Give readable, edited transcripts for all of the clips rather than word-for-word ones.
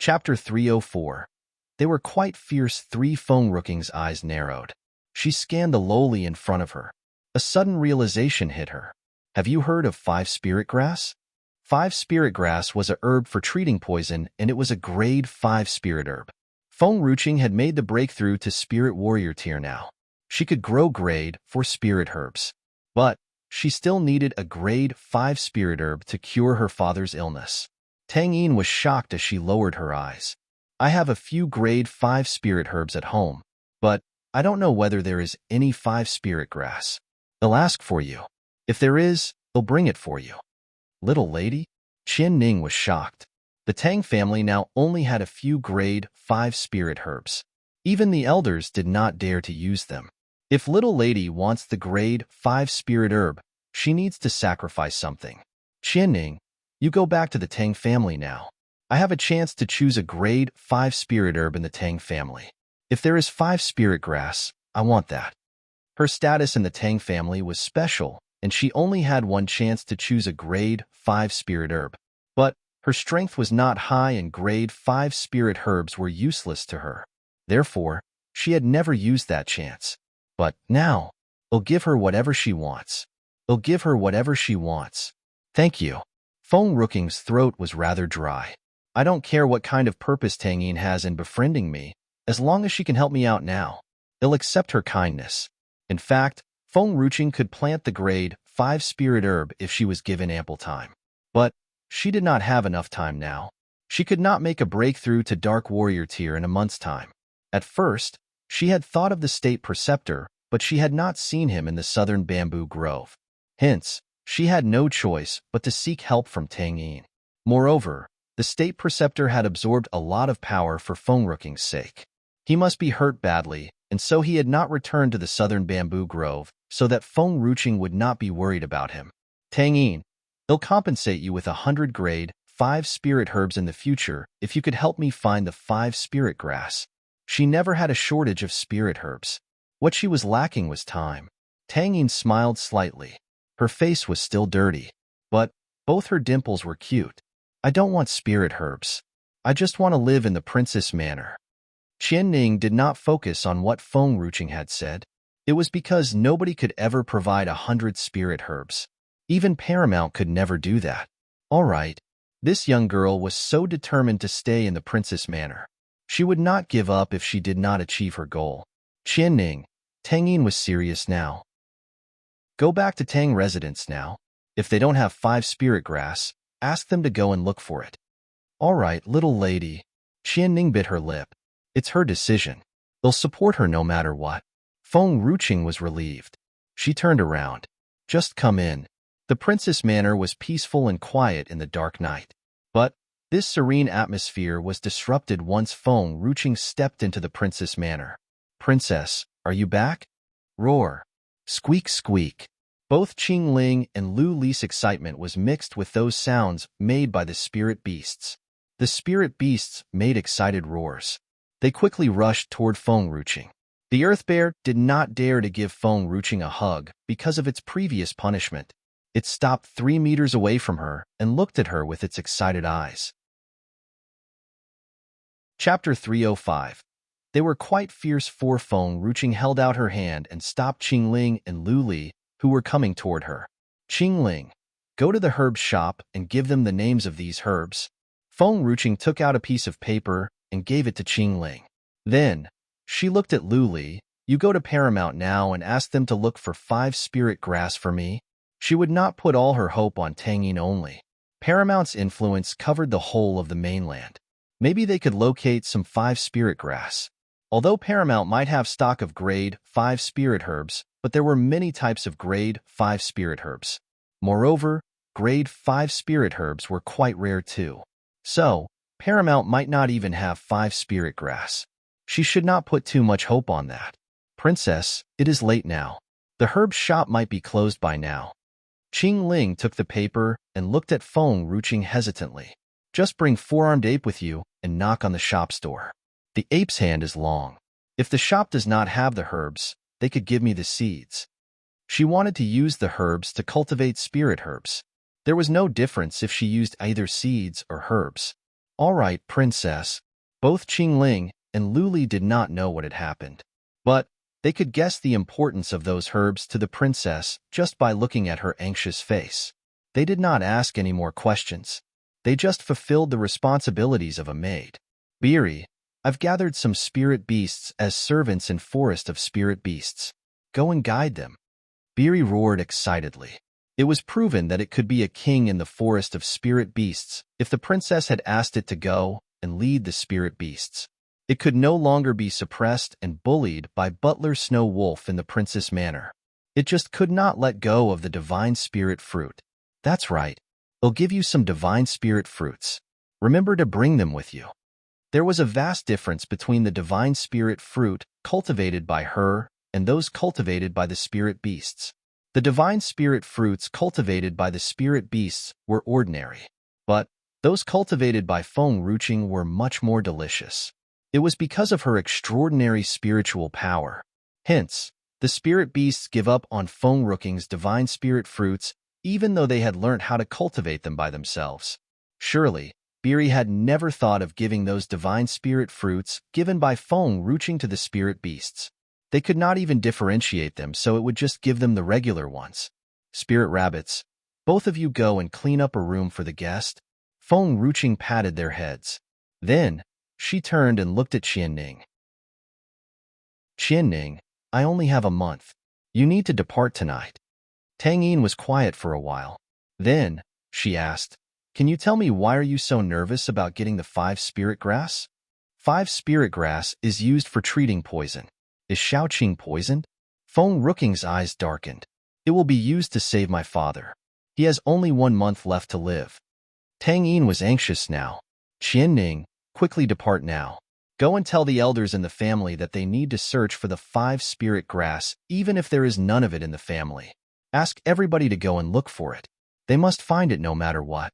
Chapter 304. They were quite fierce. Feng-Ruking's eyes narrowed. She scanned the lowly in front of her. A sudden realization hit her. Have you heard of 5-spirit grass? 5-spirit grass was a herb for treating poison, and it was a grade 5 spirit herb. Feng-Ruqing had made the breakthrough to spirit warrior tier now. She could grow grade 4 spirit herbs. But she still needed a grade 5 spirit herb to cure her father's illness. Tang Yin was shocked as she lowered her eyes. I have a few grade 5 spirit herbs at home, but I don't know whether there is any 5-spirit grass. They'll ask for you. If there is, they'll bring it for you. Little lady? Qian Ning was shocked. The Tang family now only had a few grade 5 spirit herbs. Even the elders did not dare to use them. If little lady wants the grade 5 spirit herb, she needs to sacrifice something. Qian Ning, you go back to the Tang family now. I have a chance to choose a grade 5 spirit herb in the Tang family. If there is 5 spirit grass, I want that. Her status in the Tang family was special, and she only had one chance to choose a grade 5 spirit herb. But her strength was not high and grade 5 spirit herbs were useless to her. Therefore, she had never used that chance. But now, I'll give her whatever she wants. I'll give her whatever she wants. Thank you. Feng-Ruking's throat was rather dry. I don't care what kind of purpose Tang Yin has in befriending me, as long as she can help me out now. I'll accept her kindness. In fact, Feng-Ruqing could plant the grade 5 spirit herb if she was given ample time. But she did not have enough time now. She could not make a breakthrough to Dark Warrior tier in a month's time. At first, she had thought of the state Preceptor, but she had not seen him in the southern bamboo grove. Hence, she had no choice but to seek help from Tang Yin. Moreover, the state Preceptor had absorbed a lot of power for Feng-Ruking's sake. He must be hurt badly, and so he had not returned to the southern bamboo grove so that Feng-Ruqing would not be worried about him. Tang Yin, I'll compensate you with 100 grade 5 spirit herbs in the future if you could help me find the 5 spirit grass. She never had a shortage of spirit herbs. What she was lacking was time. Tang Yin smiled slightly. Her face was still dirty, but both her dimples were cute. I don't want spirit herbs. I just want to live in the princess manner. Qian Ning did not focus on what Feng-Ruqing had said. It was because nobody could ever provide 100 spirit herbs. Even Paramount could never do that. All right. This young girl was so determined to stay in the princess manner. She would not give up if she did not achieve her goal. Qian Ning, Tang Yin was serious now. Go back to Tang residence now. If they don't have 5 spirit grass, ask them to go and look for it. All right, little lady. Qian Ning bit her lip. It's her decision. They'll support her no matter what. Feng-Ruqing was relieved. She turned around. Just come in. The princess manor was peaceful and quiet in the dark night. But this serene atmosphere was disrupted once Feng-Ruqing stepped into the princess manor. Princess, are you back? Roar. Squeak, squeak. Both Qing Ling and Lu Li's excitement was mixed with those sounds made by the spirit beasts. The spirit beasts made excited roars. They quickly rushed toward Feng-Ruqing. The Earth Bear did not dare to give Feng-Ruqing a hug because of its previous punishment. It stopped 3 meters away from her and looked at her with its excited eyes. Chapter 305. They were quite fierce. Feng-Ruqing held out her hand and stopped Qing Ling and Lu Li, who were coming toward her. Qing Ling, go to the herb shop and give them the names of these herbs. Feng-Ruqing took out a piece of paper and gave it to Qing Ling. Then, she looked at Lu Li. You go to Paramount now and ask them to look for 5 spirit grass for me. She would not put all her hope on Tang Yin only. Paramount's influence covered the whole of the mainland. Maybe they could locate some 5 spirit grass. Although Paramount might have stock of grade 5 spirit herbs, but there were many types of grade 5 spirit herbs. Moreover, grade 5 spirit herbs were quite rare too. So, Paramount might not even have 5 spirit grass. She should not put too much hope on that. Princess, it is late now. The herb shop might be closed by now. Qing Ling took the paper and looked at Feng-Ruqing hesitantly. Just bring 4-armed ape with you and knock on the shop's door. The ape's hand is long. If the shop does not have the herbs, they could give me the seeds. She wanted to use the herbs to cultivate spirit herbs. There was no difference if she used either seeds or herbs. All right, princess. Both Qingling and Luli did not know what had happened, but they could guess the importance of those herbs to the princess just by looking at her anxious face. They did not ask any more questions. They just fulfilled the responsibilities of a maid. Beery, I've gathered some spirit beasts as servants in Forest of Spirit Beasts. Go and guide them. Beery roared excitedly. It was proven that it could be a king in the Forest of Spirit Beasts if the princess had asked it to go and lead the spirit beasts. It could no longer be suppressed and bullied by Butler Snow Wolf in the Princess Manor. It just could not let go of the divine spirit fruit. That's right. I'll give you some divine spirit fruits. Remember to bring them with you. There was a vast difference between the divine spirit fruit cultivated by her and those cultivated by the spirit beasts. The divine spirit fruits cultivated by the spirit beasts were ordinary, but those cultivated by Feng Ruching were much more delicious. It was because of her extraordinary spiritual power. Hence, the spirit beasts give up on Feng Ruching's divine spirit fruits even though they had learnt how to cultivate them by themselves. Surely, Beery had never thought of giving those divine spirit fruits given by Feng Ruching to the spirit beasts. They could not even differentiate them, so it would just give them the regular ones. Spirit rabbits, both of you go and clean up a room for the guest. Feng Ruching patted their heads. Then, she turned and looked at Qianning. Qianning, I only have a month. You need to depart tonight. Tang Yin was quiet for a while. Then, she asked, can you tell me why are you so nervous about getting the 5 spirit grass? 5 spirit grass is used for treating poison. Is Shaoqing poisoned? Feng Ruching's eyes darkened. It will be used to save my father. He has only 1 month left to live. Tang Yin was anxious now. Qianning, quickly depart now. Go and tell the elders in the family that they need to search for the 5 spirit grass, even if there is none of it in the family. Ask everybody to go and look for it. They must find it no matter what.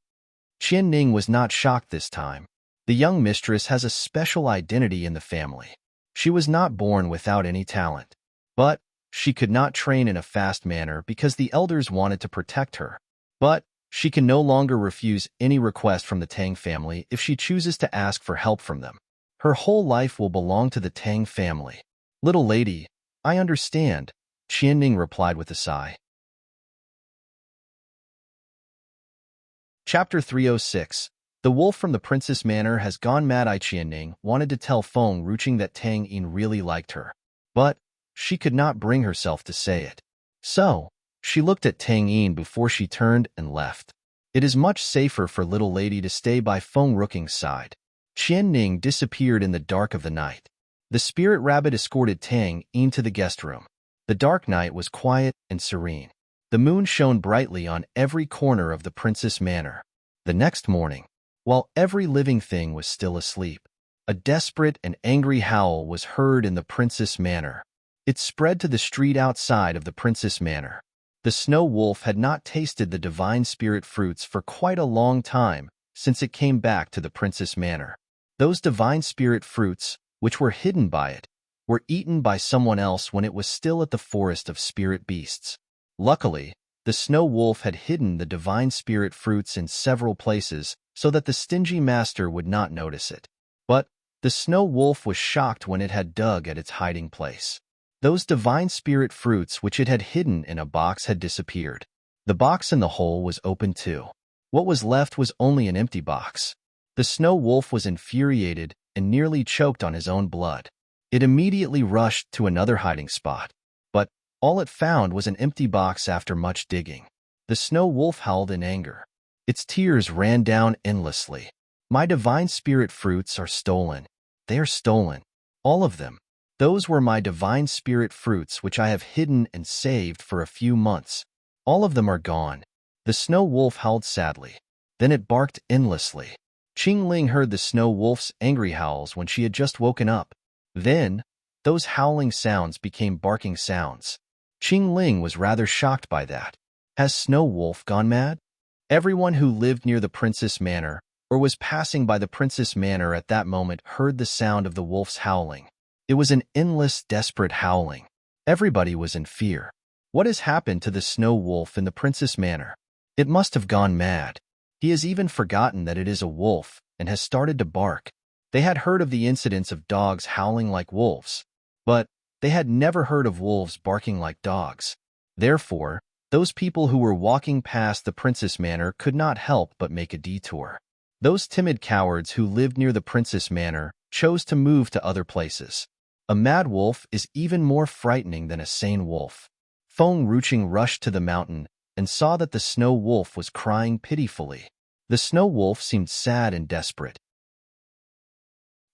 Qianning was not shocked this time. The young mistress has a special identity in the family. She was not born without any talent. But she could not train in a fast manner because the elders wanted to protect her. But she can no longer refuse any request from the Tang family if she chooses to ask for help from them. Her whole life will belong to the Tang family. Little lady, I understand, Qianning replied with a sigh. Chapter 306. The wolf from the Princess Manor has gone mad. Qianning wanted to tell Feng Ruching that Tang Yin really liked her, but she could not bring herself to say it. So, she looked at Tang Yin before she turned and left. It is much safer for little lady to stay by Feng Ruching's side. Qianning disappeared in the dark of the night. The spirit rabbit escorted Tang Yin to the guest room. The dark night was quiet and serene. The moon shone brightly on every corner of the Princess Manor. The next morning, while every living thing was still asleep, a desperate and angry howl was heard in the Princess Manor. It spread to the street outside of the Princess Manor. The snow wolf had not tasted the divine spirit fruits for quite a long time since it came back to the Princess Manor. Those divine spirit fruits, which were hidden by it, were eaten by someone else when it was still at the Forest of Spirit Beasts. Luckily, the snow wolf had hidden the divine spirit fruits in several places so that the stingy master would not notice it. But the snow wolf was shocked when it had dug at its hiding place. Those divine spirit fruits which it had hidden in a box had disappeared. The box in the hole was open too. What was left was only an empty box. The snow wolf was infuriated and nearly choked on his own blood. It immediately rushed to another hiding spot, but all it found was an empty box after much digging. The snow wolf howled in anger. Its tears ran down endlessly. My divine spirit fruits are stolen. They are stolen. All of them. Those were my divine spirit fruits which I have hidden and saved for a few months. All of them are gone. The snow wolf howled sadly. Then it barked endlessly. Qingling heard the snow wolf's angry howls when she had just woken up. Then, those howling sounds became barking sounds. Qingling was rather shocked by that. Has Snow Wolf gone mad? Everyone who lived near the Princess Manor or was passing by the Princess Manor at that moment heard the sound of the wolf's howling. It was an endless, desperate howling. Everybody was in fear. What has happened to the Snow Wolf in the Princess Manor? It must have gone mad. He has even forgotten that it is a wolf and has started to bark. They had heard of the incidents of dogs howling like wolves, but they had never heard of wolves barking like dogs. Therefore, those people who were walking past the Princess Manor could not help but make a detour. Those timid cowards who lived near the Princess Manor chose to move to other places. A mad wolf is even more frightening than a sane wolf. Feng Ruching rushed to the mountain and saw that the snow wolf was crying pitifully. The snow wolf seemed sad and desperate.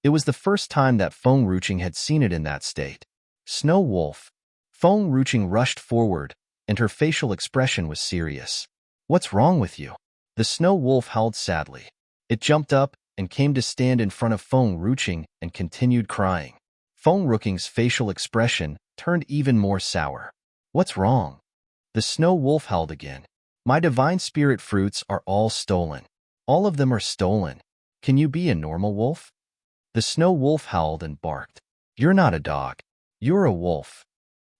It was the first time that Feng Ruching had seen it in that state. Snow wolf. Feng Ruching rushed forward, and her facial expression was serious. What's wrong with you? The snow wolf howled sadly. It jumped up and came to stand in front of Feng Ruching and continued crying. Feng Ruching's facial expression turned even more sour. What's wrong? The snow wolf howled again. My divine spirit fruits are all stolen. All of them are stolen. Can you be a normal wolf? The snow wolf howled and barked. You're not a dog. You're a wolf.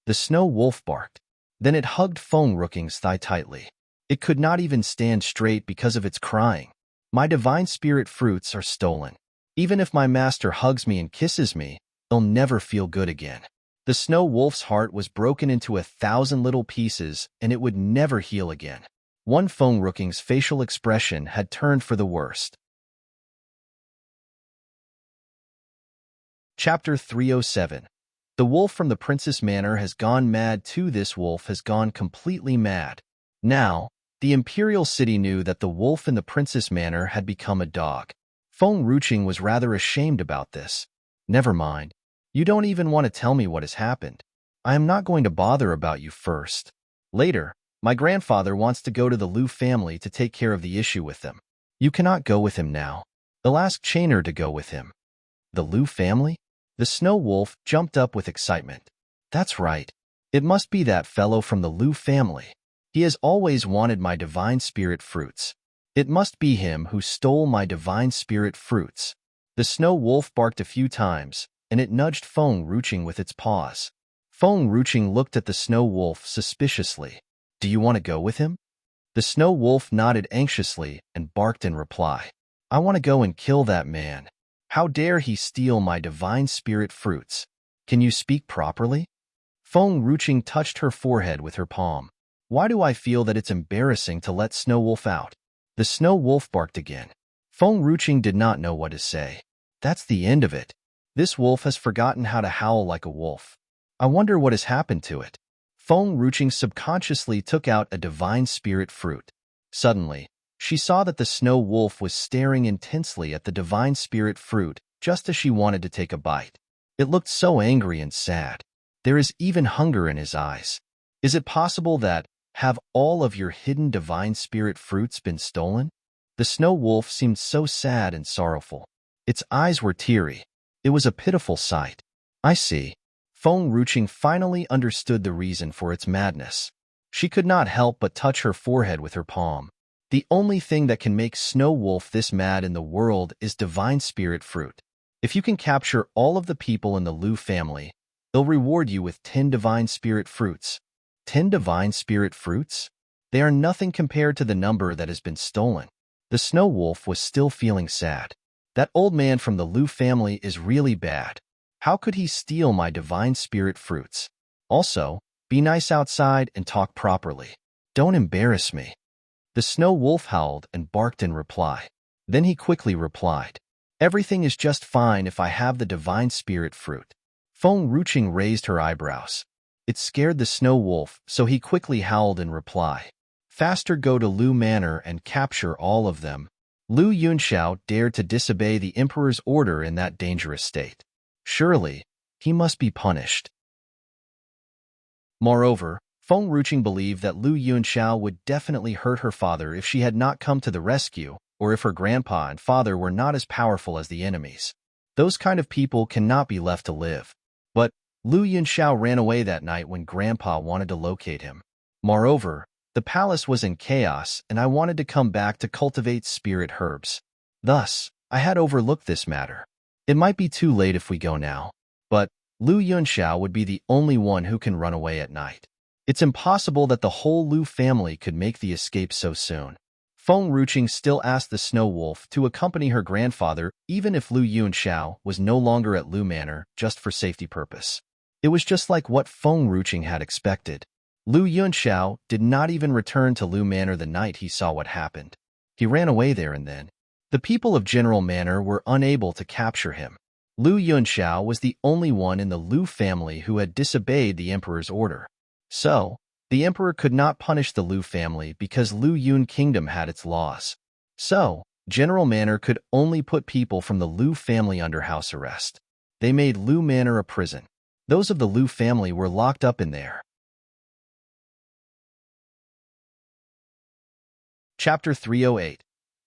The snow wolf barked. Then it hugged Feng Ruching's thigh tightly. It could not even stand straight because of its crying. My divine spirit fruits are stolen. Even if my master hugs me and kisses me, I'll never feel good again. The snow wolf's heart was broken into 1,000 little pieces, and it would never heal again. One Feng Ruching's facial expression had turned for the worst. Chapter 307. The wolf from the Princess Manor has gone mad too. This wolf has gone completely mad. Now, the imperial city knew that the wolf in the Princess Manor had become a dog. Feng Ruching was rather ashamed about this. Never mind. You don't even want to tell me what has happened. I am not going to bother about you first. Later, my grandfather wants to go to the Liu family to take care of the issue with them. You cannot go with him now. I'll ask Chainer to go with him. The Liu family? The snow wolf jumped up with excitement. That's right. It must be that fellow from the Liu family. He has always wanted my divine spirit fruits. It must be him who stole my divine spirit fruits. The snow wolf barked a few times, and it nudged Feng Ruching with its paws. Feng Ruching looked at the snow wolf suspiciously. Do you want to go with him? The snow wolf nodded anxiously and barked in reply. I want to go and kill that man. How dare he steal my divine spirit fruits? Can you speak properly? Feng Ruching touched her forehead with her palm. Why do I feel that it's embarrassing to let Snow Wolf out? The snow wolf barked again. Feng Ruching did not know what to say. That's the end of it. This wolf has forgotten how to howl like a wolf. I wonder what has happened to it. Feng Ruching subconsciously took out a divine spirit fruit. Suddenly, she saw that the snow wolf was staring intensely at the divine spirit fruit just as she wanted to take a bite. It looked so angry and sad. There is even hunger in his eyes. Is it possible that have all of your hidden divine spirit fruits been stolen? The snow wolf seemed so sad and sorrowful. Its eyes were teary. It was a pitiful sight. I see. Feng Ruching finally understood the reason for its madness. She could not help but touch her forehead with her palm. The only thing that can make Snow Wolf this mad in the world is divine spirit fruit. If you can capture all of the people in the Liu family, they'll reward you with 10 divine spirit fruits. 10 divine spirit fruits? They are nothing compared to the number that has been stolen. The Snow Wolf was still feeling sad. That old man from the Liu family is really bad. How could he steal my divine spirit fruits? Also, be nice outside and talk properly. Don't embarrass me. The snow wolf howled and barked in reply. Then he quickly replied, Everything is just fine if I have the divine spirit fruit. Feng Ruching raised her eyebrows. It scared the snow wolf, so he quickly howled in reply. Faster, go to Liu Manor and capture all of them. Liu Yunxiao dared to disobey the emperor's order in that dangerous state. Surely, he must be punished. Moreover, Feng Ruching believed that Liu Yunxiao would definitely hurt her father if she had not come to the rescue, or if her grandpa and father were not as powerful as the enemies. Those kind of people cannot be left to live. But Liu Yunxiao ran away that night when grandpa wanted to locate him. Moreover, the palace was in chaos and I wanted to come back to cultivate spirit herbs. Thus, I had overlooked this matter. It might be too late if we go now, but Liu Yunxiao would be the only one who can run away at night. It's impossible that the whole Liu family could make the escape so soon. Feng Ruching still asked the Snow Wolf to accompany her grandfather even if Lu Yunxiao was no longer at Lu Manor just for safety purpose. It was just like what Feng Ruching had expected. Lu Yunxiao did not even return to Lu Manor the night he saw what happened. He ran away there and then. The people of General Manor were unable to capture him. Lu Yunxiao was the only one in the Lu family who had disobeyed the emperor's order. So, the emperor could not punish the Lu family because Lu Yun Kingdom had its laws. So, General Manor could only put people from the Lu family under house arrest. They made Lu Manor a prison. Those of the Lu family were locked up in there. Chapter 308.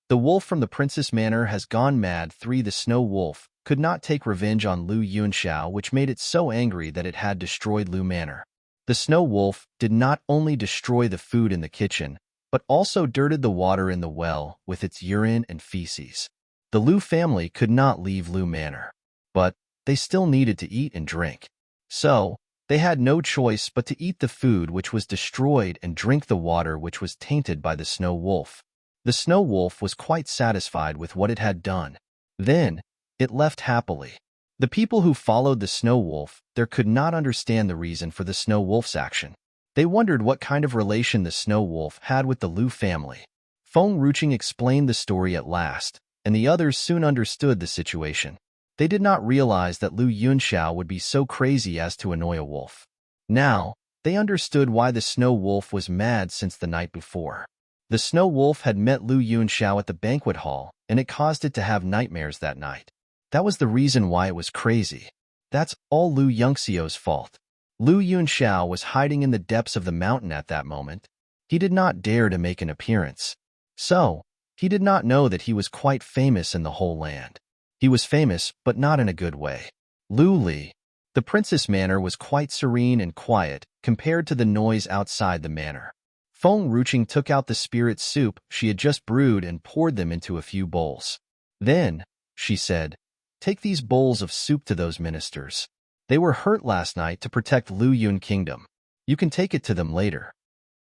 The Wolf from the Princess Manor has gone mad. 3. The Snow Wolf could not take revenge on Lu Yunxiao, which made it so angry that it had destroyed Lu Manor. The Snow Wolf did not only destroy the food in the kitchen, but also dirted the water in the well with its urine and feces. The Lu family could not leave Lu Manor, but they still needed to eat and drink. So, they had no choice but to eat the food which was destroyed and drink the water which was tainted by the Snow Wolf. The Snow Wolf was quite satisfied with what it had done. Then, it left happily. The people who followed the Snow Wolf there could not understand the reason for the Snow Wolf's action. They wondered what kind of relation the Snow Wolf had with the Lu family. Feng Ruching explained the story at last, and the others soon understood the situation. They did not realize that Lu Yunxiao would be so crazy as to annoy a wolf. Now, they understood why the Snow Wolf was mad since the night before. The Snow Wolf had met Lu Yunxiao at the banquet hall, and it caused it to have nightmares that night. That was the reason why it was crazy. That's all Lu Yunxiao's fault. Lu Yunxiao was hiding in the depths of the mountain at that moment. He did not dare to make an appearance. So, he did not know that he was quite famous in the whole land. He was famous, but not in a good way. Lu Li. The Princess Manor was quite serene and quiet compared to the noise outside the manor. Feng Ruching took out the spirit soup she had just brewed and poured them into a few bowls. Then, she said, "Take these bowls of soup to those ministers. They were hurt last night to protect Lu Yun Kingdom. You can take it to them later."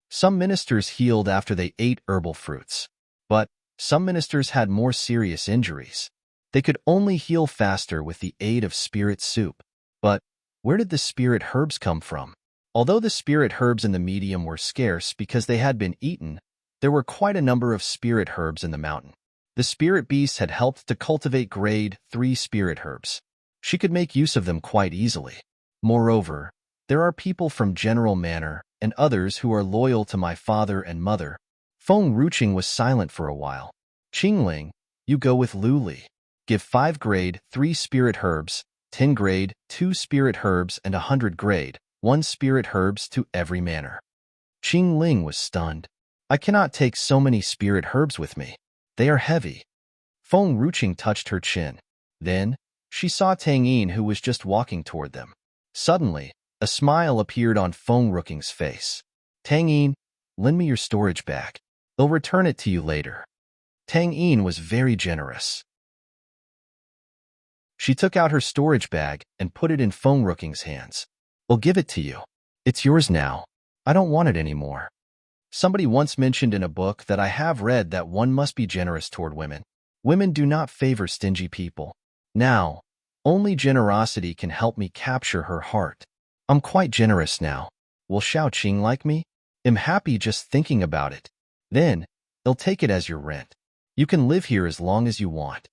Some ministers healed after they ate herbal fruits. But some ministers had more serious injuries. They could only heal faster with the aid of spirit soup. But where did the spirit herbs come from? Although the spirit herbs in the medium were scarce because they had been eaten, there were quite a number of spirit herbs in the mountain. The spirit beast had helped to cultivate grade 3 spirit herbs. She could make use of them quite easily. Moreover, there are people from General Manor and others who are loyal to my father and mother. Feng Ruching was silent for a while. Qingling, you go with Lu Li. Give 5 grade 3 spirit herbs, 10 grade 2 spirit herbs, and 100 grade 1 spirit herbs to every manor. Qingling was stunned. I cannot take so many spirit herbs with me. They are heavy. Feng Ruching touched her chin. Then, she saw Tang Yin, who was just walking toward them. Suddenly, a smile appeared on Feng Ruching's face. Tang Yin, lend me your storage bag. I'll return it to you later. Tang Yin was very generous. She took out her storage bag and put it in Feng Ruching's hands. I'll give it to you. It's yours now. I don't want it anymore. Somebody once mentioned in a book that I have read that one must be generous toward women. Women do not favor stingy people. Now, only generosity can help me capture her heart. I'm quite generous now. Will Xiao Qing like me? I'm happy just thinking about it. Then, they'll take it as your rent. You can live here as long as you want.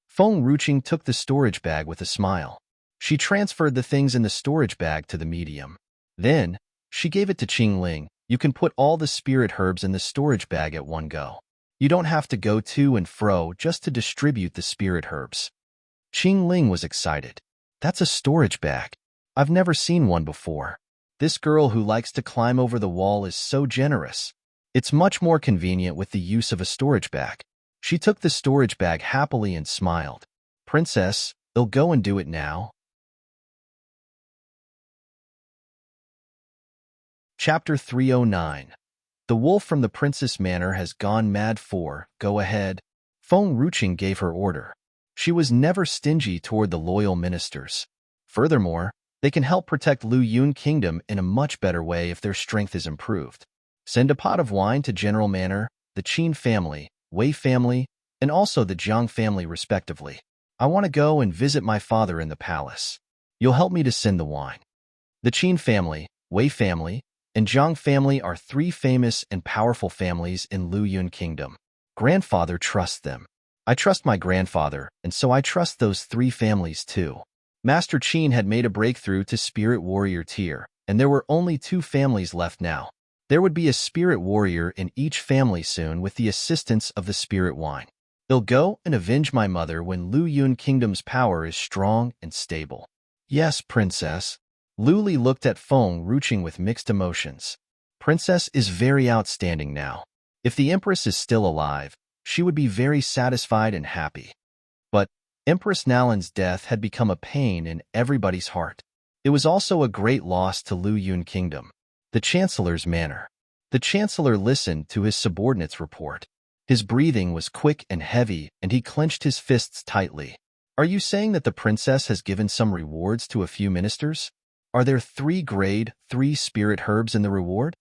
Feng Ruching took the storage bag with a smile. She transferred the things in the storage bag to the medium. Then, she gave it to Qingling. You can put all the spirit herbs in the storage bag at one go. You don't have to go to and fro just to distribute the spirit herbs. Qingling was excited. That's a storage bag. I've never seen one before. This girl who likes to climb over the wall is so generous. It's much more convenient with the use of a storage bag. She took the storage bag happily and smiled. Princess, I'll go and do it now. Chapter 309. The Wolf from the Princess Manor has gone mad. 4. Go ahead. Feng Ruching gave her order. She was never stingy toward the loyal ministers. Furthermore, they can help protect Lu Yun Kingdom in a much better way if their strength is improved. Send a pot of wine to General Manor, the Qin family, Wei family, and also the Jiang family respectively. I want to go and visit my father in the palace. You'll help me to send the wine. The Qin family, Wei family, and Jiang family are three famous and powerful families in Luyun Kingdom. Grandfather trusts them. I trust my grandfather, and so I trust those three families too. Master Qin had made a breakthrough to Spirit Warrior tier, and there were only two families left now. There would be a Spirit Warrior in each family soon with the assistance of the Spirit Wine. They'll go and avenge my mother when Luyun Kingdom's power is strong and stable. Yes, Princess. Luli looked at Feng Ruching with mixed emotions. Princess is very outstanding now. If the Empress is still alive, she would be very satisfied and happy. But Empress Nalan's death had become a pain in everybody's heart. It was also a great loss to Luyun Kingdom. The Chancellor's manner. The Chancellor listened to his subordinate's report. His breathing was quick and heavy, and he clenched his fists tightly. Are you saying that the princess has given some rewards to a few ministers? Are there 3 grade, 3 spirit herbs in the reward?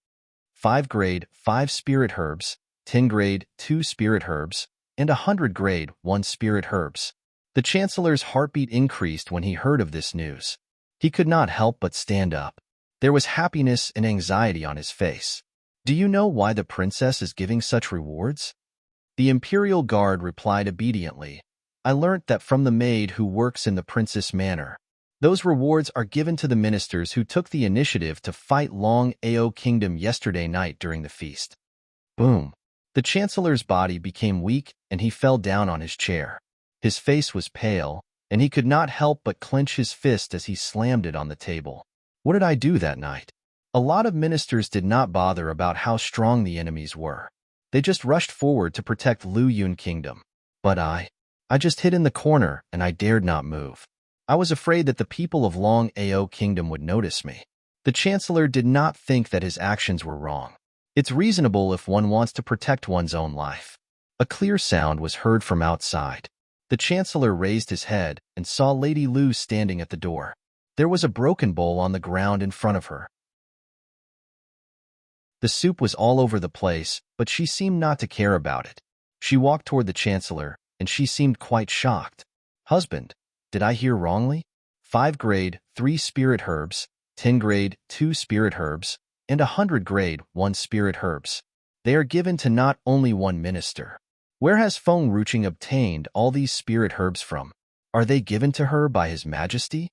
5 grade, 5 spirit herbs, 10 grade, 2 spirit herbs, and 100 grade, 1 spirit herbs. The Chancellor's heartbeat increased when he heard of this news. He could not help but stand up. There was happiness and anxiety on his face. Do you know why the princess is giving such rewards? The Imperial Guard replied obediently. I learnt that from the maid who works in the Princess Manor. Those rewards are given to the ministers who took the initiative to fight Long Ao Kingdom yesterday night during the feast. Boom. The Chancellor's body became weak and he fell down on his chair. His face was pale, and he could not help but clench his fist as he slammed it on the table. What did I do that night? A lot of ministers did not bother about how strong the enemies were. They just rushed forward to protect Luyun Kingdom. But I just hid in the corner and I dared not move. I was afraid that the people of Long Ao Kingdom would notice me. The Chancellor did not think that his actions were wrong. It's reasonable if one wants to protect one's own life. A clear sound was heard from outside. The Chancellor raised his head and saw Lady Lu standing at the door. There was a broken bowl on the ground in front of her. The soup was all over the place, but she seemed not to care about it. She walked toward the Chancellor, and she seemed quite shocked. Husband, did I hear wrongly? 5 grade, 3 spirit herbs, 10 grade, 2 spirit herbs, and 100 grade, 1 spirit herbs. They are given to not only one minister. Where has Feng Ruching obtained all these spirit herbs from? Are they given to her by His Majesty?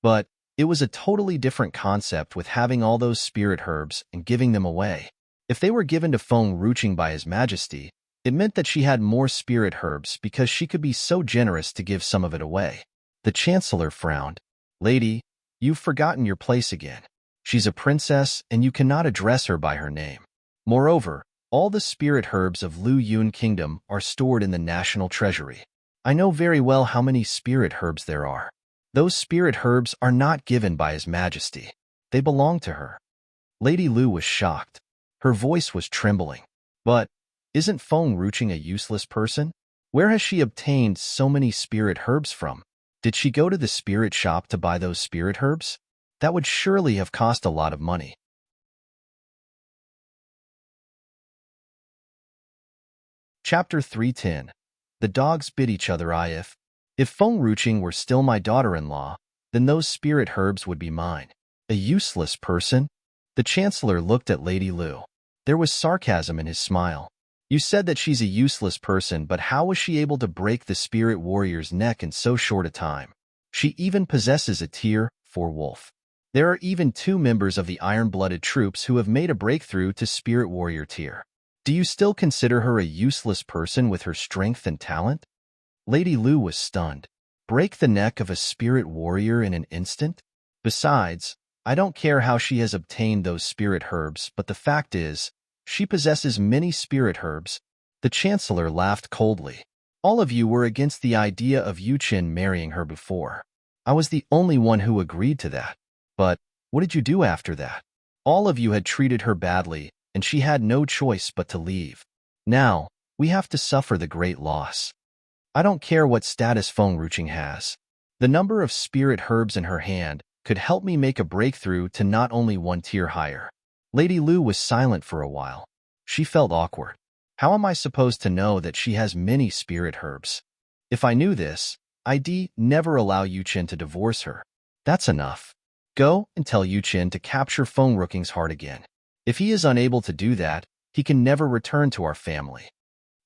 But it was a totally different concept with having all those spirit herbs and giving them away. If they were given to Feng Ruching by His Majesty, it meant that she had more spirit herbs because she could be so generous to give some of it away. The Chancellor frowned. Lady, you've forgotten your place again. She's a princess, and you cannot address her by her name. Moreover, all the spirit herbs of Luyun Kingdom are stored in the national treasury. I know very well how many spirit herbs there are. Those spirit herbs are not given by His Majesty. They belong to her. Lady Lu was shocked. Her voice was trembling. But isn't Feng Ruching a useless person? Where has she obtained so many spirit herbs from? Did she go to the spirit shop to buy those spirit herbs? That would surely have cost a lot of money. Chapter 310. The dogs bit each other eye. If Feng Ruching were still my daughter-in-law, then those spirit herbs would be mine. A useless person? The Chancellor looked at Lady Lu. There was sarcasm in his smile. You said that she's a useless person, but how was she able to break the spirit warrior's neck in so short a time? She even possesses a tier 4 wolf. There are even 2 members of the iron-blooded troops who have made a breakthrough to spirit warrior tier. Do you still consider her a useless person with her strength and talent? Lady Lu was stunned. Break the neck of a spirit warrior in an instant? Besides, I don't care how she has obtained those spirit herbs, but the fact is, she possesses many spirit herbs. The Chancellor laughed coldly. All of you were against the idea of Yuqin marrying her before. I was the only one who agreed to that. But what did you do after that? All of you had treated her badly, and she had no choice but to leave. Now, we have to suffer the great loss. I don't care what status Feng Ruching has. The number of spirit herbs in her hand could help me make a breakthrough to not only 1 tier higher. Lady Lu was silent for a while. She felt awkward. How am I supposed to know that she has many spirit herbs? If I knew this, I'd never allow Yuqin to divorce her. That's enough. Go and tell Yuqin to capture Feng Ruqing's heart again. If he is unable to do that, he can never return to our family.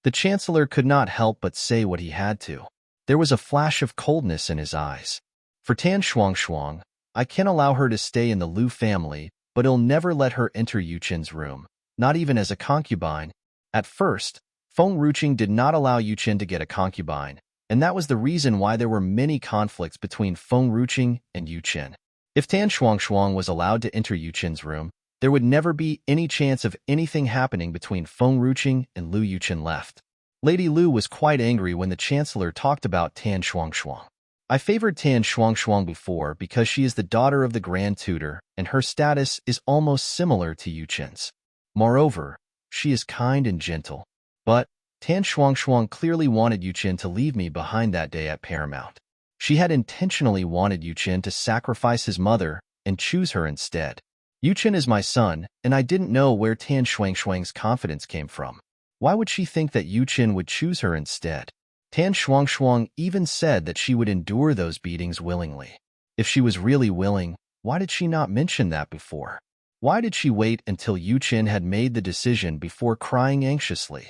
The Chancellor could not help but say what he had to. There was a flash of coldness in his eyes. For Tan Shuangshuang, I can allow her to stay in the Lu family, but I'll never let her enter Yuqin's room, not even as a concubine. At first, Feng Ruqing did not allow Yuqin to get a concubine, and that was the reason why there were many conflicts between Feng Ruqing and Yuqin. If Tan Shuangshuang was allowed to enter Yuqin's room, there would never be any chance of anything happening between Feng Ruqing and Lu Yuqin left. Lady Lu was quite angry when the Chancellor talked about Tan Shuangshuang. I favored Tan Shuangshuang before because she is the daughter of the Grand Tutor, and her status is almost similar to Yuqin's. Moreover, she is kind and gentle. But Tan Shuangshuang clearly wanted Yuqin to leave me behind that day at Paramount. She had intentionally wanted Yuqin to sacrifice his mother and choose her instead. Yuqin is my son, and I didn't know where Tan Shuangshuang's confidence came from. Why would she think that Yuqin would choose her instead? Tan Shuangshuang even said that she would endure those beatings willingly. If she was really willing, why did she not mention that before? Why did she wait until Yuqin had made the decision before crying anxiously?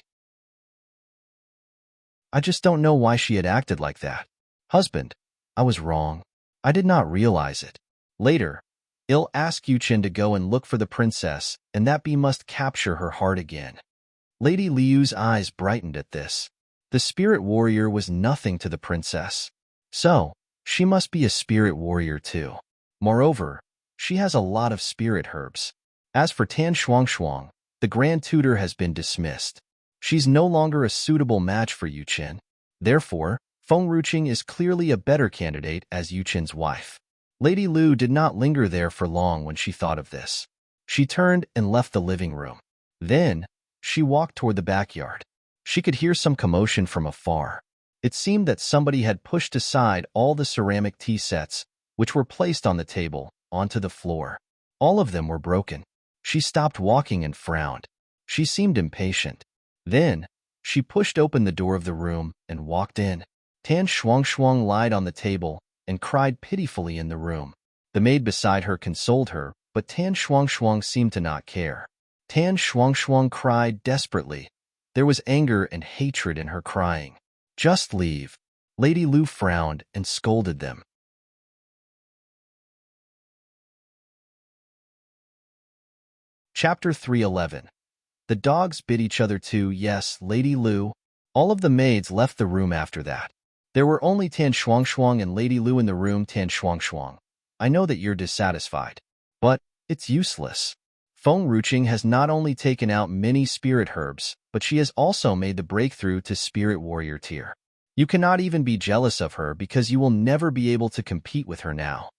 I just don't know why she had acted like that. Husband, I was wrong. I did not realize it. Later, I'll ask Yuqin to go and look for the princess, and that bee must capture her heart again. Lady Liu's eyes brightened at this. The spirit warrior was nothing to the princess. So, she must be a spirit warrior too. Moreover, she has a lot of spirit herbs. As for Tan Shuangshuang, the Grand Tutor has been dismissed. She's no longer a suitable match for Yuqin. Therefore, Feng Ruqing is clearly a better candidate as Yuqin's wife. Lady Lu did not linger there for long when she thought of this. She turned and left the living room. Then, she walked toward the backyard. She could hear some commotion from afar. It seemed that somebody had pushed aside all the ceramic tea sets, which were placed on the table, onto the floor. All of them were broken. She stopped walking and frowned. She seemed impatient. Then, she pushed open the door of the room and walked in. Tan Shuangshuang lied on the table and cried pitifully in the room. The maid beside her consoled her, but Tan Shuangshuang seemed to not care. Tan Shuangshuang cried desperately. There was anger and hatred in her crying. Just leave. Lady Lu frowned and scolded them. Chapter 311. The dogs bit each other too, yes, Lady Lu. All of the maids left the room after that. There were only Tan Shuangshuang and Lady Lu in the room. Tan Shuangshuang, I know that you're dissatisfied. But it's useless. Feng Ruqing has not only taken out many spirit herbs, but she has also made the breakthrough to Spirit Warrior tier. You cannot even be jealous of her because you will never be able to compete with her now.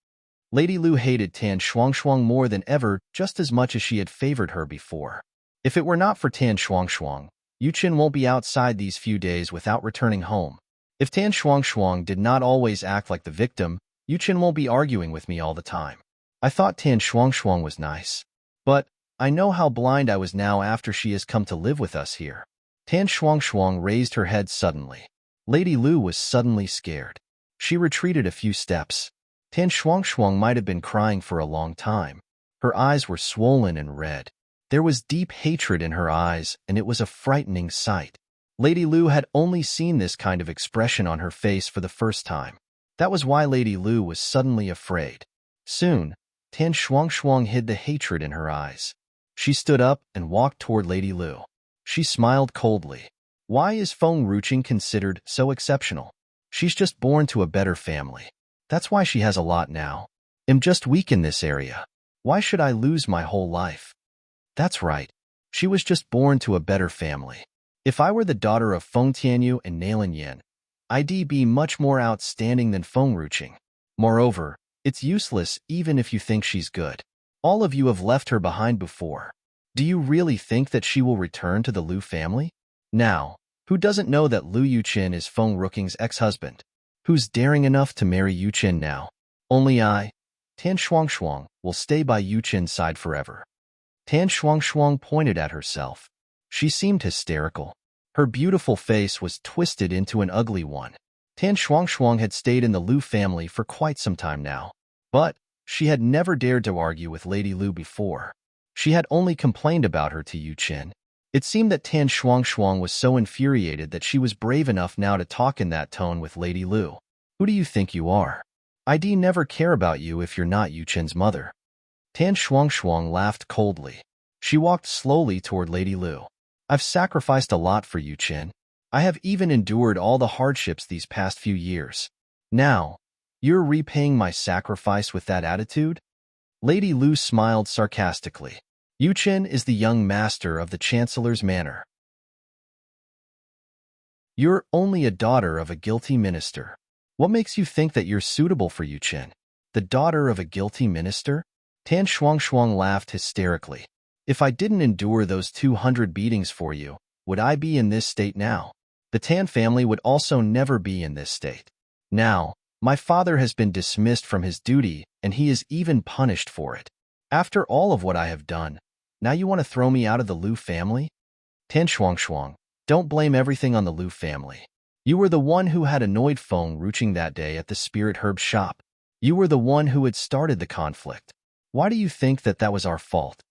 Lady Lu hated Tan Shuangshuang more than ever, just as much as she had favored her before. If it were not for Tan Shuangshuang, Yuqin won't be outside these few days without returning home. If Tan Shuangshuang did not always act like the victim, Yuqin won't be arguing with me all the time. I thought Tan Shuangshuang was nice. But I know how blind I was now after she has come to live with us here. Tan Shuangshuang raised her head suddenly. Lady Lu was suddenly scared. She retreated a few steps. Tan Shuangshuang might have been crying for a long time. Her eyes were swollen and red. There was deep hatred in her eyes, and it was a frightening sight. Lady Lu had only seen this kind of expression on her face for the first time. That was why Lady Lu was suddenly afraid. Soon, Tan Shuangshuang hid the hatred in her eyes. She stood up and walked toward Lady Lu. She smiled coldly. Why is Feng Ruqing considered so exceptional? She's just born to a better family. That's why she has a lot now. I'm just weak in this area. Why should I lose my whole life? That's right. She was just born to a better family. If I were the daughter of Feng Tianyu and Nalin Yin, I'd be much more outstanding than Feng Ruqing. Moreover, it's useless even if you think she's good. All of you have left her behind before. Do you really think that she will return to the Lu family? Now, who doesn't know that Lu Yuqin is Feng Ruqing's ex-husband? Who's daring enough to marry Yuqin now? Only I, Tan Shuangshuang, will stay by Yuqin's side forever. Tan Shuangshuang pointed at herself. She seemed hysterical. Her beautiful face was twisted into an ugly one. Tan Shuangshuang had stayed in the Lu family for quite some time now. But she had never dared to argue with Lady Lu before. She had only complained about her to Yu Qin. It seemed that Tan Shuangshuang was so infuriated that she was brave enough now to talk in that tone with Lady Lu. Who do you think you are? I'd never care about you if you're not Yu Qin's mother. Tan Shuangshuang laughed coldly. She walked slowly toward Lady Lu. I've sacrificed a lot for Yu Qin. I have even endured all the hardships these past few years. Now, you're repaying my sacrifice with that attitude? Lady Lu smiled sarcastically. Yu Qin is the young master of the Chancellor's manor. You're only a daughter of a guilty minister. What makes you think that you're suitable for Yu Qin? The daughter of a guilty minister? Tan Shuangshuang laughed hysterically. If I didn't endure those 200 beatings for you, would I be in this state now? The Tan family would also never be in this state. Now, my father has been dismissed from his duty, and he is even punished for it. After all of what I have done, now you want to throw me out of the Lu family? Tan Shuangshuang, don't blame everything on the Lu family. You were the one who had annoyed Feng Ruching that day at the spirit herb shop. You were the one who had started the conflict. Why do you think that that was our fault?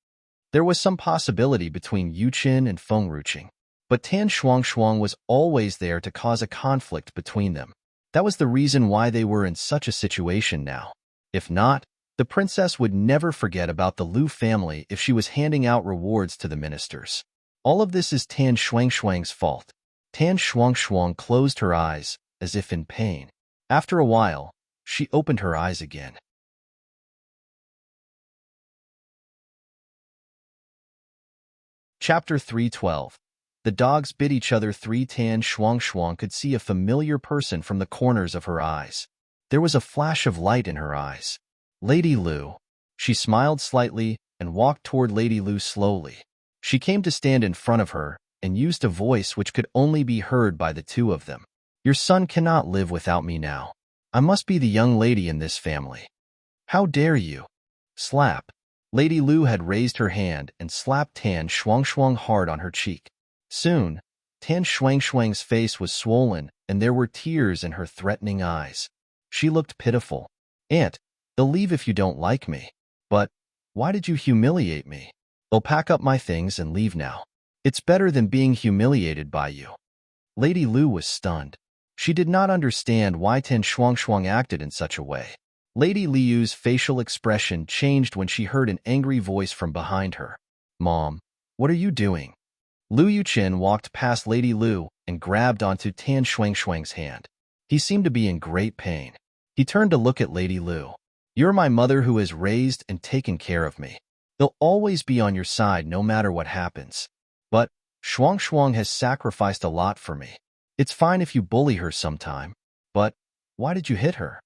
There was some possibility between Yu Qin and Feng Ruching, but Tan Shuangshuang was always there to cause a conflict between them. That was the reason why they were in such a situation now. If not, the princess would never forget about the Lu family if she was handing out rewards to the ministers. All of this is Tan Shuangshuang's fault. Tan Shuangshuang closed her eyes, as if in pain. After a while, she opened her eyes again. Chapter 312. The dogs bit each other. Tan Shuangshuang could see a familiar person from the corners of her eyes. There was a flash of light in her eyes. Lady Lu. She smiled slightly and walked toward Lady Lu slowly. She came to stand in front of her and used a voice which could only be heard by the two of them. Your son cannot live without me now. I must be the young lady in this family. How dare you? Slap. Lady Lu had raised her hand and slapped Tan Shuangshuang hard on her cheek. Soon, Tan Shuangshuang's face was swollen and there were tears in her threatening eyes. She looked pitiful. Aunt, I'll leave if you don't like me. But why did you humiliate me? I'll pack up my things and leave now. It's better than being humiliated by you. Lady Lu was stunned. She did not understand why Tan Shuangshuang acted in such a way. Lady Liu's facial expression changed when she heard an angry voice from behind her. Mom, what are you doing? Lu Yuqin walked past Lady Lu and grabbed onto Tan Shuangshuang's hand. He seemed to be in great pain. He turned to look at Lady Lu. You're my mother who has raised and taken care of me. I'll always be on your side no matter what happens. But Shuangshuang has sacrificed a lot for me. It's fine if you bully her sometime. But why did you hit her?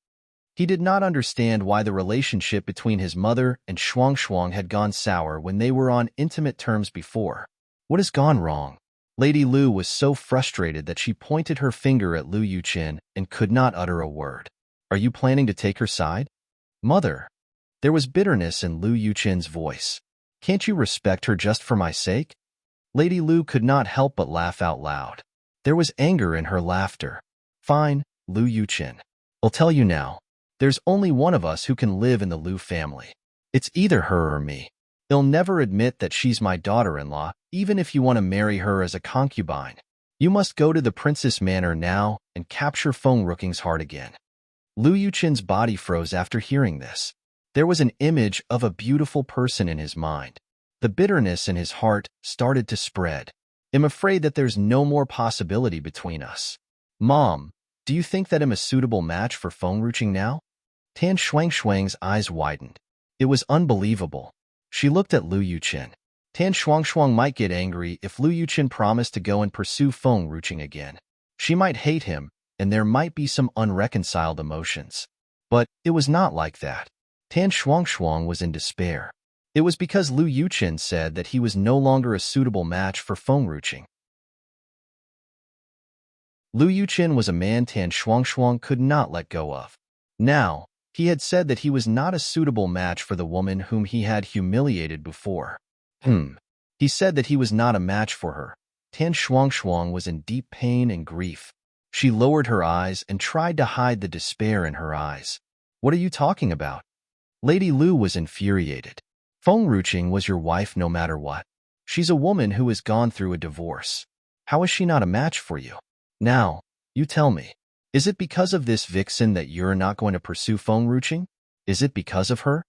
He did not understand why the relationship between his mother and Shuangshuang had gone sour when they were on intimate terms before. What has gone wrong? Lady Lu was so frustrated that she pointed her finger at Lu Yuqin and could not utter a word. Are you planning to take her side? Mother. There was bitterness in Lu Yuqin's voice. Can't you respect her just for my sake? Lady Lu could not help but laugh out loud. There was anger in her laughter. Fine, Lu Yuqin. I'll tell you now. There's only one of us who can live in the Lu family. It's either her or me. I'll never admit that she's my daughter-in-law, even if you want to marry her as a concubine. You must go to the princess manor now and capture Feng Ruching's heart again. Lu Yuqin's body froze after hearing this. There was an image of a beautiful person in his mind. The bitterness in his heart started to spread. I'm afraid that there's no more possibility between us. Mom, do you think that I'm a suitable match for Feng Ruching now? Tan Shuangshuang's eyes widened. It was unbelievable. She looked at Lu Yuqin. Tan Shuangshuang might get angry if Lu Yuqin promised to go and pursue Feng Ruching again. She might hate him, and there might be some unreconciled emotions. But it was not like that. Tan Shuangshuang was in despair. It was because Lu Yuqin said that he was no longer a suitable match for Feng Ruching. Lu Yuqin was a man Tan Shuangshuang could not let go of. Now, he had said that he was not a suitable match for the woman whom he had humiliated before. He said that he was not a match for her. Tan Shuang was in deep pain and grief. She lowered her eyes and tried to hide the despair in her eyes. What are you talking about? Lady Lu was infuriated. Feng Ruqing was your wife no matter what. She's a woman who has gone through a divorce. How is she not a match for you? Now, you tell me. Is it because of this vixen that you're not going to pursue Feng Ruqing? Is it because of her?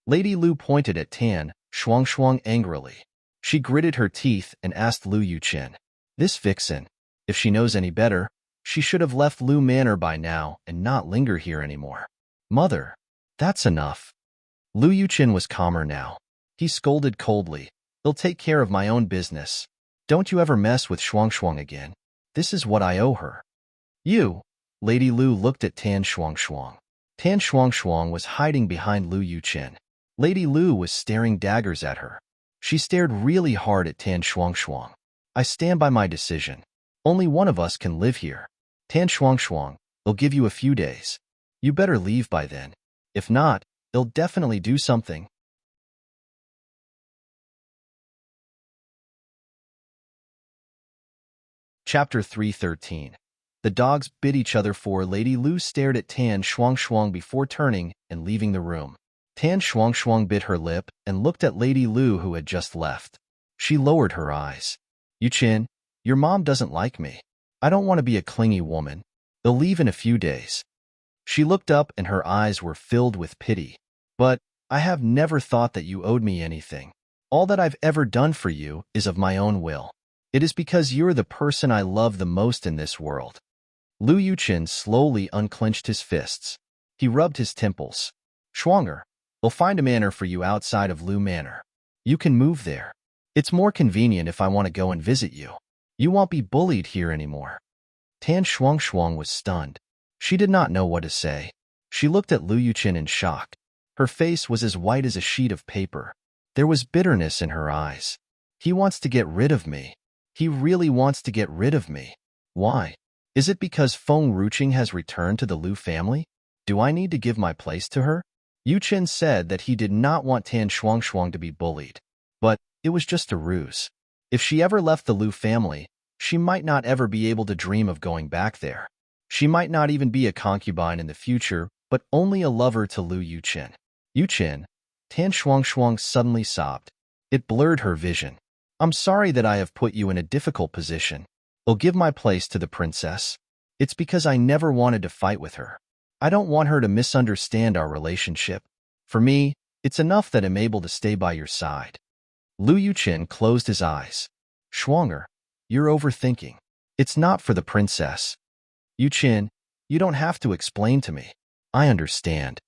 Lady Lu pointed at Tan Shuang angrily. She gritted her teeth and asked Lu Yuqin. This vixen, if she knows any better, she should have left Lu Manor by now and not linger here anymore. Mother, that's enough. Lu Yuqin was calmer now. He scolded coldly. I'll take care of my own business. Don't you ever mess with Shuang again. This is what I owe her. You. Lady Lu looked at Tan Shuang. Tan Shuang was hiding behind Lu Yuqin. Lady Lu was staring daggers at her. She stared really hard at Tan Shuang. I stand by my decision. Only one of us can live here. Tan Shuang, I'll give you a few days. You better leave by then. If not, they'll definitely do something. Chapter 313. The dogs bit each other for Lady Lu stared at Tan Shuang before turning and leaving the room. Tan Shuang bit her lip and looked at Lady Lu who had just left. She lowered her eyes. Yuqin, your mom doesn't like me. I don't want to be a clingy woman. They'll leave in a few days. She looked up and her eyes were filled with pity. But I have never thought that you owed me anything. All that I've ever done for you is of my own will. It is because you're the person I love the most in this world. Lu Yuqin slowly unclenched his fists. He rubbed his temples. Schwanger, we'll find a manor for you outside of Lu Manor. You can move there. It's more convenient if I want to go and visit you. You won't be bullied here anymore. Tan Shuang was stunned. She did not know what to say. She looked at Lu Yuqin in shock. Her face was as white as a sheet of paper. There was bitterness in her eyes. He wants to get rid of me. He really wants to get rid of me. Why? Is it because Feng Ruqing has returned to the Lu family? Do I need to give my place to her? Yuqin said that he did not want Tan Shuang to be bullied. But it was just a ruse. If she ever left the Lu family, she might not ever be able to dream of going back there. She might not even be a concubine in the future, but only a lover to Lu Yuqin. Yuqin, Tan Shuang suddenly sobbed. It blurred her vision. I'm sorry that I have put you in a difficult position. I'll give my place to the princess. It's because I never wanted to fight with her. I don't want her to misunderstand our relationship. For me, it's enough that I'm able to stay by your side. Lu Yuqin closed his eyes. Schwanger, you're overthinking. It's not for the princess. Yuqin, you don't have to explain to me. I understand.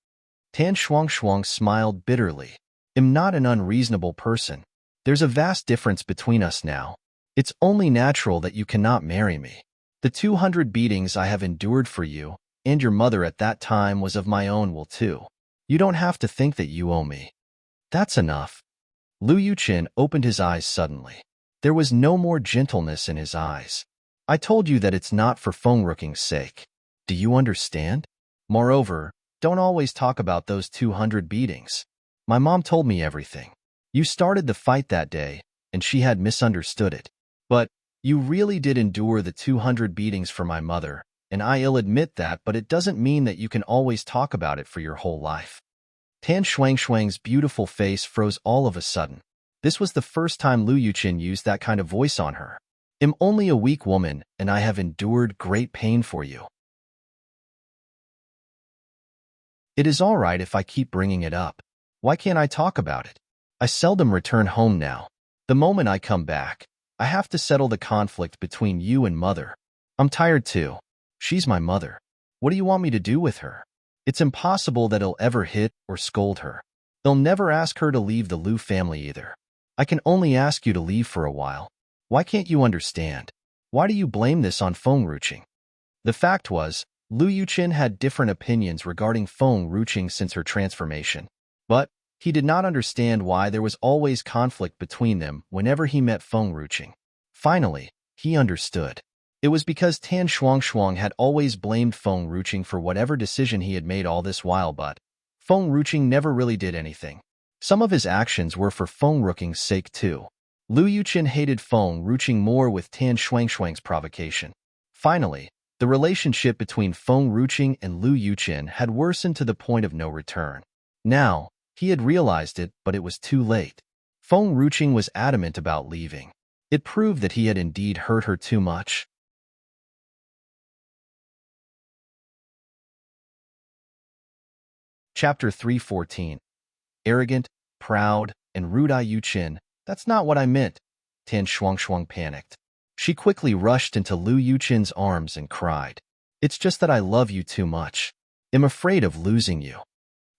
Tan Shuang smiled bitterly. I'm not an unreasonable person. There's a vast difference between us now. It's only natural that you cannot marry me. The 200 beatings I have endured for you, and your mother at that time was of my own will too. You don't have to think that you owe me. That's enough. Lu Yuqin opened his eyes suddenly. There was no more gentleness in his eyes. I told you that it's not for Feng Ruqing's sake. Do you understand? Moreover, don't always talk about those 200 beatings. My mom told me everything. You started the fight that day, and she had misunderstood it. But you really did endure the 200 beatings for my mother, and I'll admit that, but it doesn't mean that you can always talk about it for your whole life. Tan Shuang's beautiful face froze all of a sudden. This was the first time Lu Yuqin used that kind of voice on her. I'm only a weak woman, and I have endured great pain for you. It is all right if I keep bringing it up. Why can't I talk about it? I seldom return home now. The moment I come back, I have to settle the conflict between you and Mother. I'm tired too. She's my mother. What do you want me to do with her? It's impossible that I'll ever hit or scold her. They'll never ask her to leave the Lu family either. I can only ask you to leave for a while. Why can't you understand? Why do you blame this on Feng Ruqing? The fact was, Lu Yuqin had different opinions regarding Feng Ruqing since her transformation. But he did not understand why there was always conflict between them whenever he met Feng Ruqing. Finally, he understood. It was because Tan Shuang had always blamed Feng Ruqing for whatever decision he had made all this while, but Feng Ruqing never really did anything. Some of his actions were for Feng Ruqing's sake too. Lu Yuqin hated Feng Ruqing more with Tan Shuangshuang's provocation. Finally, the relationship between Feng Ruqing and Lu Yuqin had worsened to the point of no return. Now, he had realized it, but it was too late. Feng Ruqing was adamant about leaving. It proved that he had indeed hurt her too much. Chapter 314. Arrogant, proud, and rude Yuqin. That's not what I meant. Tan Shuangshuang panicked. She quickly rushed into Lu Yuqin's arms and cried, "It's just that I love you too much. I'm afraid of losing you."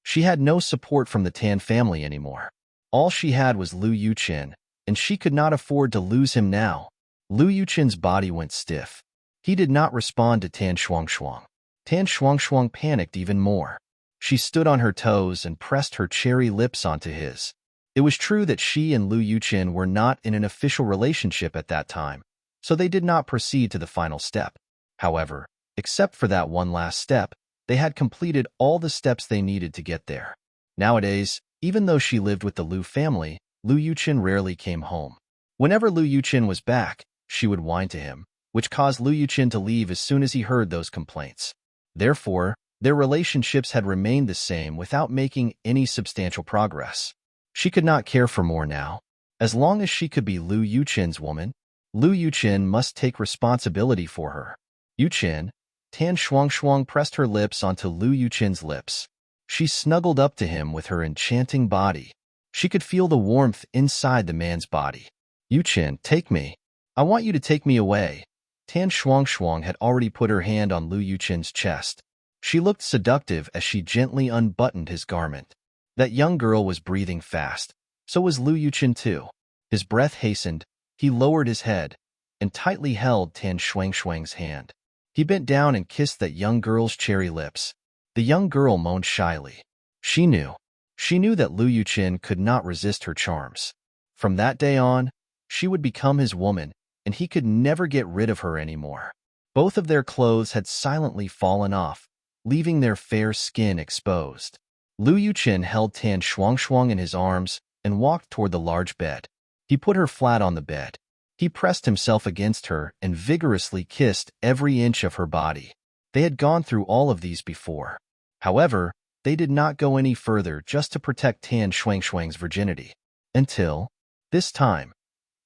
She had no support from the Tan family anymore. All she had was Lu Yuqin, and she could not afford to lose him now. Lu Yuqin's body went stiff. He did not respond to Tan Shuangshuang. Tan Shuangshuang panicked even more. She stood on her toes and pressed her cherry lips onto his. It was true that she and Lu Yuqin were not in an official relationship at that time, so they did not proceed to the final step. However, except for that one last step, they had completed all the steps they needed to get there. Nowadays, even though she lived with the Lu family, Lu Yuqin rarely came home. Whenever Lu Yuqin was back, she would whine to him, which caused Lu Yuqin to leave as soon as he heard those complaints. Therefore, their relationships had remained the same without making any substantial progress. She could not care for more now. As long as she could be Lu Yuqin's woman, Lu Yuqin must take responsibility for her. Yuqin, Tan Shuangshuang pressed her lips onto Lu Yuqin's lips. She snuggled up to him with her enchanting body. She could feel the warmth inside the man's body. "Yuqin, take me. I want you to take me away." Tan Shuangshuang had already put her hand on Lu Yuqin's chest. She looked seductive as she gently unbuttoned his garment. That young girl was breathing fast. So was Lu Yuqin too. His breath hastened. He lowered his head and tightly held Tan Shuangshuang's hand. He bent down and kissed that young girl's cherry lips. The young girl moaned shyly. She knew. She knew that Lu Yuqin could not resist her charms. From that day on, she would become his woman, and he could never get rid of her anymore. Both of their clothes had silently fallen off, leaving their fair skin exposed. Lu Yuqin held Tan Shuangshuang in his arms and walked toward the large bed. He put her flat on the bed. He pressed himself against her and vigorously kissed every inch of her body. They had gone through all of these before. However, they did not go any further just to protect Tan Shuangshuang's virginity. Until, this time,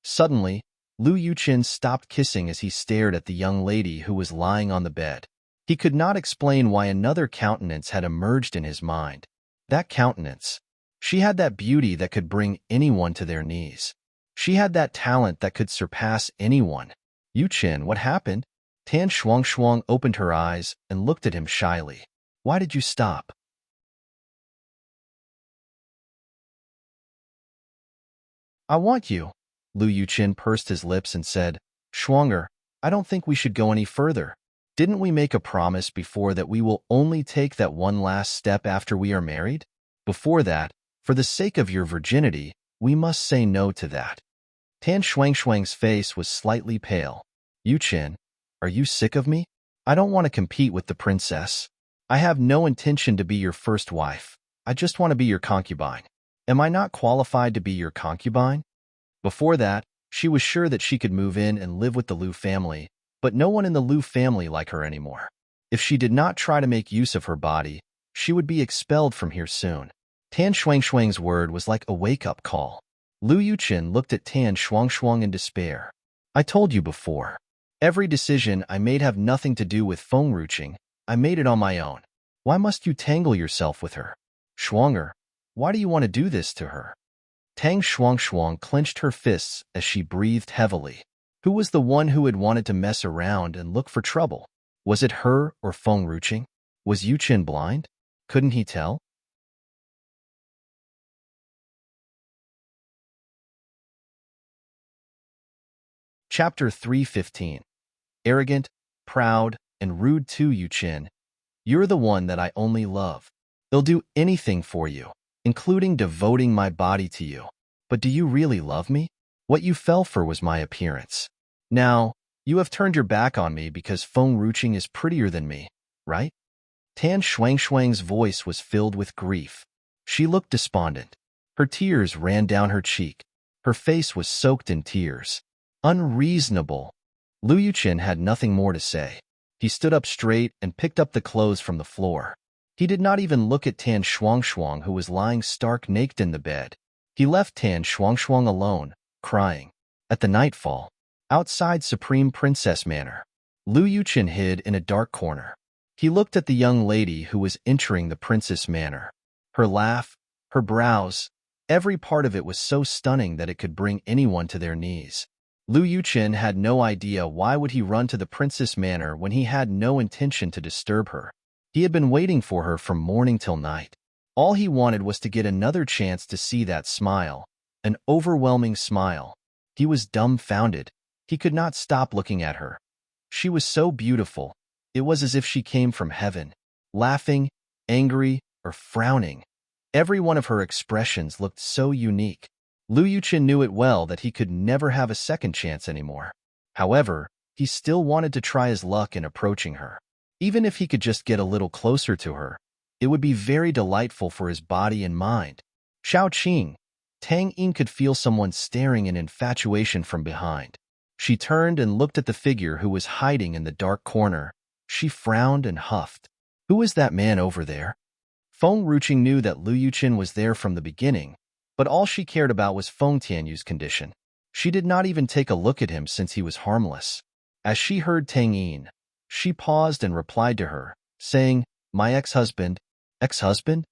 suddenly, Lu Yuqin stopped kissing as he stared at the young lady who was lying on the bed. He could not explain why another countenance had emerged in his mind. That countenance. She had that beauty that could bring anyone to their knees. She had that talent that could surpass anyone. "Yuqin, what happened?" Tan Shuangshuang opened her eyes and looked at him shyly. "Why did you stop?" "I want you." Lu Yuqin pursed his lips and said, "Shuanger, I don't think we should go any further. Didn't we make a promise before that we will only take that one last step after we are married? Before that, for the sake of your virginity, we must say no to that." Tan Shuangshuang's face was slightly pale. "Yuqin, are you sick of me? I don't want to compete with the princess. I have no intention to be your first wife. I just want to be your concubine. Am I not qualified to be your concubine?" Before that, she was sure that she could move in and live with the Lu family, but no one in the Lu family liked her anymore. If she did not try to make use of her body, she would be expelled from here soon. Tan Shuangshuang's word was like a wake-up call. Lu Yuqin looked at Tan Shuangshuang in despair. "I told you before. Every decision I made have nothing to do with Feng Ruqing. I made it on my own. Why must you tangle yourself with her? Shuanger, why do you want to do this to her?" Tang Shuangshuang clenched her fists as she breathed heavily. Who was the one who had wanted to mess around and look for trouble? Was it her or Feng Ruqing? Was Yuqin blind? Couldn't he tell? Chapter 315. Arrogant, proud, and rude too, Yuqin. You're the one that I only love. I'll do anything for you, including devoting my body to you. But do you really love me? What you fell for was my appearance. Now, you have turned your back on me because Feng Ruqing is prettier than me, right? Tan Shuangshuang's voice was filled with grief. She looked despondent. Her tears ran down her cheek. Her face was soaked in tears. Unreasonable. Lu Yuqin had nothing more to say. He stood up straight and picked up the clothes from the floor. He did not even look at Tan Shuangshuang, who was lying stark naked in the bed. He left Tan Shuangshuang alone, crying. At the nightfall, outside Supreme Princess Manor, Lu Yuqin hid in a dark corner. He looked at the young lady who was entering the Princess Manor. Her laugh, her brows, every part of it was so stunning that it could bring anyone to their knees. Lu Yuqin had no idea why would he run to the Princess Manor when he had no intention to disturb her. He had been waiting for her from morning till night. All he wanted was to get another chance to see that smile, an overwhelming smile. He was dumbfounded. He could not stop looking at her. She was so beautiful. It was as if she came from heaven, laughing, angry, or frowning. Every one of her expressions looked so unique. Lu Yuqin knew it well that he could never have a second chance anymore. However, he still wanted to try his luck in approaching her. Even if he could just get a little closer to her, it would be very delightful for his body and mind. Xiao Qing. Tang Yin could feel someone staring in infatuation from behind. She turned and looked at the figure who was hiding in the dark corner. She frowned and huffed. Who is that man over there? Feng Ruqing knew that Lu Yuqin was there from the beginning, but all she cared about was Feng Tianyu's condition. She did not even take a look at him since he was harmless. As she heard Tang Yin, she paused and replied to her, saying, "My ex-husband." Ex-husband?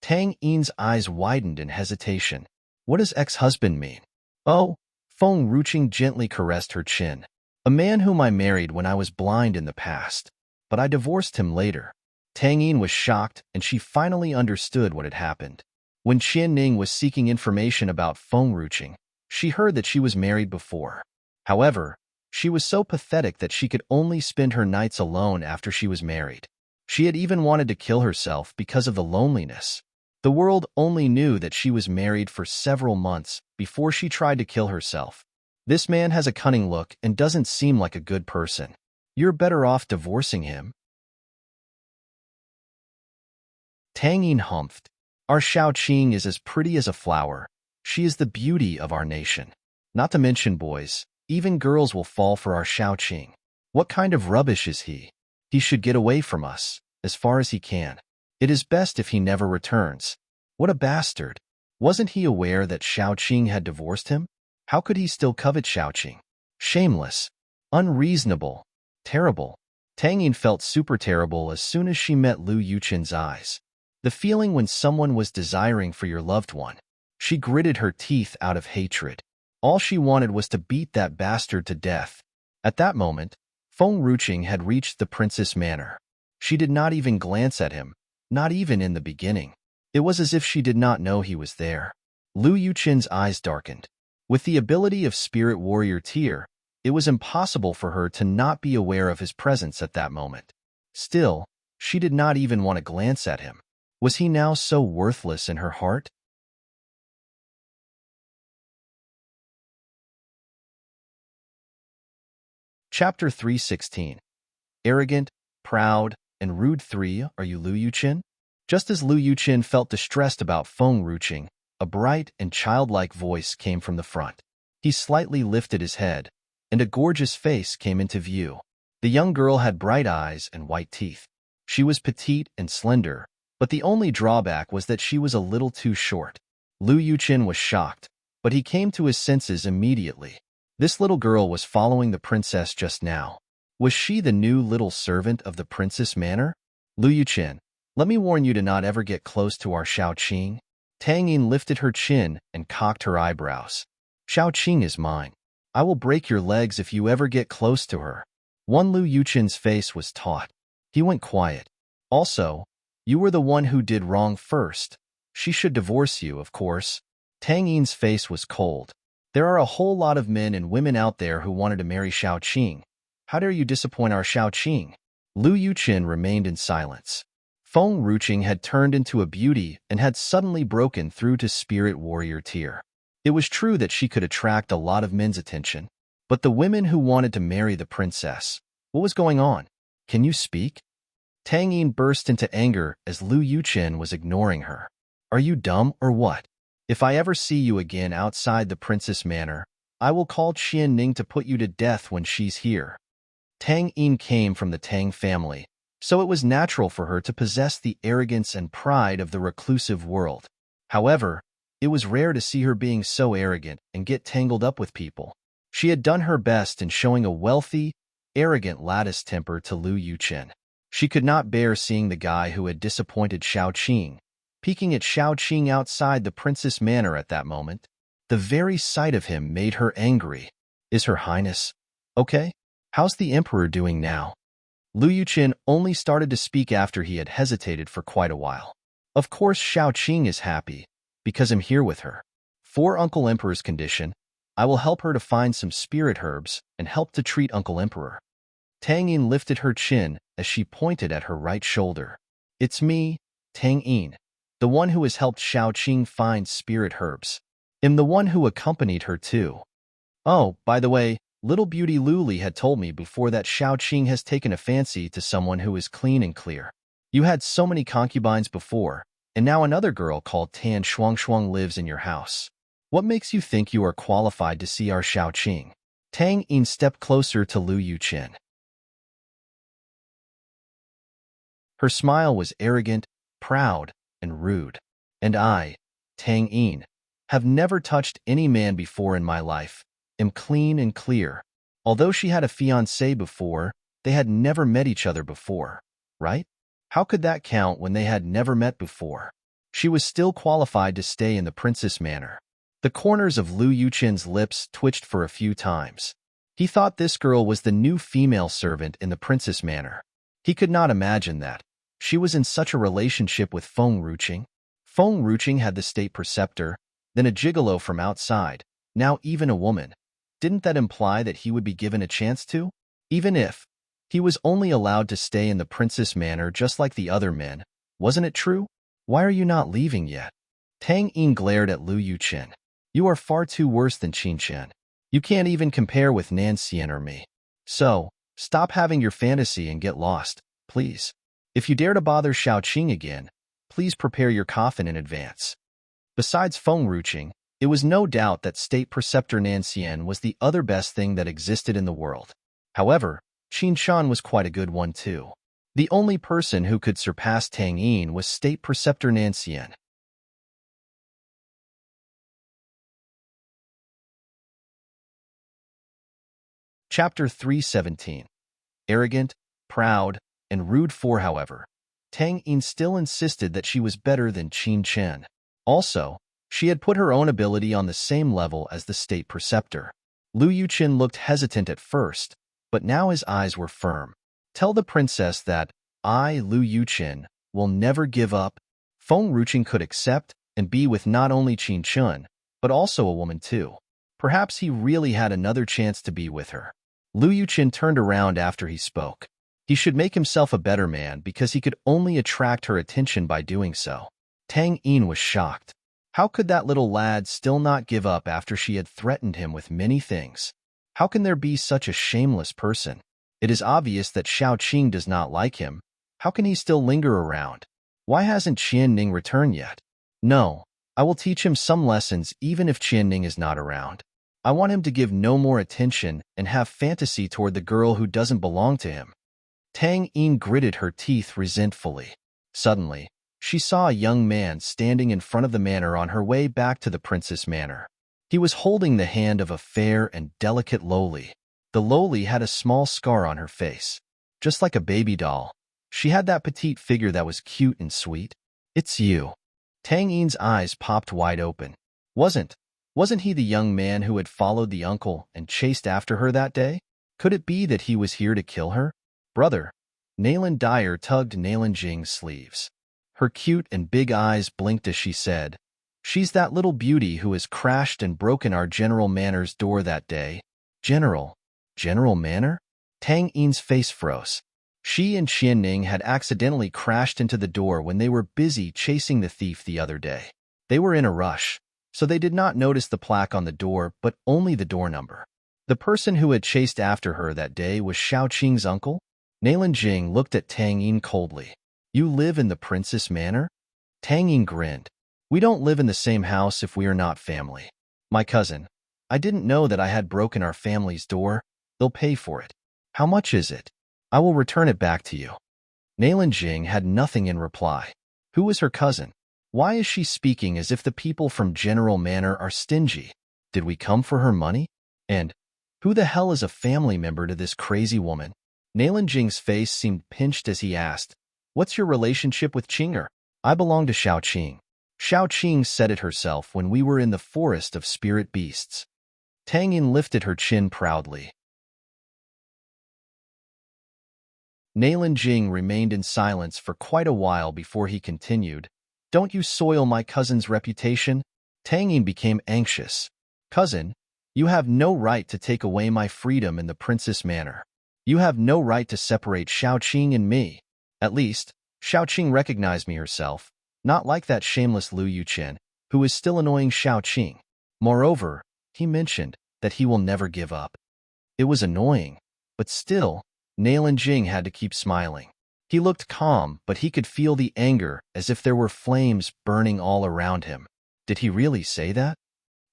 Tang Yin's eyes widened in hesitation. What does ex-husband mean? Oh, Feng Ruqing gently caressed her chin. A man whom I married when I was blind in the past, but I divorced him later. Tang Yin was shocked, and she finally understood what had happened. When Qian Ning was seeking information about Feng Ruqing, she heard that she was married before. However, she was so pathetic that she could only spend her nights alone after she was married. She had even wanted to kill herself because of the loneliness. The world only knew that she was married for several months before she tried to kill herself. This man has a cunning look and doesn't seem like a good person. You're better off divorcing him. Tang Yin humphed. Our Xiao Qing is as pretty as a flower. She is the beauty of our nation. Not to mention boys, even girls will fall for our Xiao Qing. What kind of rubbish is he? He should get away from us, as far as he can. It is best if he never returns. What a bastard. Wasn't he aware that Xiao Qing had divorced him? How could he still covet Xiao Qing? Shameless. Unreasonable. Terrible. Tang Yin felt super terrible as soon as she met Lu Yuqin's eyes. The feeling when someone was desiring for your loved one. She gritted her teeth out of hatred. All she wanted was to beat that bastard to death. At that moment, Feng Ruqing had reached the Princess Manor. She did not even glance at him, not even in the beginning. It was as if she did not know he was there. Lu Yuqin's eyes darkened. With the ability of Spirit Warrior Tier, it was impossible for her to not be aware of his presence at that moment. Still, she did not even want to glance at him. Was he now so worthless in her heart? Chapter 316. Arrogant, proud, and rude 3. Are you Lu Yuqin? Just as Lu Yuqin felt distressed about Feng Ruqing, a bright and childlike voice came from the front. He slightly lifted his head, and a gorgeous face came into view. The young girl had bright eyes and white teeth. She was petite and slender, but the only drawback was that she was a little too short. Lu Yuqin was shocked, but he came to his senses immediately. This little girl was following the princess just now. Was she the new little servant of the Princess Manor? Lu Yuqin, let me warn you to not ever get close to our Xiao Qing. Tang Yin lifted her chin and cocked her eyebrows. Xiao Qing is mine. I will break your legs if you ever get close to her. Lu Yuqin's face was taut. He went quiet. Also, you were the one who did wrong first. She should divorce you, of course. Tang Yin's face was cold. There are a whole lot of men and women out there who wanted to marry Xiao Qing. How dare you disappoint our Xiao Qing? Lu Yuqin remained in silence. Feng Ruqing had turned into a beauty and had suddenly broken through to Spirit Warrior Tier. It was true that she could attract a lot of men's attention, but the women who wanted to marry the princess, what was going on? Can you speak? Tang Yin burst into anger as Lu Yuqin was ignoring her. Are you dumb or what? If I ever see you again outside the Princess Manor, I will call Qian Ning to put you to death when she's here. Tang Yin came from the Tang family, so it was natural for her to possess the arrogance and pride of the reclusive world. However, it was rare to see her being so arrogant and get tangled up with people. She had done her best in showing a wealthy, arrogant lattice temper to Lu Yuchen. She could not bear seeing the guy who had disappointed Shao Qing, peeking at Shao Qing outside the Princess Manor at that moment. The very sight of him made her angry. Is Her Highness okay? How's the Emperor doing now? Lu Yuchen only started to speak after he had hesitated for quite a while. Of course Shao Qing is happy, because I'm here with her. For Uncle Emperor's condition, I will help her to find some spirit herbs and help to treat Uncle Emperor. Tang Yin lifted her chin as she pointed at her right shoulder. It's me, Tang Yin, the one who has helped Shao Qing find spirit herbs. I'm the one who accompanied her too. Oh, by the way, little beauty Luli had told me before that Shao Qing has taken a fancy to someone who is clean and clear. You had so many concubines before, and now another girl called Tan Shuang lives in your house. What makes you think you are qualified to see our Shao Qing? Tang Yin stepped closer to Lu Yuchen. Her smile was arrogant, proud, and rude. And I, Tang Yin, have never touched any man before in my life. Am clean and clear. Although she had a fiancé before, they had never met each other before, right? How could that count when they had never met before? She was still qualified to stay in the Princess Manor. The corners of Lu Yuchen's lips twitched for a few times. He thought this girl was the new female servant in the Princess Manor. He could not imagine that. She was in such a relationship with Feng Ruqing. Feng Ruqing had the state preceptor, then a gigolo from outside, now even a woman. Didn't that imply that he would be given a chance to? Even if he was only allowed to stay in the Princess Manor just like the other men, wasn't it true? Why are you not leaving yet? Tang Yin glared at Lu Yuchen. You are far too worse than Qin Chen. You can't even compare with Nan Xian or me. So, stop having your fantasy and get lost, please. If you dare to bother Shao Qing again, please prepare your coffin in advance. Besides Feng Ruqing, it was no doubt that State Preceptor Nan Xian was the other best thing that existed in the world. However, Qin Shan was quite a good one too. The only person who could surpass Tang Yin was State Preceptor Nan Xian. Chapter 317. Arrogant, proud, and rude. However, Tang Yin still insisted that she was better than Qin Chen. Also, she had put her own ability on the same level as the State Preceptor. Lu Yuchen looked hesitant at first, but now his eyes were firm. Tell the princess that I, Lu Yuchen, will never give up. Feng Ruqing could accept and be with not only Qin Chen, but also a woman too. Perhaps he really had another chance to be with her. Lu Yuchen turned around after he spoke. He should make himself a better man because he could only attract her attention by doing so. Tang Yin was shocked. How could that little lad still not give up after she had threatened him with many things? How can there be such a shameless person? It is obvious that Shao Qing does not like him. How can he still linger around? Why hasn't Qian Ning returned yet? No, I will teach him some lessons even if Qian Ning is not around. I want him to give no more attention and have fantasy toward the girl who doesn't belong to him. Tang Yin gritted her teeth resentfully. Suddenly, she saw a young man standing in front of the manor on her way back to the Princess Manor. He was holding the hand of a fair and delicate loli. The loli had a small scar on her face. Just like a baby doll, she had that petite figure that was cute and sweet. It's you. Tang Yin's eyes popped wide open. Wasn't he the young man who had followed the uncle and chased after her that day? Could it be that he was here to kill her? Brother. Nalan Dyer tugged Nalan Jing's sleeves. Her cute and big eyes blinked as she said, She's that little beauty who has crashed and broken our General Manor's door that day. General Manor? Tang Yin's face froze. She and Qian Ning had accidentally crashed into the door when they were busy chasing the thief the other day. They were in a rush, so they did not notice the plaque on the door but only the door number. The person who had chased after her that day was Shao Qing's uncle? Nalan Jing looked at Tang Yin coldly. You live in the Princess Manor? Tang Yin grinned. We don't live in the same house if we are not family. My cousin, I didn't know that I had broken our family's door. They'll pay for it. How much is it? I will return it back to you. Nailin Jing had nothing in reply. Who is her cousin? Why is she speaking as if the people from General Manor are stingy? Did we come for her money? And who the hell is a family member to this crazy woman? Nailin Jing's face seemed pinched as he asked, "What's your relationship with Qinger?" "I belong to Xiao Qing. Xiao Qing said it herself when we were in the forest of spirit beasts." Tang Yin lifted her chin proudly. Nailin Jing remained in silence for quite a while before he continued, "Don't you soil my cousin's reputation?" Tang Yin became anxious. "Cousin, you have no right to take away my freedom in the Princess Manor. You have no right to separate Xiao Qing and me. At least, Xiao Qing recognized me herself, not like that shameless Lu Yuchen, who is still annoying Xiao Qing. Moreover, he mentioned that he will never give up." It was annoying, but still, Nailin Jing had to keep smiling. He looked calm, but he could feel the anger as if there were flames burning all around him. Did he really say that?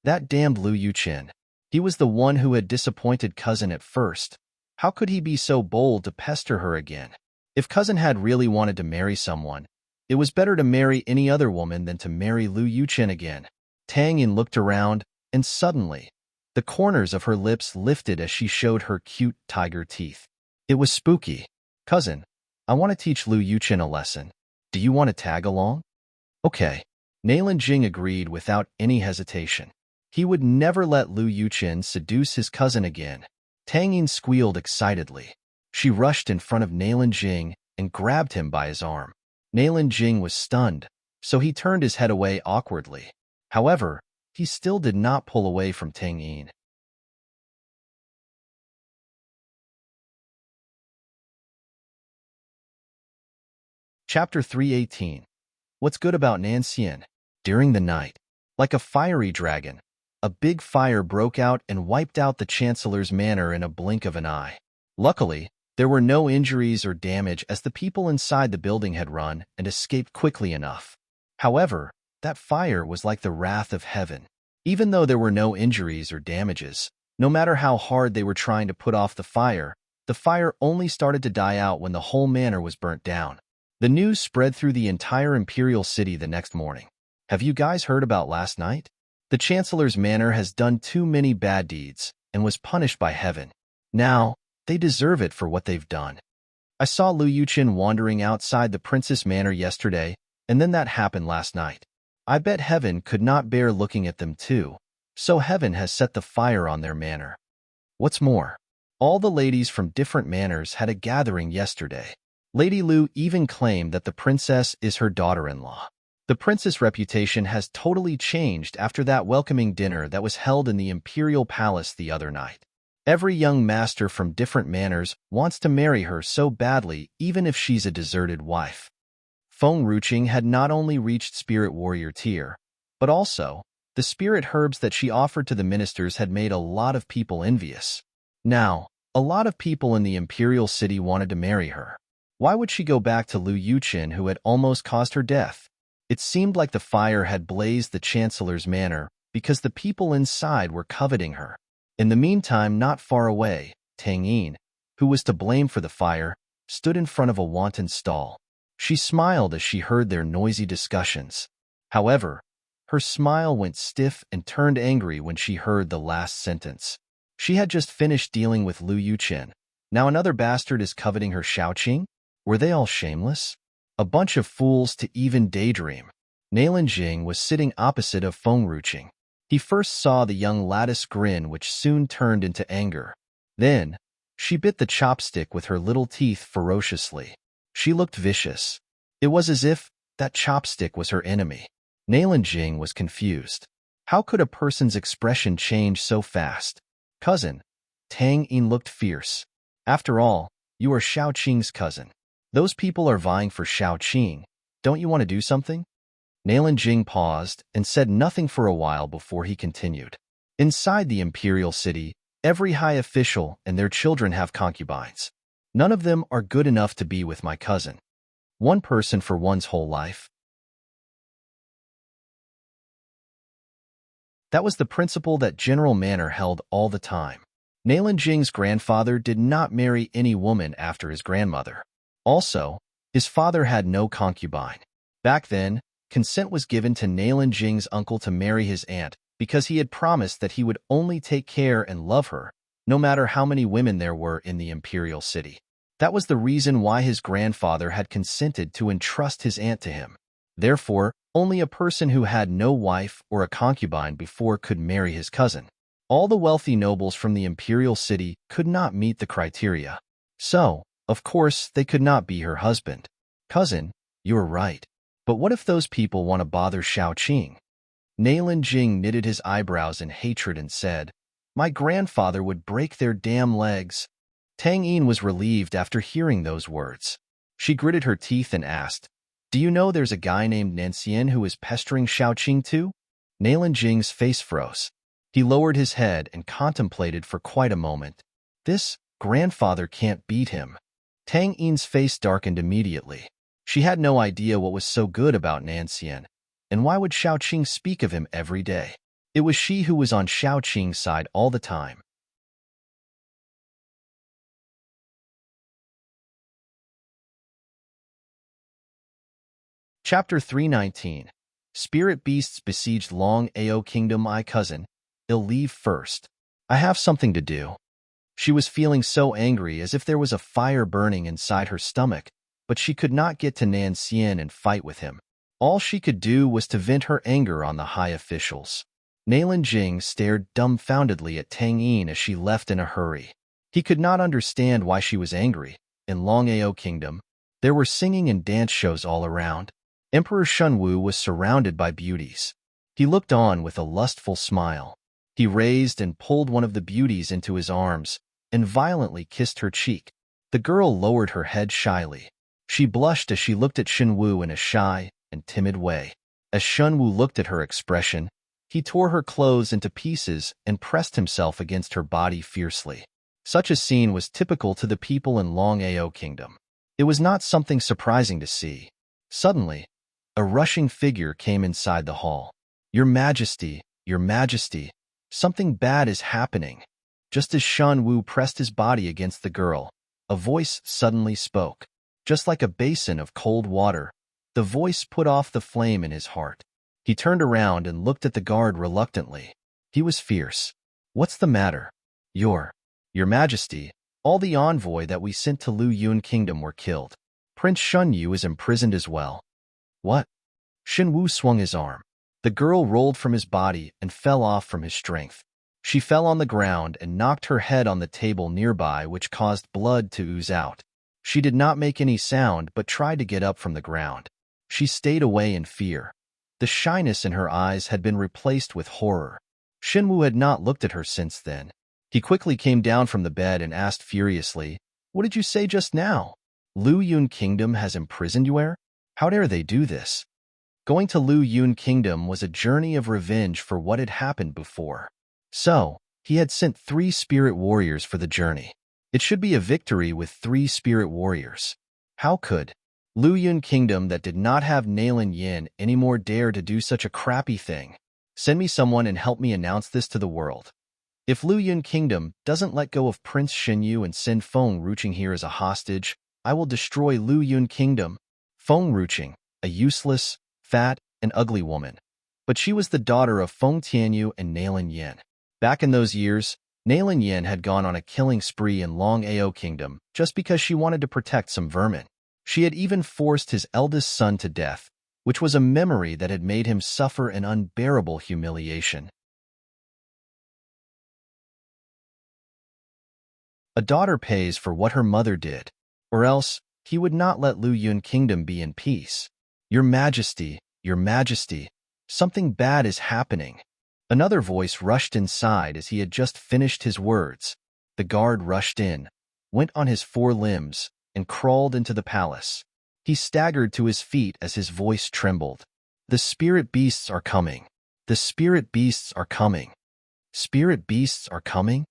That damned Lu Yuchen. He was the one who had disappointed cousin at first. How could he be so bold to pester her again? If cousin had really wanted to marry someone, it was better to marry any other woman than to marry Lu Yuchen again. Tang Yin looked around, and suddenly, the corners of her lips lifted as she showed her cute tiger teeth. It was spooky. "Cousin, I want to teach Lu Yuchen a lesson. Do you want to tag along?" "Okay." Nailin Jing agreed without any hesitation. He would never let Lu Yuchen seduce his cousin again. Tang Yin squealed excitedly. She rushed in front of Nailin Jing and grabbed him by his arm. Nailin Jing was stunned, so he turned his head away awkwardly. However, he still did not pull away from Tang Yin. Chapter 318. What's good about Nanxian? During the night, like a fiery dragon, a big fire broke out and wiped out the Chancellor's manor in a blink of an eye. Luckily, there were no injuries or damage as the people inside the building had run and escaped quickly enough. However, that fire was like the wrath of heaven. Even though there were no injuries or damages, no matter how hard they were trying to put off the fire only started to die out when the whole manor was burnt down. The news spread through the entire imperial city the next morning. "Have you guys heard about last night? The Chancellor's manor has done too many bad deeds and was punished by heaven. Now, they deserve it for what they've done. I saw Lu Yuchen wandering outside the Princess Manor yesterday, and then that happened last night. I bet heaven could not bear looking at them too, so heaven has set the fire on their manor. What's more, all the ladies from different manors had a gathering yesterday. Lady Lu even claimed that the princess is her daughter-in-law. The princess' reputation has totally changed after that welcoming dinner that was held in the imperial palace the other night. Every young master from different manors wants to marry her so badly, even if she's a deserted wife." Feng Ruqing had not only reached spirit warrior tier, but also, the spirit herbs that she offered to the ministers had made a lot of people envious. Now, a lot of people in the imperial city wanted to marry her. Why would she go back to Lu Yuchen, who had almost caused her death? It seemed like the fire had blazed the Chancellor's manor because the people inside were coveting her. In the meantime, not far away, Tang Yin, who was to blame for the fire, stood in front of a wanton stall. She smiled as she heard their noisy discussions. However, her smile went stiff and turned angry when she heard the last sentence. She had just finished dealing with Lu Yuchen. Now another bastard is coveting her Xiao Qing? Were they all shameless? A bunch of fools to even daydream. Nailin Jing was sitting opposite of Feng Ruqing. He first saw the young lattice grin, which soon turned into anger. Then, she bit the chopstick with her little teeth ferociously. She looked vicious. It was as if that chopstick was her enemy. Nailin Jing was confused. How could a person's expression change so fast? "Cousin." Tang Yin looked fierce. "After all, you are Xiao Qing's cousin. Those people are vying for Xiao Qing. Don't you want to do something?" Nailin Jing paused and said nothing for a while before he continued. "Inside the imperial city, every high official and their children have concubines. None of them are good enough to be with my cousin. One person for one's whole life. That was the principle that General Manor held all the time. Nailan Jing's grandfather did not marry any woman after his grandmother. Also, his father had no concubine. Back then, consent was given to Nailan Jing's uncle to marry his aunt because he had promised that he would only take care and love her, no matter how many women there were in the imperial city. That was the reason why his grandfather had consented to entrust his aunt to him. Therefore, only a person who had no wife or a concubine before could marry his cousin. All the wealthy nobles from the imperial city could not meet the criteria. So, of course, they could not be her husband. Cousin, you're right. But what if those people want to bother Shaoqing? Nailan Jing knitted his eyebrows in hatred and said, My grandfather would break their damn legs. Tang Yin was relieved after hearing those words. She gritted her teeth and asked, Do you know there's a guy named Nancian who is pestering Shaoqing too? Nailan Jing's face froze. He lowered his head and contemplated for quite a moment. This grandfather can't beat him. Tang Yin's face darkened immediately. She had no idea what was so good about Nancian, and why would Shaoqing speak of him every day? It was she who was on Shaoqing's side all the time. Chapter 319. Spirit Beasts Besieged Long Ao Kingdom. My cousin, I'll leave first. I have something to do. She was feeling so angry as if there was a fire burning inside her stomach, but she could not get to Nancian and fight with him. All she could do was to vent her anger on the high officials. Nailan Jing stared dumbfoundedly at Tang Yin as she left in a hurry. He could not understand why she was angry. In Long Ao Kingdom, there were singing and dance shows all around. Emperor Shunwu was surrounded by beauties. He looked on with a lustful smile. He raised and pulled one of the beauties into his arms and violently kissed her cheek. The girl lowered her head shyly. She blushed as she looked at Shunwu in a shy and timid way. As Shunwu looked at her expression, he tore her clothes into pieces and pressed himself against her body fiercely. Such a scene was typical to the people in Long Ao Kingdom. It was not something surprising to see. Suddenly, a rushing figure came inside the hall. Your Majesty, something bad is happening. Just as Shan Wu pressed his body against the girl, a voice suddenly spoke. Just like a basin of cold water, the voice put off the flame in his heart. He turned around and looked at the guard reluctantly. He was fierce. What's the matter? Your Majesty, all the envoy that we sent to Lu Yun Kingdom were killed. Prince Shun Yu is imprisoned as well. What? Shin Wu swung his arm. The girl rolled from his body and fell off from his strength. She fell on the ground and knocked her head on the table nearby, which caused blood to ooze out. She did not make any sound but tried to get up from the ground. She stayed away in fear. The shyness in her eyes had been replaced with horror. Shinwu had not looked at her since then. He quickly came down from the bed and asked furiously, What did you say just now? Lu Yun Kingdom has imprisoned you where? How dare they do this? Going to Lu Yun Kingdom was a journey of revenge for what had happened before. So, he had sent 3 spirit warriors for the journey. It should be a victory with 3 spirit warriors. How could Lu Yun Kingdom that did not have Nailan Yin anymore dare to do such a crappy thing? Send me someone and help me announce this to the world. If Lu Yun Kingdom doesn't let go of Prince Xinyu and send Feng Ruching here as a hostage, I will destroy Lu Yun Kingdom. Feng Ruching, a useless, fat, and ugly woman. But she was the daughter of Feng Tianyu and Nailan Yin. Back in those years, Nailan Yin had gone on a killing spree in Long Ao Kingdom just because she wanted to protect some vermin. She had even forced his eldest son to death, which was a memory that had made him suffer an unbearable humiliation. A daughter pays for what her mother did, or else he would not let Lu Yun Kingdom be in peace. Your Majesty, something bad is happening. Another voice rushed inside as he had just finished his words. The guard rushed in, went on his 4 limbs, and crawled into the palace. He staggered to his feet as his voice trembled. The spirit beasts are coming. The spirit beasts are coming. Spirit beasts are coming?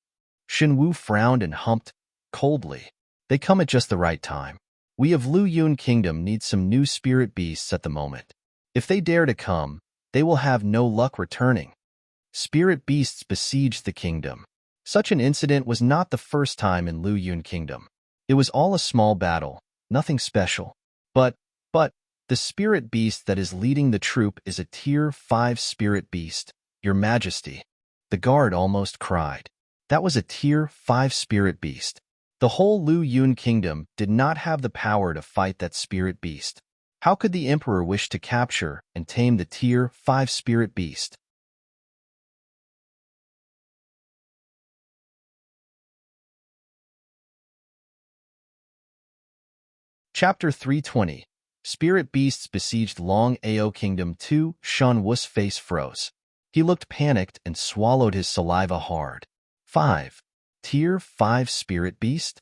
Shinwu frowned and humped coldly. They come at just the right time. We of Lu Yun Kingdom need some new spirit beasts at the moment. If they dare to come, they will have no luck returning. Spirit beasts besieged the kingdom. Such an incident was not the first time in Lu Yun Kingdom. It was all a small battle, nothing special. But, the spirit beast that is leading the troop is a Tier 5 spirit beast, Your Majesty. The guard almost cried. That was a Tier 5 spirit beast. The whole Lu Yun Kingdom did not have the power to fight that spirit beast. How could the emperor wish to capture and tame the Tier 5 spirit beast? Chapter 320. Spirit beasts besieged Long Ao Kingdom 2. Shan Wu's face froze. He looked panicked and swallowed his saliva hard. 5. Tier 5 spirit beast?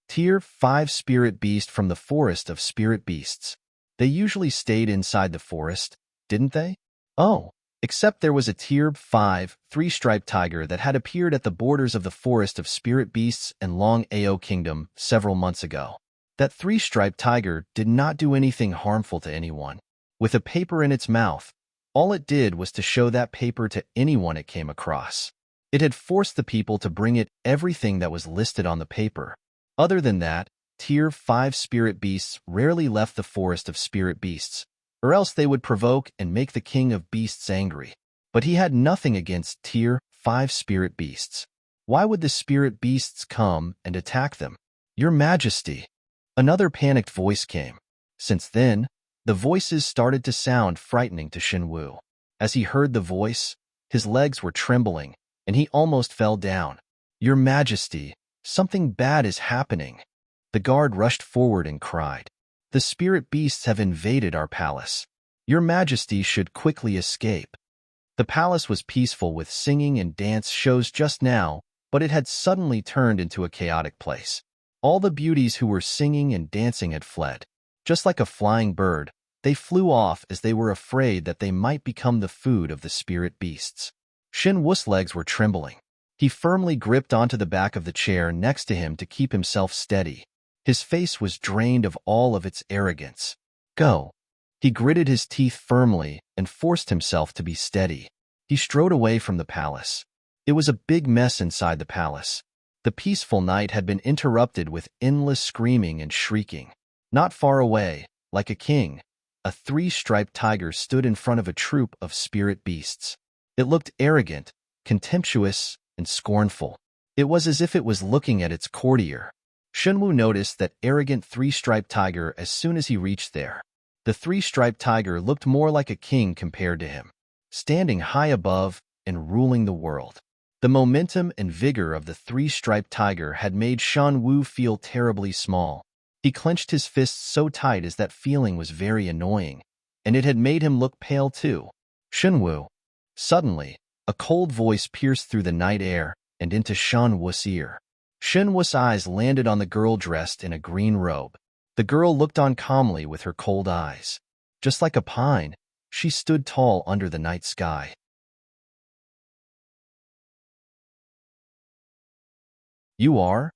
Tier 5 spirit beast from the forest of spirit beasts. They usually stayed inside the forest, didn't they? Oh, except there was a Tier 5, 3-striped tiger that had appeared at the borders of the forest of spirit beasts and Long Ao Kingdom several months ago. That 3-striped tiger did not do anything harmful to anyone. With a paper in its mouth, all it did was to show that paper to anyone it came across. It had forced the people to bring it everything that was listed on the paper. Other than that, Tier 5 spirit beasts rarely left the forest of spirit beasts, or else they would provoke and make the king of beasts angry. But he had nothing against Tier 5 spirit beasts. Why would the spirit beasts come and attack them? Your Majesty. Another panicked voice came. Since then, the voices started to sound frightening to Shan Wu. As he heard the voice, his legs were trembling, and he almost fell down. Your Majesty, something bad is happening. The guard rushed forward and cried. The spirit beasts have invaded our palace. Your Majesty should quickly escape. The palace was peaceful with singing and dance shows just now, but it had suddenly turned into a chaotic place. All the beauties who were singing and dancing had fled. Just like a flying bird, they flew off as they were afraid that they might become the food of the spirit beasts. Shan Wu's legs were trembling. He firmly gripped onto the back of the chair next to him to keep himself steady. His face was drained of all of its arrogance. Go. He gritted his teeth firmly and forced himself to be steady. He strode away from the palace. It was a big mess inside the palace. The peaceful night had been interrupted with endless screaming and shrieking. Not far away, like a king, a 3-striped tiger stood in front of a troop of spirit beasts. It looked arrogant, contemptuous, and scornful. It was as if it was looking at its courtier. Shan Wu noticed that arrogant 3-striped tiger as soon as he reached there. The 3-striped tiger looked more like a king compared to him, standing high above and ruling the world. The momentum and vigor of the 3-striped tiger had made Shan Wu feel terribly small. He clenched his fists so tight as that feeling was very annoying, and it had made him look pale too. Shan Wu. Suddenly, a cold voice pierced through the night air and into Shan Wu's ear. Shan Wu's eyes landed on the girl dressed in a green robe. The girl looked on calmly with her cold eyes. Just like a pine, she stood tall under the night sky. You are?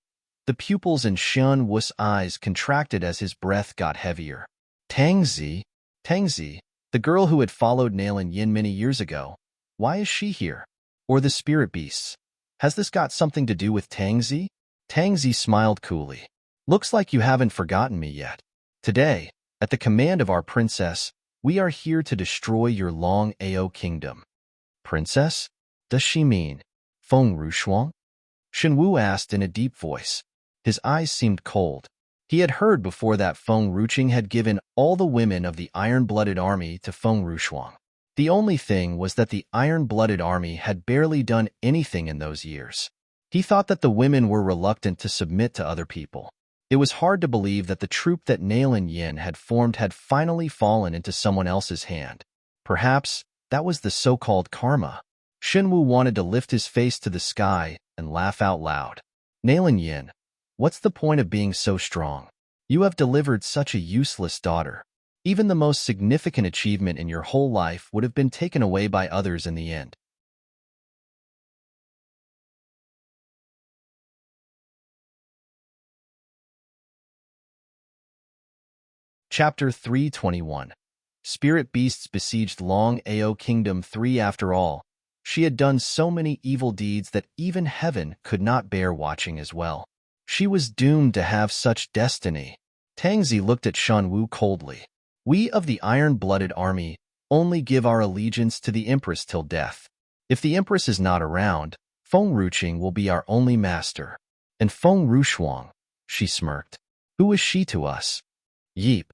The pupils in Shan Wu's eyes contracted as his breath got heavier. Tangzi, the girl who had followed Nailin Yin many years ago. Why is she here? Or the spirit beasts? Has this got something to do with Tangzi? Tangzi smiled coolly. Looks like you haven't forgotten me yet. Today, at the command of our princess, we are here to destroy your Long Ao kingdom. Princess? Does she mean Feng Rushuang? Shan Wu asked in a deep voice. His eyes seemed cold. He had heard before that Feng Ruching had given all the women of the iron-blooded army to Feng Rushuang. The only thing was that the iron-blooded army had barely done anything in those years. He thought that the women were reluctant to submit to other people. It was hard to believe that the troop that Nailin Yin had formed had finally fallen into someone else's hand. Perhaps that was the so-called karma. Shan Wu wanted to lift his face to the sky and laugh out loud. Nailin Yin, what's the point of being so strong? You have delivered such a useless daughter. Even the most significant achievement in your whole life would have been taken away by others in the end. Chapter 321. Spirit beasts besieged Long Ao Kingdom 3. After all, She had done so many evil deeds that even heaven could not bear watching as well. She was doomed to have such destiny. Tangzi looked at Shenwu coldly. We of the iron-blooded army only give our allegiance to the Empress till death. If the Empress is not around, Feng Ruqing will be our only master. And Feng Rushuang, she smirked. Who is she to us? Yeep.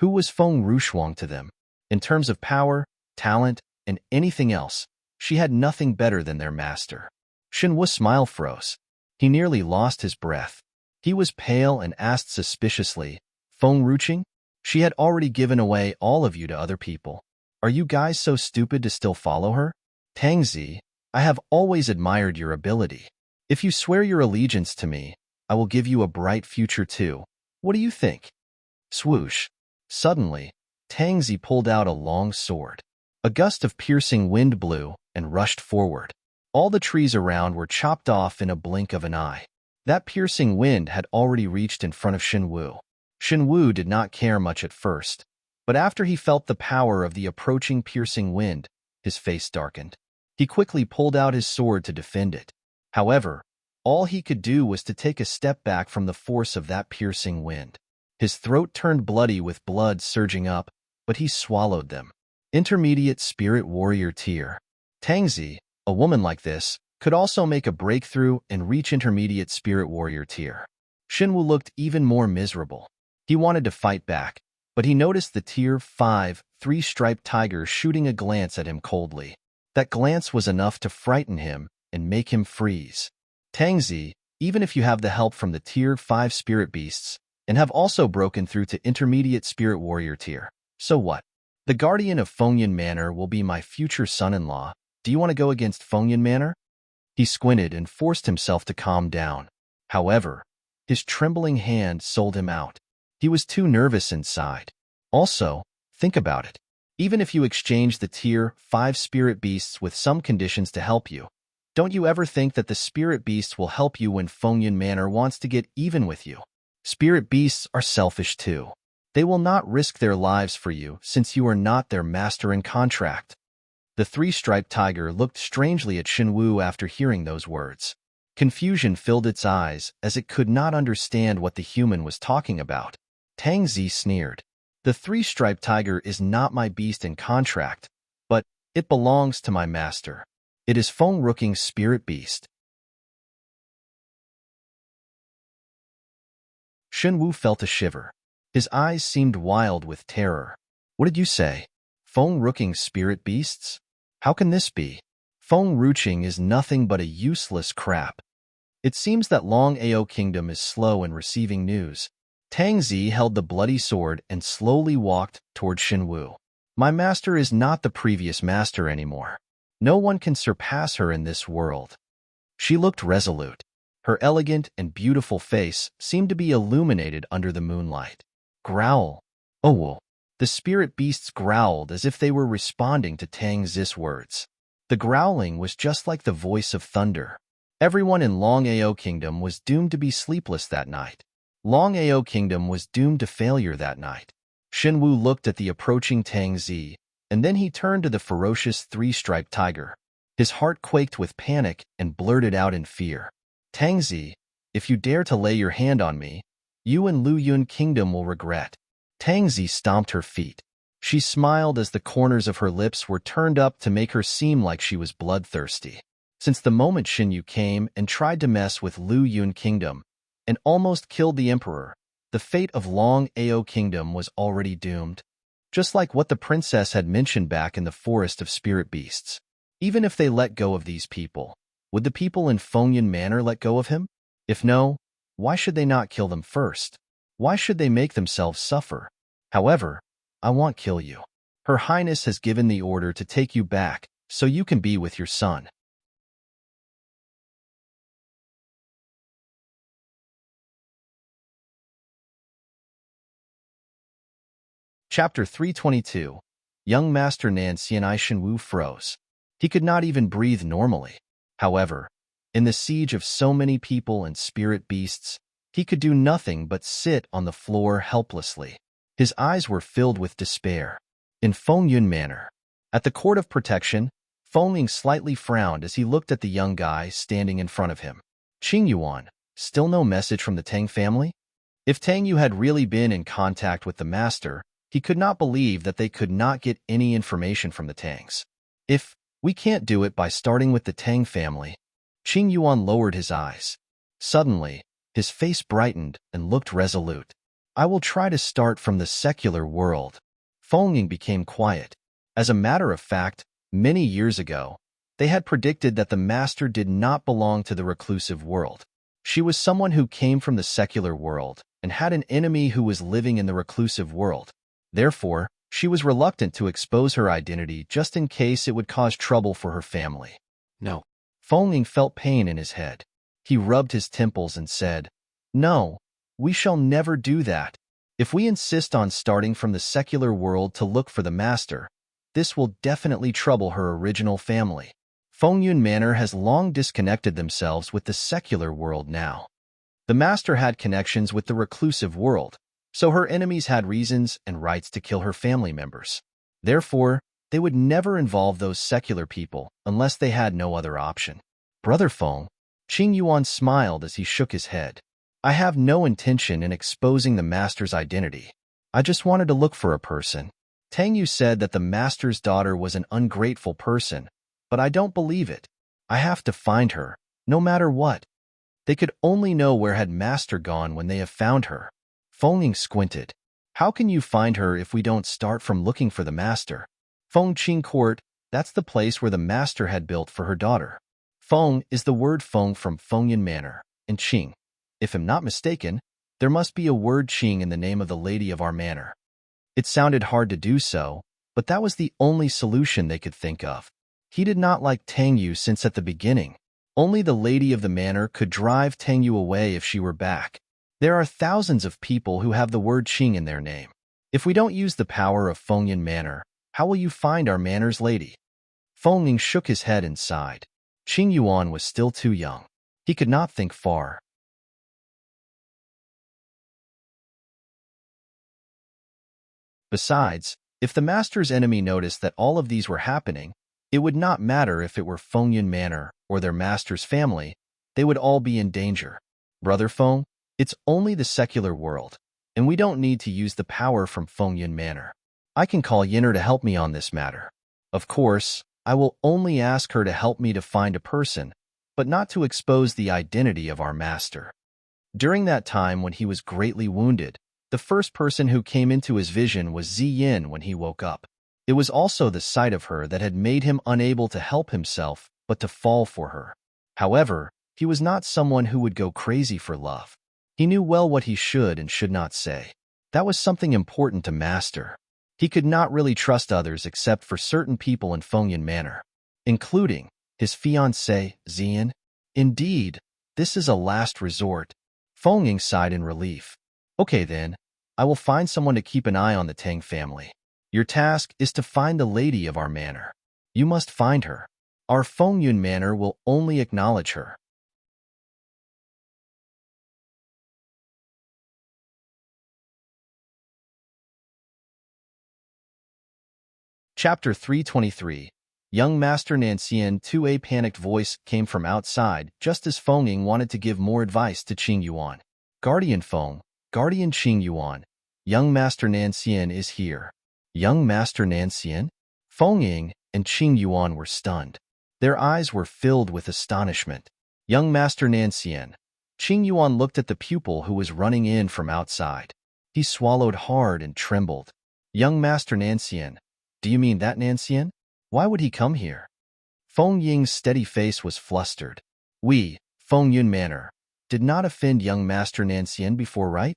Who was Feng Rushuang to them? In terms of power, talent, and anything else, she had nothing better than their master. Shenwu's smile froze. He nearly lost his breath. He was pale and asked suspiciously, Feng Ruqing? She had already given away all of you to other people. Are you guys so stupid to still follow her? Tangzi, I have always admired your ability. If you swear your allegiance to me, I will give you a bright future too. What do you think? Swoosh. Suddenly, Tangzi pulled out a long sword. A gust of piercing wind blew and rushed forward. All the trees around were chopped off in a blink of an eye. That piercing wind had already reached in front of Shenwu. Shenwu did not care much at first, but after he felt the power of the approaching piercing wind, his face darkened. He quickly pulled out his sword to defend it. However, all he could do was to take a step back from the force of that piercing wind. His throat turned bloody with blood surging up, but he swallowed them. Intermediate Spirit Warrior Tier. Tangzi, a woman like this, could also make a breakthrough and reach Intermediate Spirit Warrior Tier. Shenwu looked even more miserable. He wanted to fight back, but he noticed the Tier 5, 3-striped tiger shooting a glance at him coldly. That glance was enough to frighten him and make him freeze. Tangzi, even if you have the help from the Tier 5 spirit beasts, and have also broken through to Intermediate Spirit Warrior Tier, so what? The guardian of Fengyan Manor will be my future son-in-law. Do you want to go against Fengyan Manor? He squinted and forced himself to calm down. However, his trembling hand sold him out. He was too nervous inside. Also, think about it. Even if you exchange the Tier 5 spirit beasts with some conditions to help you, don't you ever think that the spirit beasts will help you when Fengyan Manor wants to get even with you? Spirit beasts are selfish too. They will not risk their lives for you since you are not their master in contract. The 3-striped tiger looked strangely at Shenwu after hearing those words. Confusion filled its eyes as it could not understand what the human was talking about. Tangzi sneered. The 3-striped tiger is not my beast in contract, but it belongs to my master. It is Feng Ruqing's spirit beast. Shenwu felt a shiver. His eyes seemed wild with terror. What did you say? Feng Ruqing's spirit beasts? How can this be? Feng Ruqing is nothing but a useless crap. It seems that Long Ao Kingdom is slow in receiving news. Tangzi held the bloody sword and slowly walked toward Shenwu. My master is not the previous master anymore. No one can surpass her in this world. She looked resolute. Her elegant and beautiful face seemed to be illuminated under the moonlight. Growl. Oh, the spirit beasts growled as if they were responding to Tangzi's words. The growling was just like the voice of thunder. Everyone in Long Ao Kingdom was doomed to be sleepless that night. Long Ao Kingdom was doomed to failure that night. Shenwu looked at the approaching Tangzi, and then he turned to the ferocious 3-striped tiger. His heart quaked with panic and blurted out in fear. Tangzi, if you dare to lay your hand on me, you and Lu Yun Kingdom will regret. Tangzi stomped her feet. She smiled as the corners of her lips were turned up to make her seem like she was bloodthirsty. Since the moment Shinyu came and tried to mess with Lu Yun Kingdom and almost killed the emperor, the fate of Long Ao Kingdom was already doomed. Just like what the princess had mentioned back in the Forest of Spirit Beasts. Even if they let go of these people, would the people in Fengyan Manor let go of him? If no, why should they not kill them first? Why should they make themselves suffer? However, I won't kill you. Her Highness has given the order to take you back so you can be with your son. Chapter 322. Young Master Nan Xianai Shenwu froze. He could not even breathe normally. However, in the siege of so many people and spirit beasts, he could do nothing but sit on the floor helplessly. His eyes were filled with despair. In Fengyun Manor, at the Court of Protection, Feng Ying slightly frowned as he looked at the young guy standing in front of him. Qing Yuan, still no message from the Tang family? If Tang Yu had really been in contact with the master, he could not believe that they could not get any information from the Tangs. If we can't do it by starting with the Tang family, Qing Yuan lowered his eyes. Suddenly, his face brightened and looked resolute. I will try to start from the secular world. Feng Ying became quiet. As a matter of fact, many years ago, they had predicted that the master did not belong to the reclusive world. She was someone who came from the secular world and had an enemy who was living in the reclusive world. Therefore, she was reluctant to expose her identity just in case it would cause trouble for her family. No. Feng Ying felt pain in his head. He rubbed his temples and said, No, we shall never do that. If we insist on starting from the secular world to look for the master, this will definitely trouble her original family. Fengyun Manor has long disconnected themselves with the secular world now. The master had connections with the reclusive world, so her enemies had reasons and rights to kill her family members. Therefore, they would never involve those secular people unless they had no other option. Brother Feng, Qing Yuan smiled as he shook his head. I have no intention in exposing the master's identity. I just wanted to look for a person. Tang Yu said that the master's daughter was an ungrateful person, but I don't believe it. I have to find her, no matter what. They could only know where had master gone when they have found her. Feng Ying squinted. How can you find her if we don't start from looking for the master? Feng Qing Court, that's the place where the master had built for her daughter. Feng is the word Feng from Fengyun Manor, and Qing. If I'm not mistaken, there must be a word Qing in the name of the lady of our manor. It sounded hard to do so, but that was the only solution they could think of. He did not like Tang Yu since at the beginning. Only the lady of the manor could drive Tang Yu away if she were back. There are thousands of people who have the word Qing in their name. If we don't use the power of Fengyun Manor, how will you find our manor's lady? Feng Ying shook his head and sighed. Qing Yuan was still too young. He could not think far. Besides, if the master's enemy noticed that all of these were happening, it would not matter if it were Fengyun Manor or their master's family, they would all be in danger. Brother Feng, it's only the secular world, and we don't need to use the power from Fengyun Manor. I can call Yinner to help me on this matter. Of course, I will only ask her to help me to find a person, but not to expose the identity of our master. During that time when he was greatly wounded, the first person who came into his vision was Ziyin when he woke up. It was also the sight of her that had made him unable to help himself but to fall for her. However, he was not someone who would go crazy for love. He knew well what he should and should not say. That was something important to master. He could not really trust others except for certain people in Fengyun Manor, including his fiancée, Ziyin. Indeed, this is a last resort. Feng Ying sighed in relief. Okay then, I will find someone to keep an eye on the Tang family. Your task is to find the lady of our manor. You must find her. Our Fengyun Manor will only acknowledge her. Chapter 323. Young Master Nancian 2A panicked voice came from outside just as Feng Ying wanted to give more advice to Qing Yuan. Guardian Feng, Guardian Qing Yuan, Young Master Nancian is here. Young Master Nancian? Feng Ying and Qing Yuan were stunned. Their eyes were filled with astonishment. Young Master Nancian. Qing Yuan looked at the pupil who was running in from outside. He swallowed hard and trembled. Young Master Nancian. Do you mean that Nancian? Why would he come here? Feng Ying's steady face was flustered. We, Fengyun Manor, did not offend young Master Nancian before, right?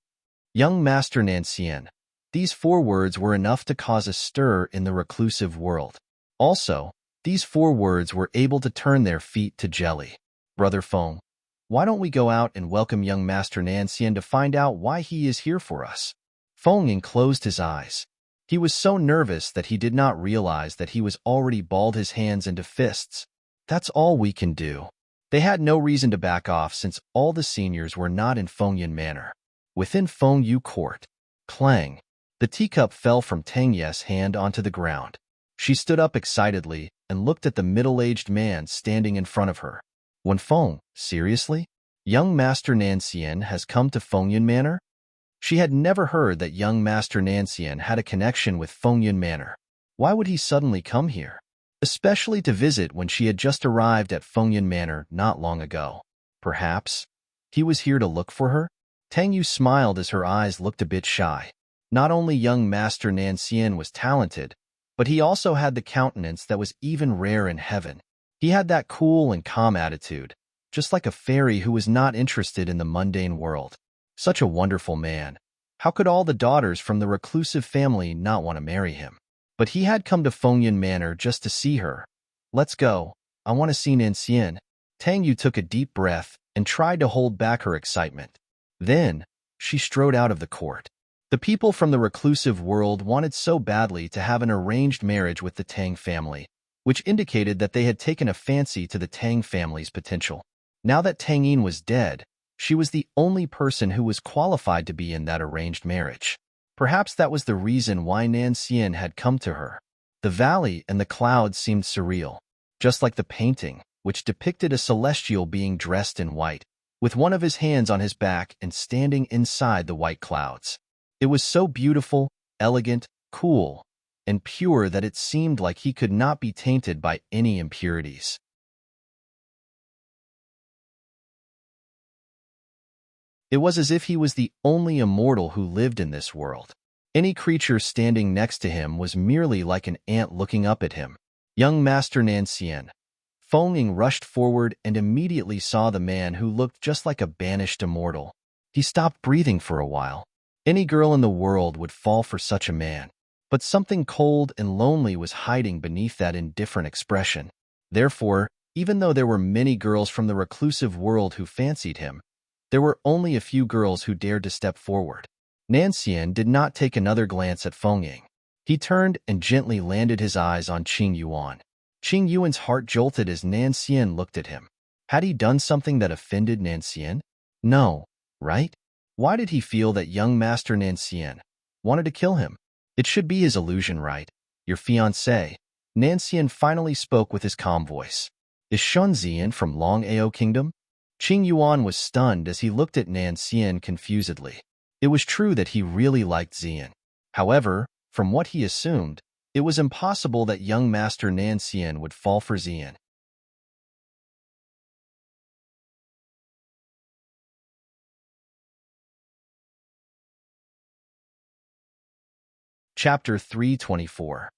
Young Master Nancian. These 4 words were enough to cause a stir in the reclusive world. Also, these 4 words were able to turn their feet to jelly. Brother Feng, why don't we go out and welcome young Master Nancian to find out why he is here for us? Feng Ying closed his eyes. He was so nervous that he did not realize that he was already balled his hands into fists. That's all we can do. They had no reason to back off since all the seniors were not in Fengyun Manor. Within Fengyu Court, clang. The teacup fell from Tang Ye's hand onto the ground. She stood up excitedly and looked at the middle-aged man standing in front of her. Wenfeng, seriously? Young Master Nancian has come to Fengyun Manor? She had never heard that young Master Nancian had a connection with Fengyun Manor. Why would he suddenly come here? Especially to visit when she had just arrived at Fengyun Manor not long ago. Perhaps he was here to look for her? Tang Yu smiled as her eyes looked a bit shy. Not only young Master Nancian was talented, but he also had the countenance that was even rare in heaven. He had that cool and calm attitude, just like a fairy who was not interested in the mundane world. Such a wonderful man. How could all the daughters from the reclusive family not want to marry him? But he had come to Fengyun Manor just to see her. Let's go. I want to see Nancian. Tang Yu took a deep breath and tried to hold back her excitement. Then, she strode out of the court. The people from the reclusive world wanted so badly to have an arranged marriage with the Tang family, which indicated that they had taken a fancy to the Tang family's potential. Now that Tang Yin was dead, she was the only person who was qualified to be in that arranged marriage. Perhaps that was the reason why Nancian had come to her. The valley and the clouds seemed surreal, just like the painting, which depicted a celestial being dressed in white, with one of his hands on his back and standing inside the white clouds. It was so beautiful, elegant, cool, and pure that it seemed like he could not be tainted by any impurities. It was as if he was the only immortal who lived in this world. Any creature standing next to him was merely like an ant looking up at him. Young Master Nancian. Feng Ying rushed forward and immediately saw the man who looked just like a banished immortal. He stopped breathing for a while. Any girl in the world would fall for such a man. But something cold and lonely was hiding beneath that indifferent expression. Therefore, even though there were many girls from the reclusive world who fancied him, there were only a few girls who dared to step forward. Nancian did not take another glance at Feng Ying. He turned and gently landed his eyes on Qing Yuan. Qing Yuan's heart jolted as Nancian looked at him. Had he done something that offended Nancian? No, right? Why did he feel that young Master Nancian wanted to kill him? It should be his illusion, right? Your fiancé. Nancian finally spoke with his calm voice. Is Shun Zian from Long Ao Kingdom? Qing Yuan was stunned as he looked at Nancian confusedly. It was true that he really liked Zian. However, from what he assumed, it was impossible that young Master Nancian would fall for Zian. Chapter 324.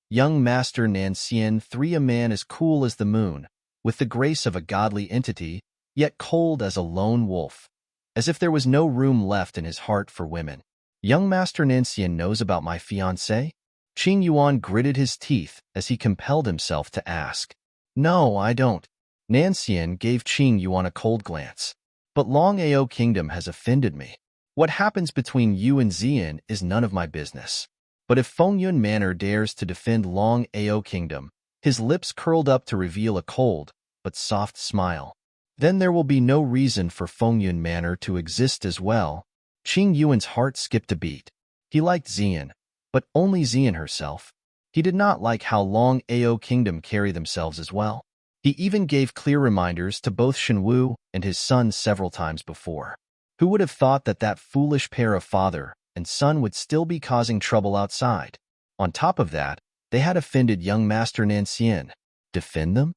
Young Master Nancian 3. A man as cool as the moon, with the grace of a godly entity, yet cold as a lone wolf, as if there was no room left in his heart for women. Young Master Nancian knows about my fiancé? Qing Yuan gritted his teeth as he compelled himself to ask. No, I don't. Nancian gave Qing Yuan a cold glance. But Long Ao Kingdom has offended me. What happens between you and Zian is none of my business. But if Fengyun Manor dares to defend Long Ao Kingdom, his lips curled up to reveal a cold but soft smile. Then there will be no reason for Fengyun Manor to exist as well. Qing Yuan's heart skipped a beat. He liked Zian, but only Zian herself. He did not like how Long Ao Kingdom carry themselves as well. He even gave clear reminders to both Shenwu and his son several times before. Who would have thought that that foolish pair of father and son would still be causing trouble outside? On top of that, they had offended young Master Nancian. Defend them?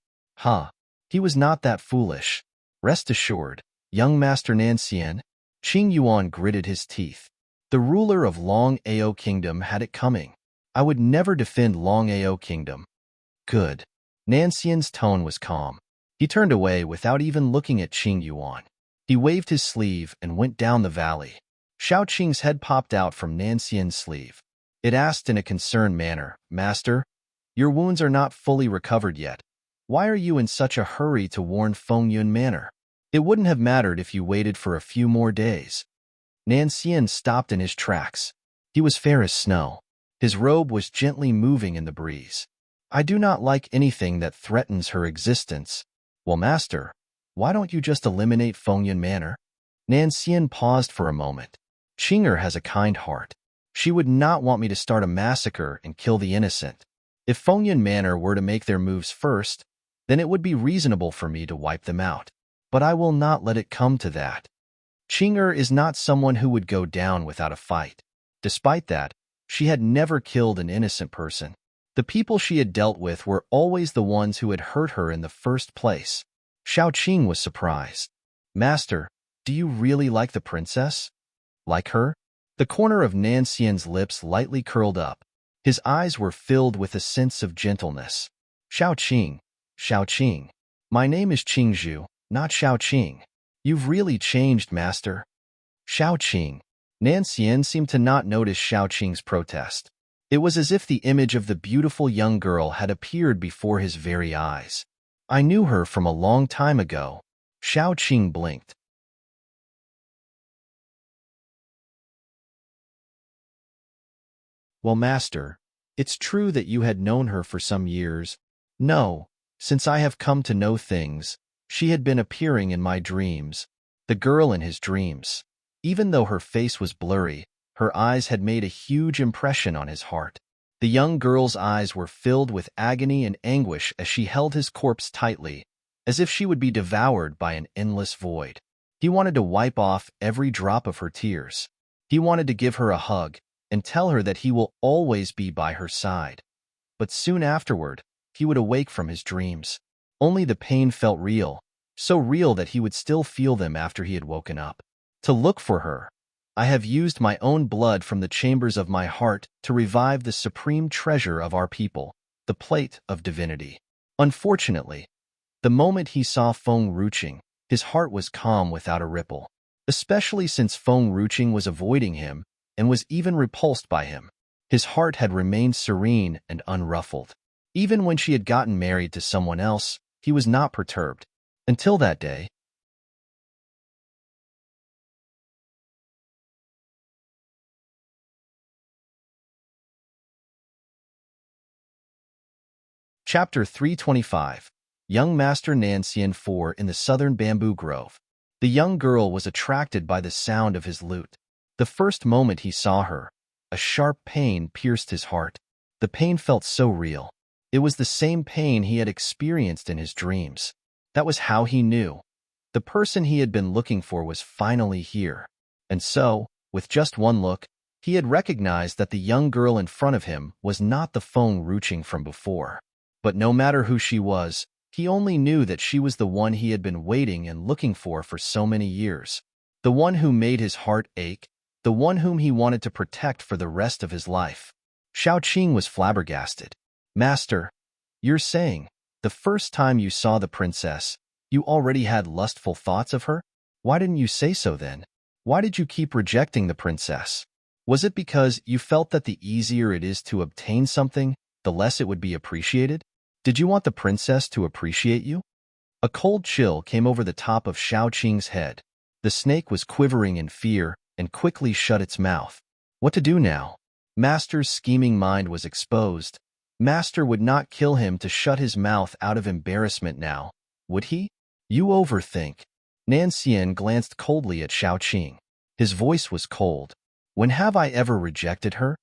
He was not that foolish. Rest assured, young Master Nancian. Qing Yuan gritted his teeth. The ruler of Long Ao Kingdom had it coming. I would never defend Long Ao Kingdom. Good. Nancian's tone was calm. He turned away without even looking at Qing Yuan. He waved his sleeve and went down the valley. Xiao Qing's head popped out from Nancian's sleeve. It asked in a concerned manner, Master, your wounds are not fully recovered yet. Why are you in such a hurry to warn Fengyun Manor? It wouldn't have mattered if you waited for a few more days. Nancian stopped in his tracks. He was fair as snow. His robe was gently moving in the breeze. I do not like anything that threatens her existence. Well, Master, why don't you just eliminate Fengyun Manor? Nancian paused for a moment. Qinger has a kind heart. She would not want me to start a massacre and kill the innocent. If Fengyan Manor were to make their moves first, then it would be reasonable for me to wipe them out. But I will not let it come to that. Qing'er is not someone who would go down without a fight. Despite that, she had never killed an innocent person. The people she had dealt with were always the ones who had hurt her in the first place. Xiao Qing was surprised. Master, do you really like the princess? Like her? The corner of Nan Xian's lips lightly curled up. His eyes were filled with a sense of gentleness. Xiao Qing. My name is Qingzhu, not Xiao Qing. You've really changed, Master. Xiao Qing. Nan Xian seemed to not notice Xiao Qing's protest. It was as if the image of the beautiful young girl had appeared before his very eyes. I knew her from a long time ago. Xiao Qing blinked. Well, Master, it's true that you had known her for some years. No, since I have come to know things, she had been appearing in my dreams. The girl in his dreams. Even though her face was blurry, her eyes had made a huge impression on his heart. The young girl's eyes were filled with agony and anguish as she held his corpse tightly, as if she would be devoured by an endless void. He wanted to wipe off every drop of her tears. He wanted to give her a hug and tell her that he will always be by her side. But soon afterward, he would awake from his dreams. Only the pain felt real, so real that he would still feel them after he had woken up. To look for her, I have used my own blood from the chambers of my heart to revive the supreme treasure of our people, the plate of divinity. Unfortunately, the moment he saw Feng Ruqing, his heart was calm without a ripple, especially since Feng Ruqing was avoiding him and was even repulsed by him. His heart had remained serene and unruffled. Even when she had gotten married to someone else, he was not perturbed. Until that day. Chapter 325. Young Master Nanxian IV in the Southern Bamboo Grove. The young girl was attracted by the sound of his lute. The first moment he saw her, a sharp pain pierced his heart. The pain felt so real. It was the same pain he had experienced in his dreams. That was how he knew. The person he had been looking for was finally here. And so, with just one look, he had recognized that the young girl in front of him was not the Feng Ruqing from before. But no matter who she was, he only knew that she was the one he had been waiting and looking for so many years. The one who made his heart ache, the one whom he wanted to protect for the rest of his life. Xiao Qing was flabbergasted. Master, you're saying, the first time you saw the princess, you already had lustful thoughts of her? Why didn't you say so then? Why did you keep rejecting the princess? Was it because you felt that the easier it is to obtain something, the less it would be appreciated? Did you want the princess to appreciate you? A cold chill came over the top of Xiao Qing's head. The snake was quivering in fear and quickly shut its mouth. What to do now? Master's scheming mind was exposed. Master would not kill him to shut his mouth out of embarrassment now, would he? You overthink. Nan Xian glanced coldly at Xiao Qing. His voice was cold. When have I ever rejected her?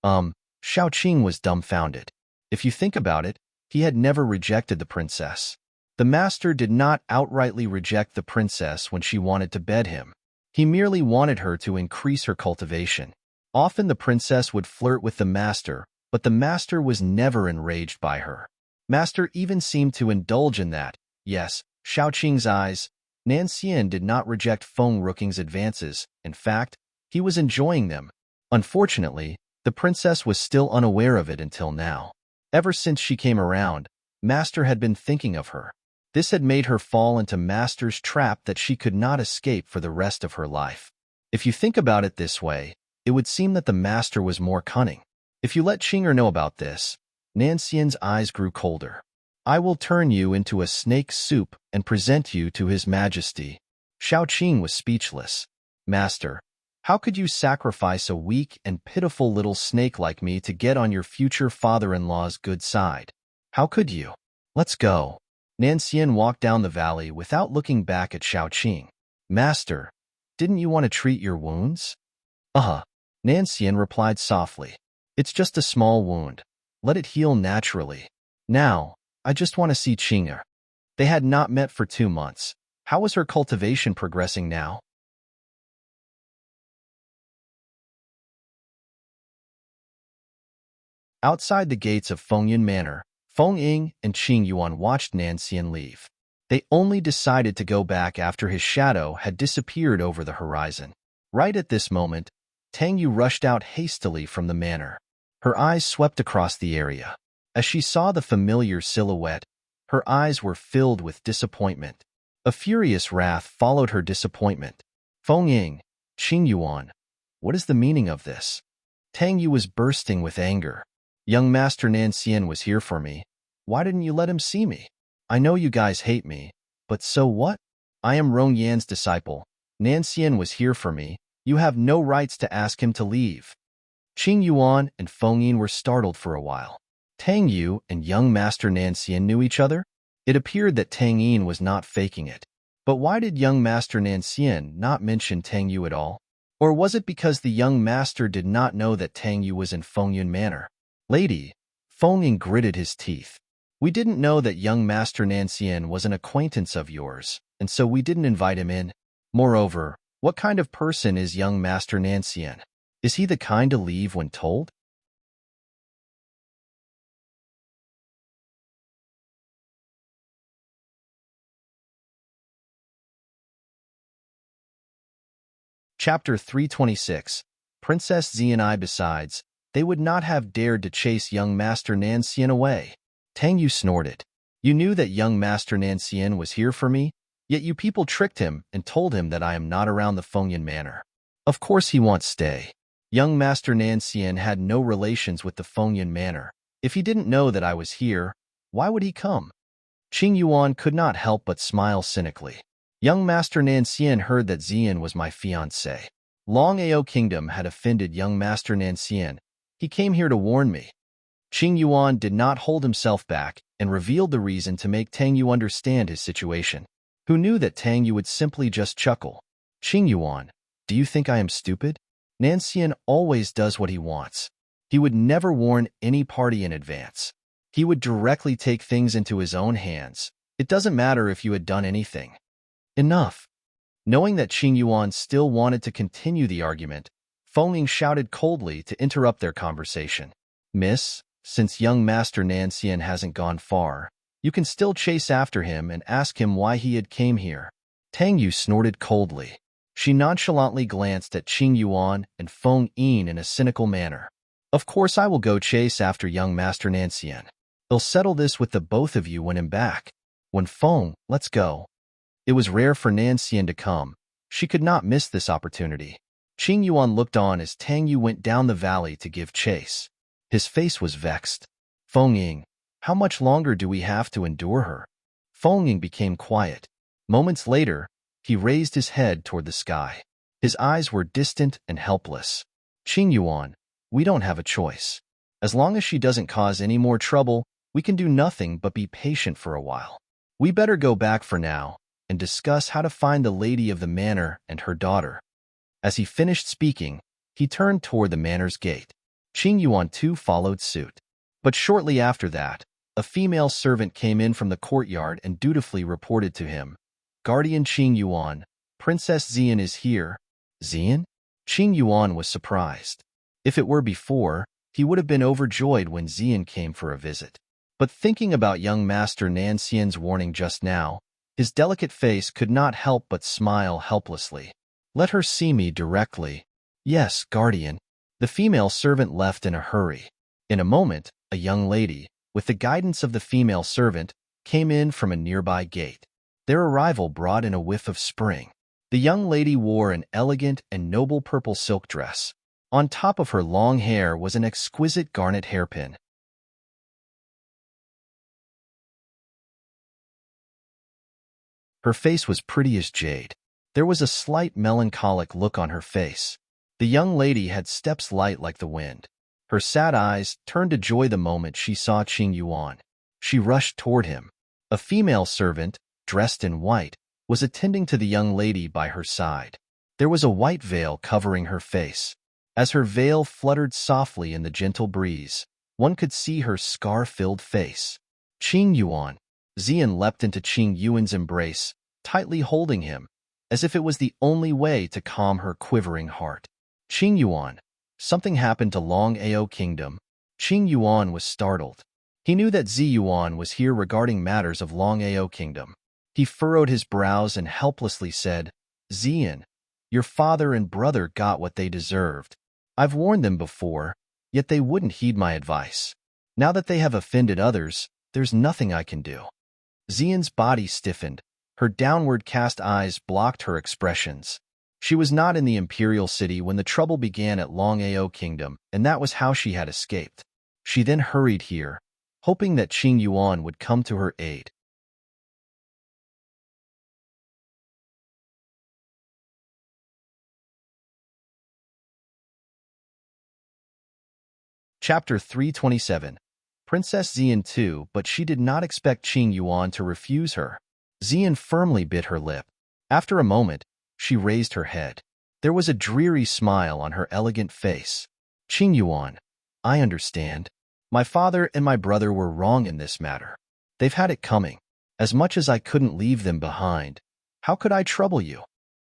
Xiao Qing was dumbfounded. If you think about it, he had never rejected the princess. The master did not outrightly reject the princess when she wanted to bed him. He merely wanted her to increase her cultivation. Often the princess would flirt with the master, but the master was never enraged by her. Master even seemed to indulge in that. Yes, Xiao Qing's eyes. Nan Xian did not reject Feng Ruqing's advances. In fact, he was enjoying them. Unfortunately, the princess was still unaware of it until now. Ever since she came around, Master had been thinking of her. This had made her fall into Master's trap that she could not escape for the rest of her life. If you think about it this way, it would seem that the Master was more cunning. If you let Qing'er know about this, Nan Xian's eyes grew colder. I will turn you into a snake soup and present you to His Majesty. Xiao Qing was speechless. Master, how could you sacrifice a weak and pitiful little snake like me to get on your future father-in-law's good side? How could you? Let's go. Nan Xian walked down the valley without looking back at Xiao Qing. Master, didn't you want to treat your wounds? Nan Xian replied softly. It's just a small wound. Let it heal naturally. Now, I just want to see Qing'er. They had not met for 2 months. How was her cultivation progressing now? Outside the gates of Fengyan Manor, Feng Ying and Qing Yuan watched Nan Xian leave. They only decided to go back after his shadow had disappeared over the horizon. Right at this moment, Tang Yu rushed out hastily from the manor. Her eyes swept across the area. As she saw the familiar silhouette, her eyes were filled with disappointment. A furious wrath followed her disappointment. Feng Ying, Qing Yuan, what is the meaning of this? Tang Yu was bursting with anger. Young Master Nan Xian was here for me. Why didn't you let him see me? I know you guys hate me, but so what? I am Rong Yan's disciple. Nan Xian was here for me. You have no rights to ask him to leave. Qing Yuan and Feng Yin were startled for a while. Tang Yu and young Master Nan Xian knew each other? It appeared that Tang Yin was not faking it. But why did young Master Nan Xian not mention Tang Yu at all? Or was it because the young master did not know that Tang Yu was in Fengyun Manor? Lady, Feng Yin gritted his teeth. We didn't know that young Master Nan Xian was an acquaintance of yours, and so we didn't invite him in. Moreover, what kind of person is young Master Nan Xian? Is he the kind to leave when told? Chapter 326. Princess Xianai. Besides, they would not have dared to chase young Master Nan Xian away. Tang Yu snorted. You knew that young Master Nan Xian was here for me, yet you people tricked him and told him that I am not around the Fengyun Manor. Of course he wants stay. Young Master Nan Xian had no relations with the Fengyun Manor. If he didn't know that I was here, why would he come? Qing Yuan could not help but smile cynically. Young Master Nan Xian heard that Xian was my fiancé. Long Ao Kingdom had offended young Master Nan Xian. He came here to warn me. Qing Yuan did not hold himself back and revealed the reason to make Tang Yu understand his situation. Who knew that Tang Yu would simply just chuckle? Qing Yuan, do you think I am stupid? Nan Xian always does what he wants. He would never warn any party in advance. He would directly take things into his own hands. It doesn't matter if you had done anything. Enough. Knowing that Qing Yuan still wanted to continue the argument, Feng Ying shouted coldly to interrupt their conversation. Miss, since young Master Nan Xian hasn't gone far, you can still chase after him and ask him why he had came here. Tang Yu snorted coldly. She nonchalantly glanced at Qing Yuan and Feng Yin in a cynical manner. Of course I will go chase after young Master Nan Xian. He'll settle this with the both of you when I'm back. When Feng, let's go. It was rare for Nan Xian to come. She could not miss this opportunity. Qing Yuan looked on as Tang Yu went down the valley to give chase. His face was vexed. Feng Ying, how much longer do we have to endure her? Feng Ying became quiet. Moments later, he raised his head toward the sky. His eyes were distant and helpless. Qing Yuan, we don't have a choice. As long as she doesn't cause any more trouble, we can do nothing but be patient for a while. We better go back for now and discuss how to find the lady of the manor and her daughter. As he finished speaking, he turned toward the manor's gate. Qing Yuan too followed suit. But shortly after that, a female servant came in from the courtyard and dutifully reported to him, Guardian Qing Yuan, Princess Xian is here. Xian? Qing Yuan was surprised. If it were before, he would have been overjoyed when Xian came for a visit. But thinking about young Master Nan Xian's warning just now, his delicate face could not help but smile helplessly. Let her see me directly. Yes, Guardian. The female servant left in a hurry. In a moment, a young lady, with the guidance of the female servant, came in from a nearby gate. Their arrival brought in a whiff of spring. The young lady wore an elegant and noble purple silk dress. On top of her long hair was an exquisite garnet hairpin. Her face was pretty as jade. There was a slight melancholic look on her face. The young lady had steps light like the wind. Her sad eyes turned to joy the moment she saw Qing Yuan. She rushed toward him. A female servant, dressed in white, was attending to the young lady by her side. There was a white veil covering her face. As her veil fluttered softly in the gentle breeze, One could see her scar-filled face. Qing Yuan. Xian leapt into Qing Yuan's embrace, tightly holding him, as if it was the only way to calm her quivering heart. Qing Yuan. Something happened to Long Ao Kingdom. Qing Yuan was startled. He knew that Zi Yuan was here regarding matters of Long Ao Kingdom. He furrowed his brows and helplessly said, Xian, your father and brother got what they deserved. I've warned them before, yet they wouldn't heed my advice. Now that they have offended others, there's nothing I can do. Xian's body stiffened. Her downward cast eyes blocked her expressions. She was not in the imperial city when the trouble began at Long Ao Kingdom, and that was how she had escaped. She then hurried here, hoping that Qing Yuan would come to her aid. Chapter 327. Princess Xian too, but she did not expect Qing Yuan to refuse her. Xian firmly bit her lip. After a moment, she raised her head. There was a dreary smile on her elegant face. Qing Yuan, I understand. My father and my brother were wrong in this matter. They've had it coming. As much as I couldn't leave them behind, how could I trouble you?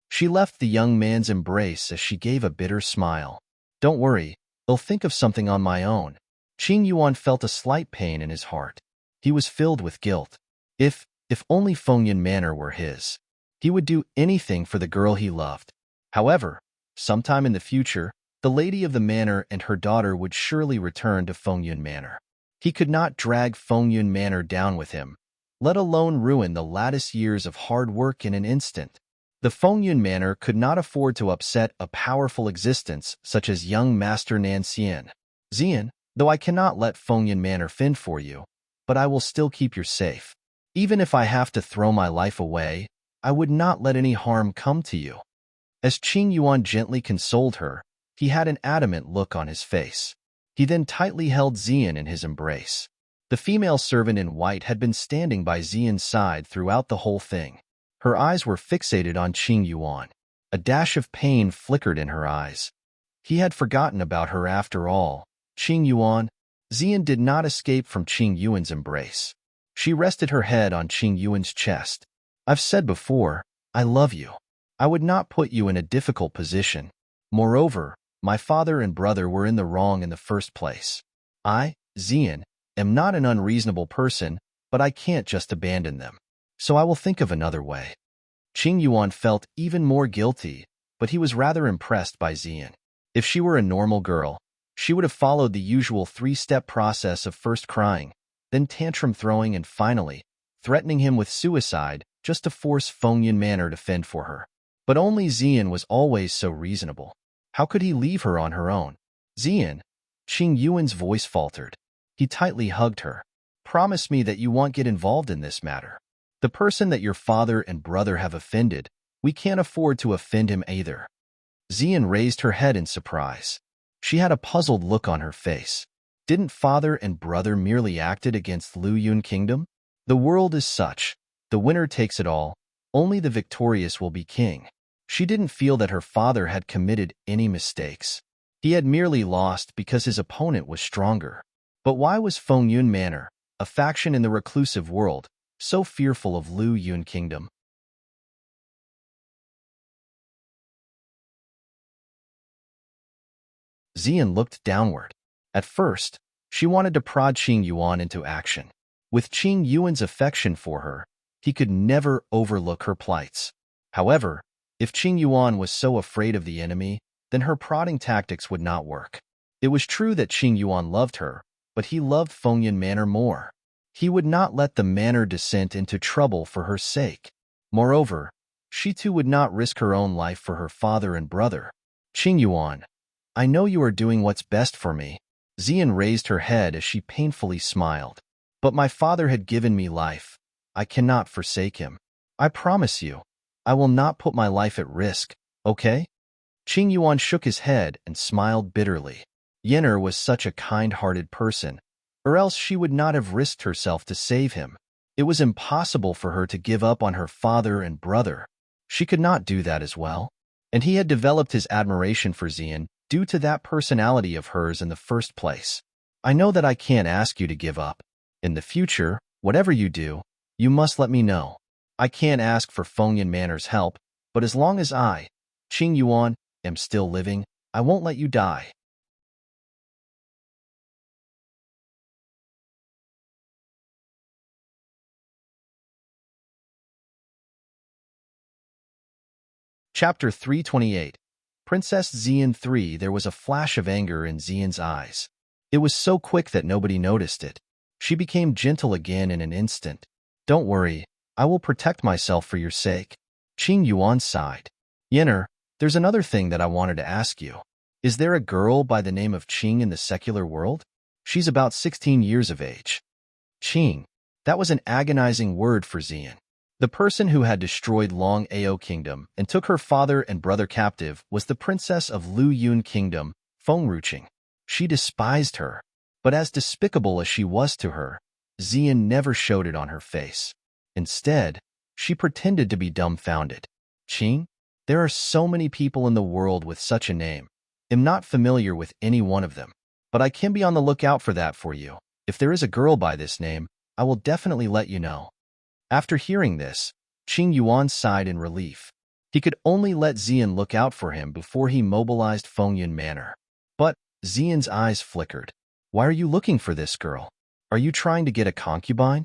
She left the young man's embrace as she gave a bitter smile. Don't worry, I'll think of something on my own. Qing Yuan felt a slight pain in his heart. He was filled with guilt. If only Fengyan Manor were his. He would do anything for the girl he loved. However, sometime in the future, the lady of the manor and her daughter would surely return to Fengyan Manor. He could not drag Fengyan Manor down with him, let alone ruin the latest years of hard work in an instant. The Fengyan Manor could not afford to upset a powerful existence such as young Master Nanxian. Xian, though I cannot let Fengyan Manor fend for you, but I will still keep you safe. Even if I have to throw my life away, I would not let any harm come to you. As Qing Yuan gently consoled her, he had an adamant look on his face. He then tightly held Xian in his embrace. The female servant in white had been standing by Xian's side throughout the whole thing. Her eyes were fixated on Qing Yuan. A dash of pain flickered in her eyes. He had forgotten about her after all. Qing Yuan. Xian did not escape from Qing Yuan's embrace. She rested her head on Qing Yuan's chest. I've said before, I love you. I would not put you in a difficult position. Moreover, my father and brother were in the wrong in the first place. I, Xian, am not an unreasonable person, but I can't just abandon them. So I will think of another way. Qing Yuan felt even more guilty, but he was rather impressed by Xian. If she were a normal girl, she would have followed the usual three-step process of first crying, then tantrum throwing, and finally, threatening him with suicide just to force Fengyan Manor to fend for her. But only Xian was always so reasonable. How could he leave her on her own? Xian, Qing Yuan's voice faltered. He tightly hugged her. Promise me that you won't get involved in this matter. The person that your father and brother have offended, we can't afford to offend him either. Xian raised her head in surprise. She had a puzzled look on her face. Didn't father and brother merely acted against Lu Yun Kingdom? The world is such. The winner takes it all. Only the victorious will be king. She didn't feel that her father had committed any mistakes. He had merely lost because his opponent was stronger. But why was Fengyan Manor, a faction in the reclusive world, so fearful of Lu Yun Kingdom? Xian looked downward. At first, she wanted to prod Qing Yuan into action. With Qing Yuan's affection for her, he could never overlook her plights. However, if Qing Yuan was so afraid of the enemy, then her prodding tactics would not work. It was true that Qing Yuan loved her, but he loved Fengyan Manor more. He would not let the manor descend into trouble for her sake. Moreover, she too would not risk her own life for her father and brother. Qing Yuan, I know you are doing what's best for me. Xian raised her head as she painfully smiled. But my father had given me life. I cannot forsake him. I promise you, I will not put my life at risk, okay? Qing Yuan shook his head and smiled bitterly. Yenner was such a kind-hearted person, or else she would not have risked herself to save him. It was impossible for her to give up on her father and brother. She could not do that as well. And he had developed his admiration for Xian due to that personality of hers in the first place. I know that I can't ask you to give up. In the future, whatever you do, you must let me know. I can't ask for Fengyan Manor's help, but as long as I, Qing Yuan, am still living, I won't let you die. Chapter 328. Princess Xian 3. There was a flash of anger in Xian's eyes. It was so quick that nobody noticed it. She became gentle again in an instant. Don't worry, I will protect myself for your sake. Qing Yuan sighed. Yenner, there's another thing that I wanted to ask you. Is there a girl by the name of Qing in the secular world? She's about 16 years of age. Qing. That was an agonizing word for Xian. The person who had destroyed Long Ao Kingdom and took her father and brother captive was the princess of Lu Yun Kingdom, Fengruching. She despised her, but as despicable as she was to her, Xian never showed it on her face. Instead, she pretended to be dumbfounded. Qing? There are so many people in the world with such a name. I'm not familiar with any one of them, but I can be on the lookout for that for you. If there is a girl by this name, I will definitely let you know. After hearing this, Qing Yuan sighed in relief. He could only let Xian look out for him before he mobilized Fengyan Manor. But Xian's eyes flickered. Why are you looking for this girl? Are you trying to get a concubine?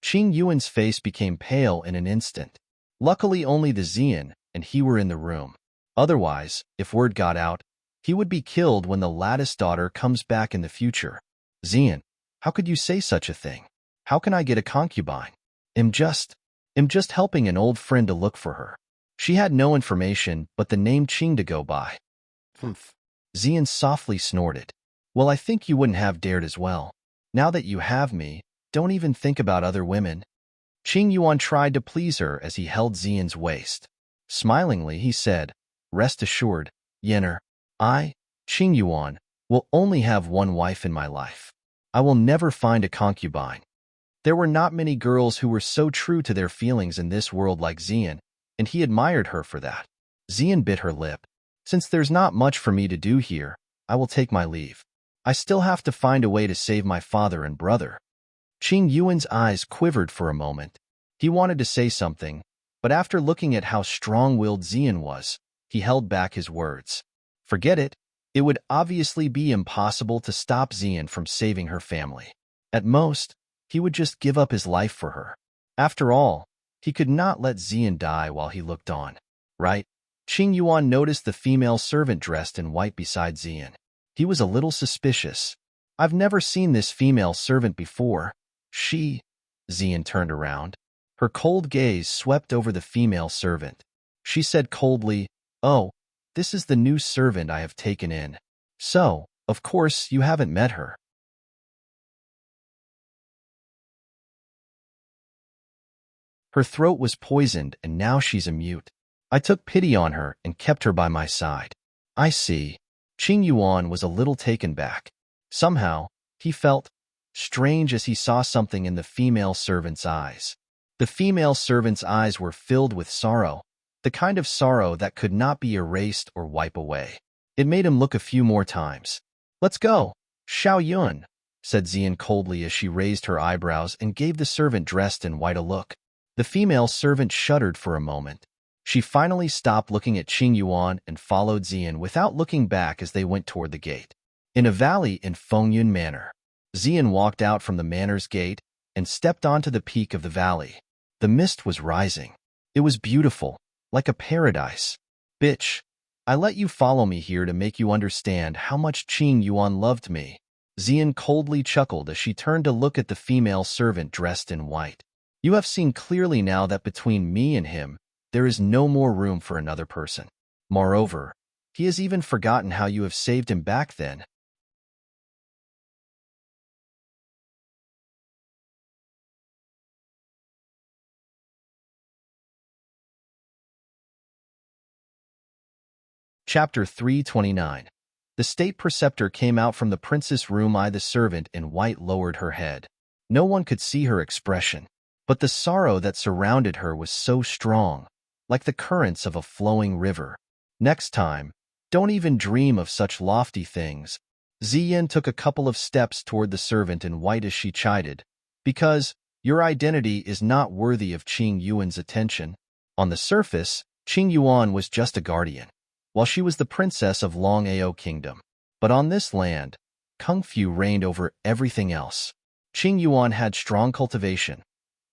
Qing Yuan's face became pale in an instant. Luckily only the Xian and he were in the room. Otherwise, if word got out, he would be killed when the lattice daughter comes back in the future. Xian, how could you say such a thing? How can I get a concubine? I'm just helping an old friend to look for her. She had no information but the name Qing to go by. Humph. Xian softly snorted. Well, I think you wouldn't have dared as well. Now that you have me, don't even think about other women. Qing Yuan tried to please her as he held Xian's waist. Smilingly, he said, Rest assured, Yenner, I, Qing Yuan, will only have one wife in my life. I will never find a concubine. There were not many girls who were so true to their feelings in this world like Xian, and he admired her for that. Xian bit her lip. Since there's not much for me to do here, I will take my leave. I still have to find a way to save my father and brother. Qing Yuan's eyes quivered for a moment. He wanted to say something, but after looking at how strong-willed Xian was, he held back his words. Forget it. It would obviously be impossible to stop Xian from saving her family. At most, he would just give up his life for her. After all, he could not let Xian die while he looked on. Right? Qing Yuan noticed the female servant dressed in white beside Xian. He was a little suspicious. I've never seen this female servant before. Xian turned around. Her cold gaze swept over the female servant. She said coldly, Oh, this is the new servant I have taken in. So, of course, you haven't met her. Her throat was poisoned and now she's a mute. I took pity on her and kept her by my side. I see. Qing Yuan was a little taken back. Somehow, he felt strange as he saw something in the female servant's eyes. The female servant's eyes were filled with sorrow, the kind of sorrow that could not be erased or wipe away. It made him look a few more times. Let's go, Xiao Yun, said Xian coldly as she raised her eyebrows and gave the servant dressed in white a look. The female servant shuddered for a moment. She finally stopped looking at Qing Yuan and followed Xian without looking back as they went toward the gate. In a valley in Fengyan Manor, Xian walked out from the manor's gate and stepped onto the peak of the valley. The mist was rising. It was beautiful, like a paradise. Bitch, I let you follow me here to make you understand how much Qing Yuan loved me. Xian coldly chuckled as she turned to look at the female servant dressed in white. You have seen clearly now that between me and him, there is no more room for another person. Moreover, he has even forgotten how you have saved him back then. Chapter 329. The state preceptor came out from the prince's room. The servant in white lowered her head. No one could see her expression, but the sorrow that surrounded her was so strong, like the currents of a flowing river. Next time, don't even dream of such lofty things. Ziyin took a couple of steps toward the servant in white as she chided, because your identity is not worthy of Qing Yuan's attention. On the surface, Qing Yuan was just a guardian, while she was the princess of Long Ao Kingdom. But on this land, Kung Fu reigned over everything else. Qing Yuan had strong cultivation,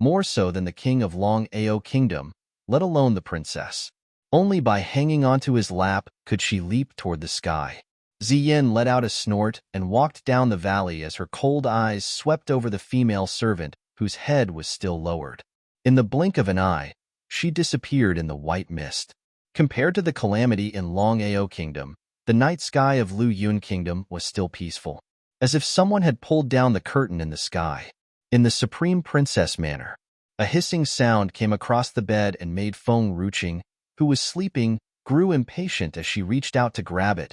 more so than the king of Long Ao Kingdom, let alone the princess. Only by hanging onto his lap could she leap toward the sky. Ziyin let out a snort and walked down the valley as her cold eyes swept over the female servant whose head was still lowered. In the blink of an eye, she disappeared in the white mist. Compared to the calamity in Long Ao Kingdom, the night sky of Lu Yun Kingdom was still peaceful, as if someone had pulled down the curtain in the sky. In the Supreme Princess manner, a hissing sound came across the bed and made Feng Ruqing, who was sleeping, grew impatient as she reached out to grab it.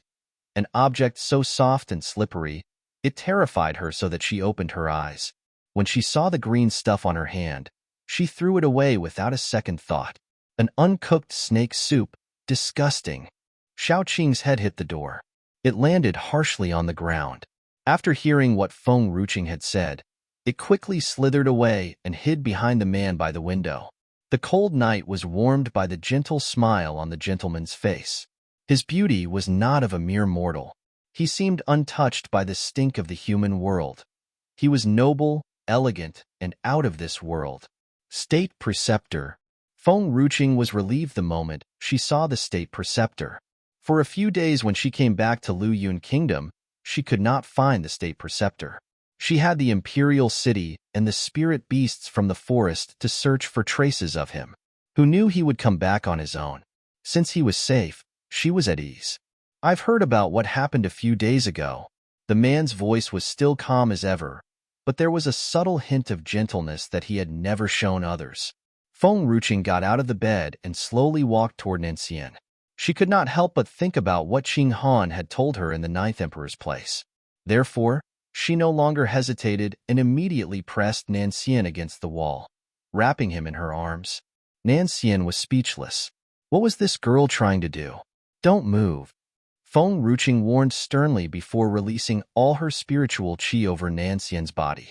An object so soft and slippery, it terrified her so that she opened her eyes. When she saw the green stuff on her hand, she threw it away without a second thought. An uncooked snake soup, disgusting. Xiao Qing's head hit the door. It landed harshly on the ground. After hearing what Feng Ruqing had said, it quickly slithered away and hid behind the man by the window. The cold night was warmed by the gentle smile on the gentleman's face. His beauty was not of a mere mortal. He seemed untouched by the stink of the human world. He was noble, elegant, and out of this world. State Preceptor. Feng Ruqing was relieved the moment she saw the State Preceptor. For a few days when she came back to Lu Yun Kingdom, she could not find the State Preceptor. She had the Imperial City and the spirit beasts from the forest to search for traces of him. Who knew he would come back on his own? Since he was safe, she was at ease. I've heard about what happened a few days ago. The man's voice was still calm as ever, but there was a subtle hint of gentleness that he had never shown others. Feng Ruqing got out of the bed and slowly walked toward Nancian. She could not help but think about what Qing Han had told her in the Ninth Emperor's place. Therefore, she no longer hesitated and immediately pressed Nancian against the wall, wrapping him in her arms. Nancian was speechless. What was this girl trying to do? Don't move. Feng Ruqing warned sternly before releasing all her spiritual qi over Nancian's body.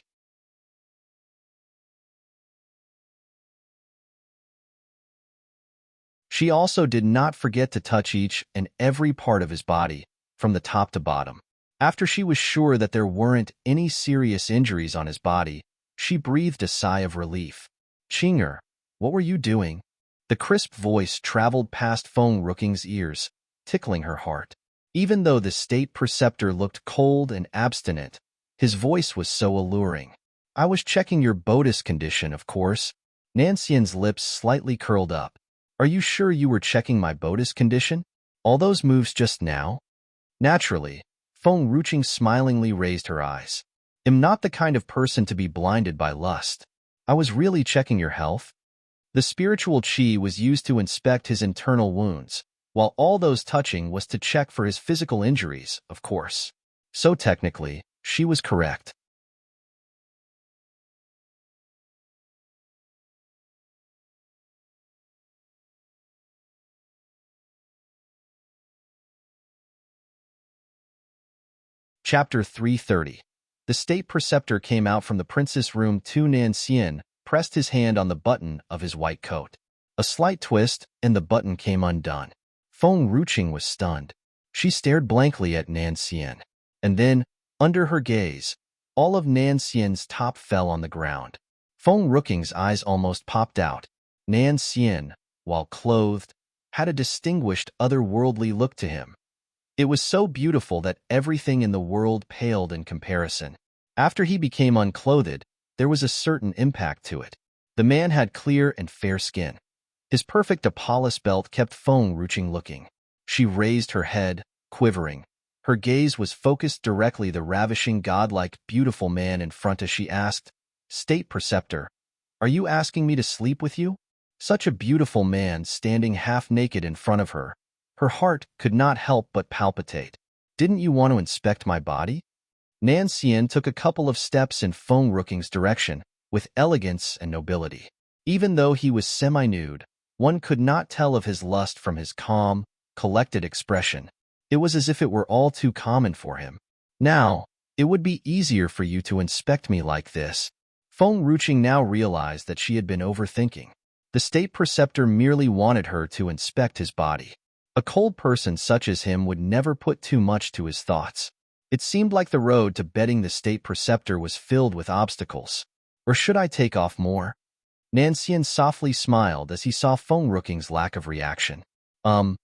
She also did not forget to touch each and every part of his body, from the top to bottom. After she was sure that there weren't any serious injuries on his body, she breathed a sigh of relief. Qinger, what were you doing? The crisp voice traveled past Feng Ruqing's ears, tickling her heart. Even though the State Preceptor looked cold and abstinent, his voice was so alluring. I was checking your Bodis condition, of course. Nancian's lips slightly curled up. Are you sure you were checking my Bodis condition? All those moves just now? Naturally. Feng Ruqing smilingly raised her eyes. I'm not the kind of person to be blinded by lust. I was really checking your health. The spiritual qi was used to inspect his internal wounds, while all those touching was to check for his physical injuries, of course. So technically, she was correct. Chapter 330. The State Preceptor came out from the Princess' room. Nancian pressed his hand on the button of his white coat. A slight twist, and the button came undone. Feng Ruqing was stunned. She stared blankly at Nancian. And then, under her gaze, all of Nancian's top fell on the ground. Feng Ruqing's eyes almost popped out. Nancian, while clothed, had a distinguished otherworldly look to him. It was so beautiful that everything in the world paled in comparison. After he became unclothed, there was a certain impact to it. The man had clear and fair skin. His perfect Apollos belt kept Feng Ruqing looking. She raised her head, quivering. Her gaze was focused directly the ravishing godlike beautiful man in front as she asked, State Preceptor, are you asking me to sleep with you? Such a beautiful man standing half naked in front of her. Her heart could not help but palpitate. Didn't you want to inspect my body? Nancian took a couple of steps in Feng Ruqing's direction, with elegance and nobility. Even though he was semi-nude, one could not tell of his lust from his calm, collected expression. It was as if it were all too common for him. Now, it would be easier for you to inspect me like this. Feng Ruqing now realized that she had been overthinking. The state preceptor merely wanted her to inspect his body. A cold person such as him would never put too much to his thoughts. It seemed like the road to betting the state preceptor was filled with obstacles. Or should I take off more? Nanxian softly smiled as he saw Feng Ruqing's lack of reaction. Feng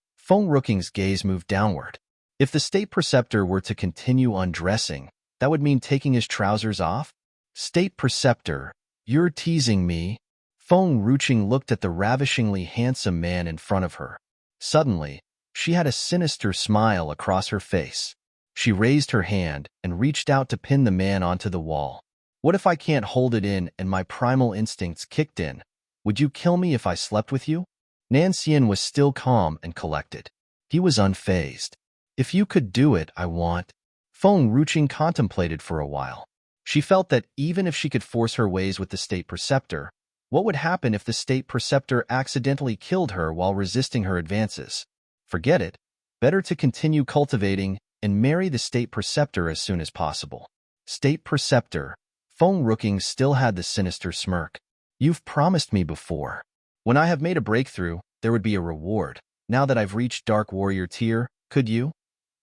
Ruqing's gaze moved downward. If the state preceptor were to continue undressing, that would mean taking his trousers off? State preceptor, you're teasing me? Feng Ruqing looked at the ravishingly handsome man in front of her. Suddenly, she had a sinister smile across her face. She raised her hand and reached out to pin the man onto the wall. What if I can't hold it in and my primal instincts kicked in? Would you kill me if I slept with you? Nanxian was still calm and collected. He was unfazed. If you could do it, I want. Feng Ruqing contemplated for a while. She felt that even if she could force her ways with the state preceptor, what would happen if the state preceptor accidentally killed her while resisting her advances? Forget it. Better to continue cultivating and marry the state preceptor as soon as possible. State preceptor. Feng Ruqing still had the sinister smirk. You've promised me before. When I have made a breakthrough, there would be a reward. Now that I've reached Dark Warrior tier, could you?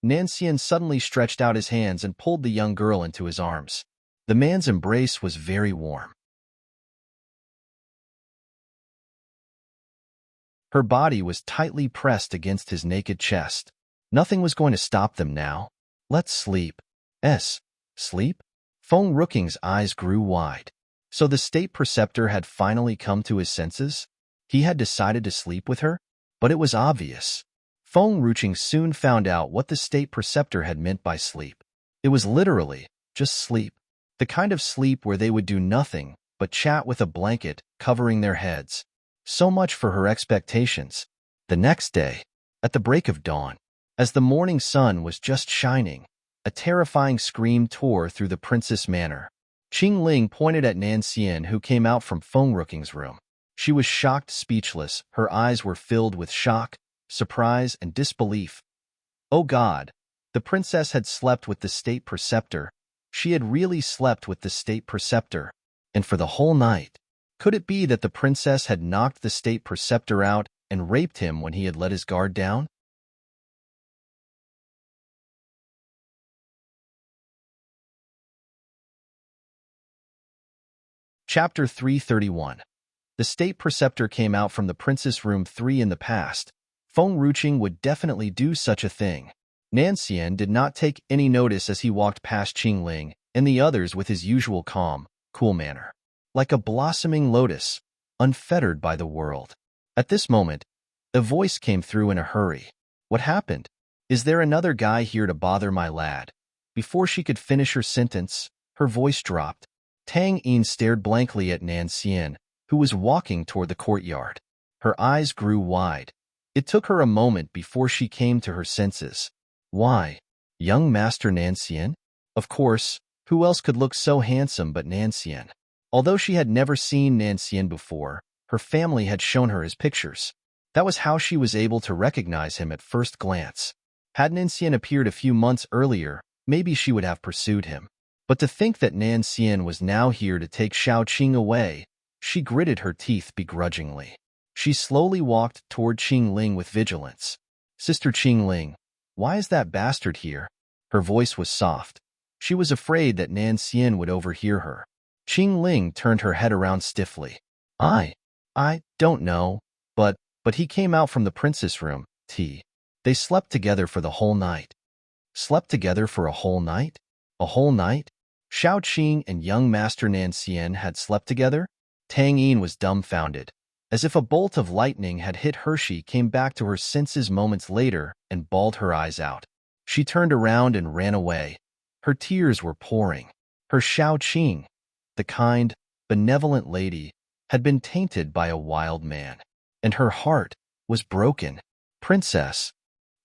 Nanxian suddenly stretched out his hands and pulled the young girl into his arms. The man's embrace was very warm. Her body was tightly pressed against his naked chest. Nothing was going to stop them now. Let's sleep. Sleep? Feng Ruqing's eyes grew wide. So the state preceptor had finally come to his senses? He had decided to sleep with her? But it was obvious. Feng Ruqing soon found out what the state preceptor had meant by sleep. It was literally just sleep. The kind of sleep where they would do nothing but chat with a blanket covering their heads. So much for her expectations. The next day, at the break of dawn, as the morning sun was just shining, a terrifying scream tore through the princess manor. Qing Ling pointed at Nanxian, who came out from Feng Ruqing's room. She was shocked, speechless. Her eyes were filled with shock, surprise, and disbelief. Oh God! The princess had slept with the state preceptor. She had really slept with the state preceptor. And for the whole night. Could it be that the princess had knocked the state preceptor out and raped him when he had let his guard down? Chapter 331. The state preceptor came out from the princess room 3 in the past. Feng Ruqing would definitely do such a thing. Nanxian did not take any notice as he walked past Qing Ling and the others with his usual calm, cool manner. Like a blossoming lotus, unfettered by the world. At this moment, a voice came through in a hurry. What happened? Is there another guy here to bother my lad? Before she could finish her sentence, her voice dropped. Tang Yin stared blankly at Nanxian, who was walking toward the courtyard. Her eyes grew wide. It took her a moment before she came to her senses. Why? Young Master Nanxian? Of course, who else could look so handsome but Nanxian? Although she had never seen Nanxian before, her family had shown her his pictures. That was how she was able to recognize him at first glance. Had Nanxian appeared a few months earlier, maybe she would have pursued him. But to think that Nanxian was now here to take Xiaoqing away, she gritted her teeth begrudgingly. She slowly walked toward Qing Ling with vigilance. Sister Qing Ling, why is that bastard here? Her voice was soft. She was afraid that Nanxian would overhear her. Qing Ling turned her head around stiffly. I don't know, but he came out from the princess room, They slept together for the whole night. Slept together for a whole night? A whole night? Xiaoqing and young Master Nanxian had slept together? Tang Yin was dumbfounded. As if a bolt of lightning had hit her, she came back to her senses moments later and bawled her eyes out. She turned around and ran away. Her tears were pouring. Her Xiaoqing, the kind, benevolent lady, had been tainted by a wild man, and her heart was broken. Princess.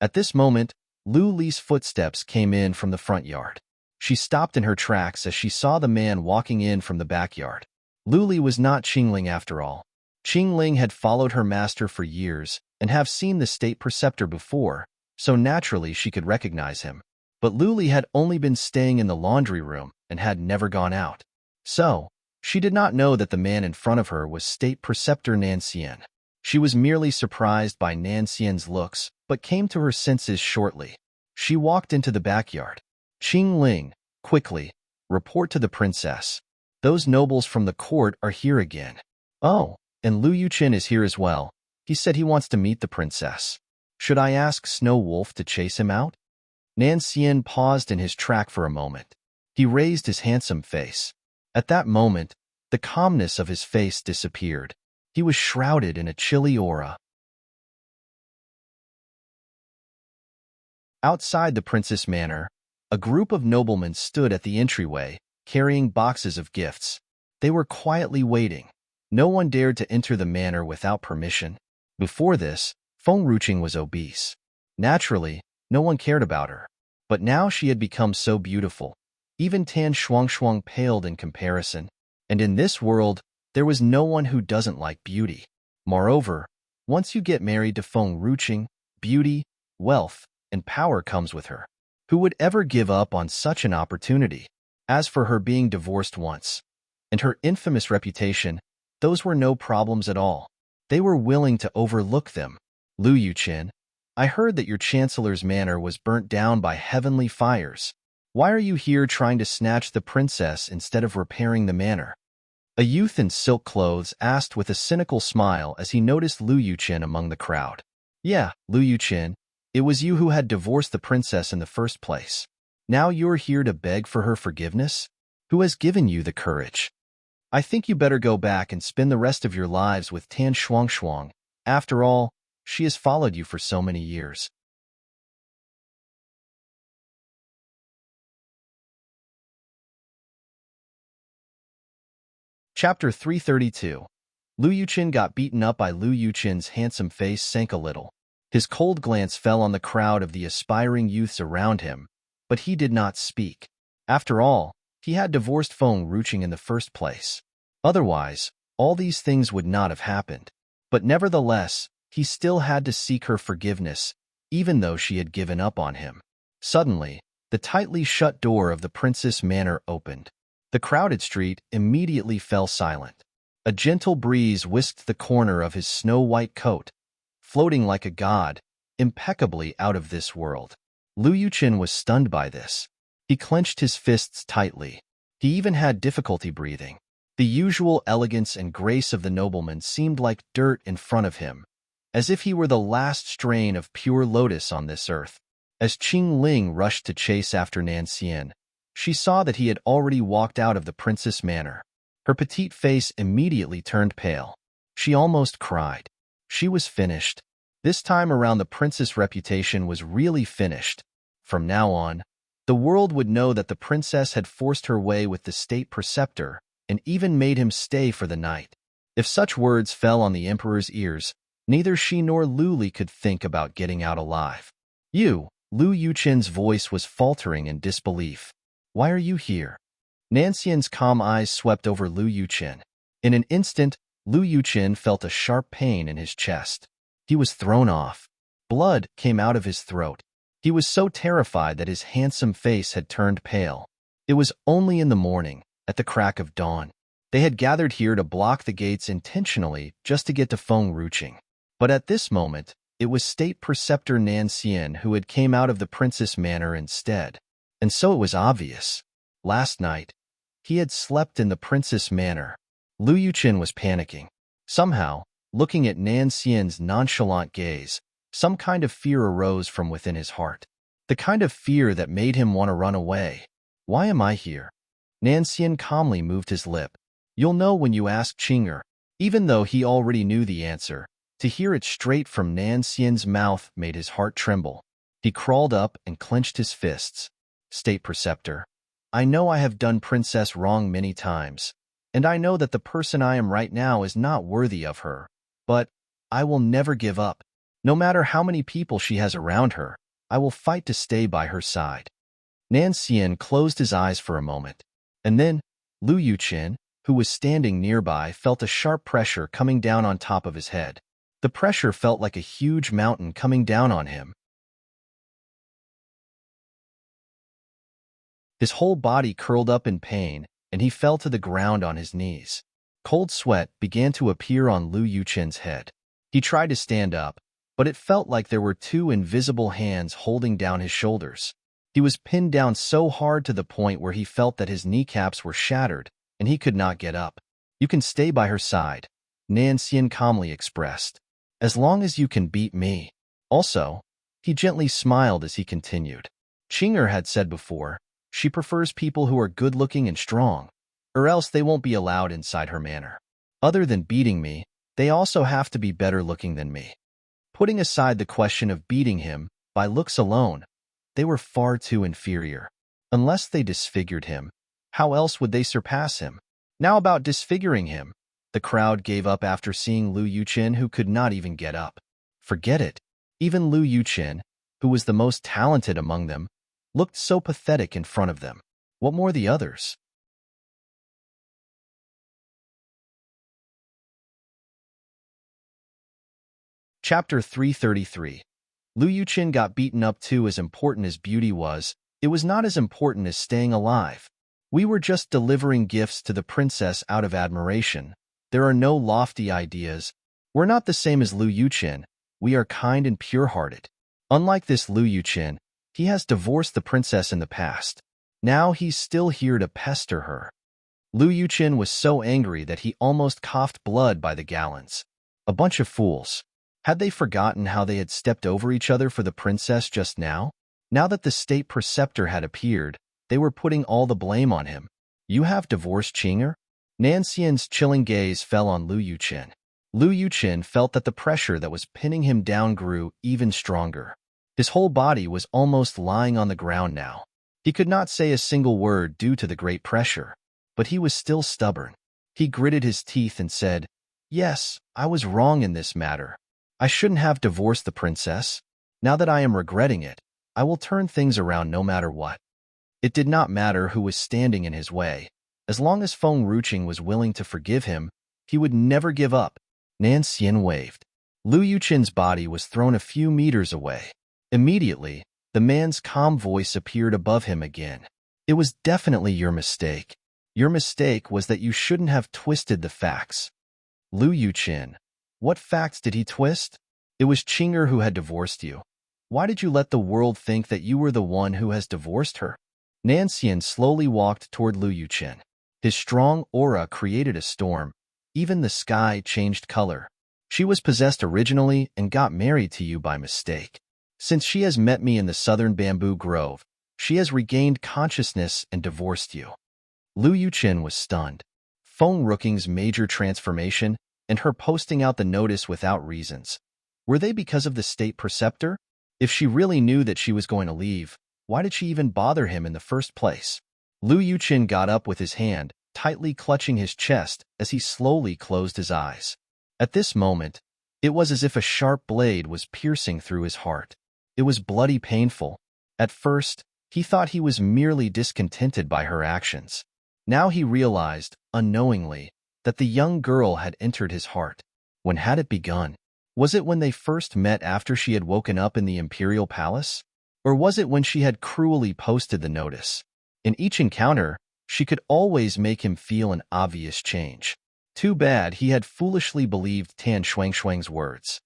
At this moment, Lu Li's footsteps came in from the front yard. She stopped in her tracks as she saw the man walking in from the backyard. Lu Li was not Qing Ling after all. Qing Ling had followed her master for years and have seen the state preceptor before, so naturally she could recognize him. But Luli had only been staying in the laundry room and had never gone out. So, she did not know that the man in front of her was State Preceptor Nancian. She was merely surprised by Nancian's looks, but came to her senses shortly. She walked into the backyard. Qing Ling, quickly, report to the princess. Those nobles from the court are here again. Oh, and Lu Yuqin is here as well. He said he wants to meet the princess. Should I ask Snow Wolf to chase him out? Nancian paused in his track for a moment. He raised his handsome face. At that moment, the calmness of his face disappeared. He was shrouded in a chilly aura. Outside the princess manor, a group of noblemen stood at the entryway, carrying boxes of gifts. They were quietly waiting. No one dared to enter the manor without permission. Before this, Feng Ruqing was obese. Naturally, no one cared about her. But now she had become so beautiful. Even Tan Shuangshuang paled in comparison. And in this world, there was no one who doesn't like beauty. Moreover, once you get married to Feng Ruqing, beauty, wealth, and power comes with her. Who would ever give up on such an opportunity? As for her being divorced once, and her infamous reputation, those were no problems at all. They were willing to overlook them. Lu Yuqin, I heard that your chancellor's manor was burnt down by heavenly fires. Why are you here trying to snatch the princess instead of repairing the manor? A youth in silk clothes asked with a cynical smile as he noticed Lu Yuqin among the crowd. Yeah, Lu Yuqin, it was you who had divorced the princess in the first place. Now you're here to beg for her forgiveness? Who has given you the courage? I think you better go back and spend the rest of your lives with Tan Shuangshuang. After all, she has followed you for so many years. Chapter 332. Lu Yuqin got beaten up by Lu Yuqin's handsome face sank a little. His cold glance fell on the crowd of the aspiring youths around him, but he did not speak. After all, he had divorced Feng Ruqing in the first place. Otherwise, all these things would not have happened. But nevertheless, he still had to seek her forgiveness, even though she had given up on him. Suddenly, the tightly shut door of the princess manor opened. The crowded street immediately fell silent. A gentle breeze whisked the corner of his snow-white coat, floating like a god, impeccably out of this world. Lu Yuqin was stunned by this. He clenched his fists tightly. He even had difficulty breathing. The usual elegance and grace of the nobleman seemed like dirt in front of him, as if he were the last strain of pure lotus on this earth. As Qing Ling rushed to chase after Nancian, she saw that he had already walked out of the princess manor. Her petite face immediately turned pale. She almost cried. She was finished. This time around, the princess' reputation was really finished. From now on, the world would know that the princess had forced her way with the state preceptor and even made him stay for the night. If such words fell on the emperor's ears, neither she nor Luli could think about getting out alive. You, Lu Yuqin's voice was faltering in disbelief. Why are you here? Nancian's calm eyes swept over Lu Yuqin. In an instant, Lu Yuqin felt a sharp pain in his chest. He was thrown off. Blood came out of his throat. He was so terrified that his handsome face had turned pale. It was only in the morning, at the crack of dawn. They had gathered here to block the gates intentionally just to get to Feng Ruqing. But at this moment, it was State Preceptor Nancian who had came out of the princess manor instead. And so it was obvious. Last night, he had slept in the princess manor. Lu Yuqin was panicking. Somehow, looking at Nancian's nonchalant gaze, some kind of fear arose from within his heart. The kind of fear that made him want to run away. Why am I here? Nancian calmly moved his lip. You'll know when you ask Qinger. Even though he already knew the answer, to hear it straight from Nancian's mouth made his heart tremble. He crawled up and clenched his fists. State Preceptor, I know I have done Princess wrong many times, and I know that the person I am right now is not worthy of her, but I will never give up. No matter how many people she has around her, I will fight to stay by her side. Nancian closed his eyes for a moment, and then Lu Yuqin, who was standing nearby, felt a sharp pressure coming down on top of his head. The pressure felt like a huge mountain coming down on him. His whole body curled up in pain, and he fell to the ground on his knees. Cold sweat began to appear on Lu Yuchen's head. He tried to stand up, but it felt like there were two invisible hands holding down his shoulders. He was pinned down so hard to the point where he felt that his kneecaps were shattered, and he could not get up. "You can stay by her side," Nan Xian calmly expressed, "as long as you can beat me." Also, he gently smiled as he continued. Qinger had said before, she prefers people who are good-looking and strong, or else they won't be allowed inside her manor. Other than beating me, they also have to be better-looking than me. Putting aside the question of beating him, by looks alone, they were far too inferior. Unless they disfigured him, how else would they surpass him? Now about disfiguring him, the crowd gave up after seeing Lu Yuchen, who could not even get up. Forget it. Even Lu Yuchen, who was the most talented among them, looked so pathetic in front of them. What more the others? Chapter 333. Lu Yuchen got beaten up too. As important as beauty was, it was not as important as staying alive. We were just delivering gifts to the princess out of admiration. There are no lofty ideas. We're not the same as Lu Yuchen. We are kind and pure-hearted. Unlike this Lu Yuchen, he has divorced the princess in the past. Now he's still here to pester her. Lu Yuchen was so angry that he almost coughed blood by the gallons. A bunch of fools. Had they forgotten how they had stepped over each other for the princess just now? Now that the state preceptor had appeared, they were putting all the blame on him. "You have divorced Qinger?" Nan Xian's chilling gaze fell on Lu Yuchen. Lu Yuchen felt that the pressure that was pinning him down grew even stronger. His whole body was almost lying on the ground now. He could not say a single word due to the great pressure, but he was still stubborn. He gritted his teeth and said, "Yes, I was wrong in this matter. I shouldn't have divorced the princess. Now that I am regretting it, I will turn things around no matter what." It did not matter who was standing in his way. As long as Feng Ruqing was willing to forgive him, he would never give up. Nan Xian waved. Lu Yuchen's body was thrown a few meters away. Immediately, the man's calm voice appeared above him again. "It was definitely your mistake. Your mistake was that you shouldn't have twisted the facts." Lu Yuchen. What facts did he twist? It was Qinger who had divorced you. Why did you let the world think that you were the one who has divorced her? Nan Xian slowly walked toward Lu Yuchen. His strong aura created a storm. Even the sky changed color. "She was possessed originally and got married to you by mistake. Since she has met me in the southern bamboo grove, she has regained consciousness and divorced you." Lu Yuchen was stunned. Feng Ruqing's major transformation and her posting out the notice without reasons. Were they because of the state preceptor? If she really knew that she was going to leave, why did she even bother him in the first place? Lu Yuchen got up with his hand, tightly clutching his chest as he slowly closed his eyes. At this moment, it was as if a sharp blade was piercing through his heart. It was bloody painful. At first, he thought he was merely discontented by her actions. Now he realized, unknowingly, that the young girl had entered his heart. When had it begun? Was it when they first met after she had woken up in the imperial palace? Or was it when she had cruelly posted the notice? In each encounter, she could always make him feel an obvious change. Too bad he had foolishly believed Tan Shuangshuang's words.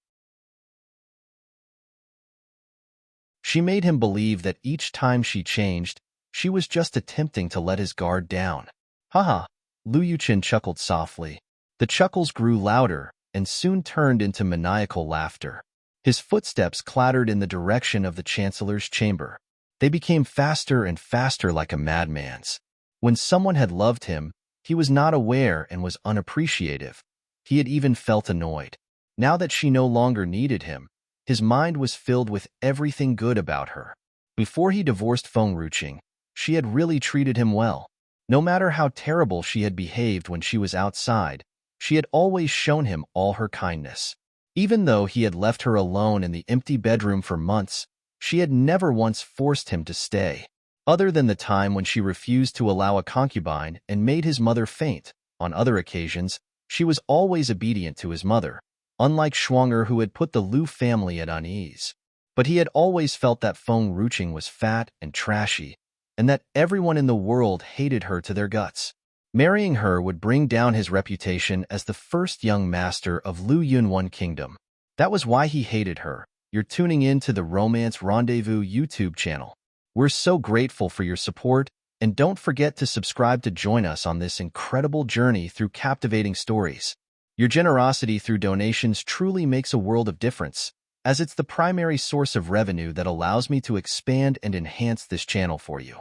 She made him believe that each time she changed, she was just attempting to let his guard down. Haha, Lu Yuchen chuckled softly. The chuckles grew louder and soon turned into maniacal laughter. His footsteps clattered in the direction of the chancellor's chamber. They became faster and faster like a madman's. When someone had loved him, he was not aware and was unappreciative. He had even felt annoyed. Now that she no longer needed him, his mind was filled with everything good about her. Before he divorced Feng Ruqing, she had really treated him well. No matter how terrible she had behaved when she was outside, she had always shown him all her kindness. Even though he had left her alone in the empty bedroom for months, she had never once forced him to stay. Other than the time when she refused to allow a concubine and made his mother faint, on other occasions, she was always obedient to his mother, unlike Schwanger, who had put the Lu family at unease. But he had always felt that Feng Ruqing was fat and trashy. and that everyone in the world hated her to their guts. Marrying her would bring down his reputation as the first young master of Lu Yunwan Kingdom. That was why he hated her. You're tuning in to the Romance Rendezvous YouTube channel. We're so grateful for your support, and don't forget to subscribe to join us on this incredible journey through captivating stories. Your generosity through donations truly makes a world of difference, as it's the primary source of revenue that allows me to expand and enhance this channel for you.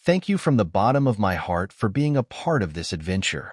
Thank you from the bottom of my heart for being a part of this adventure.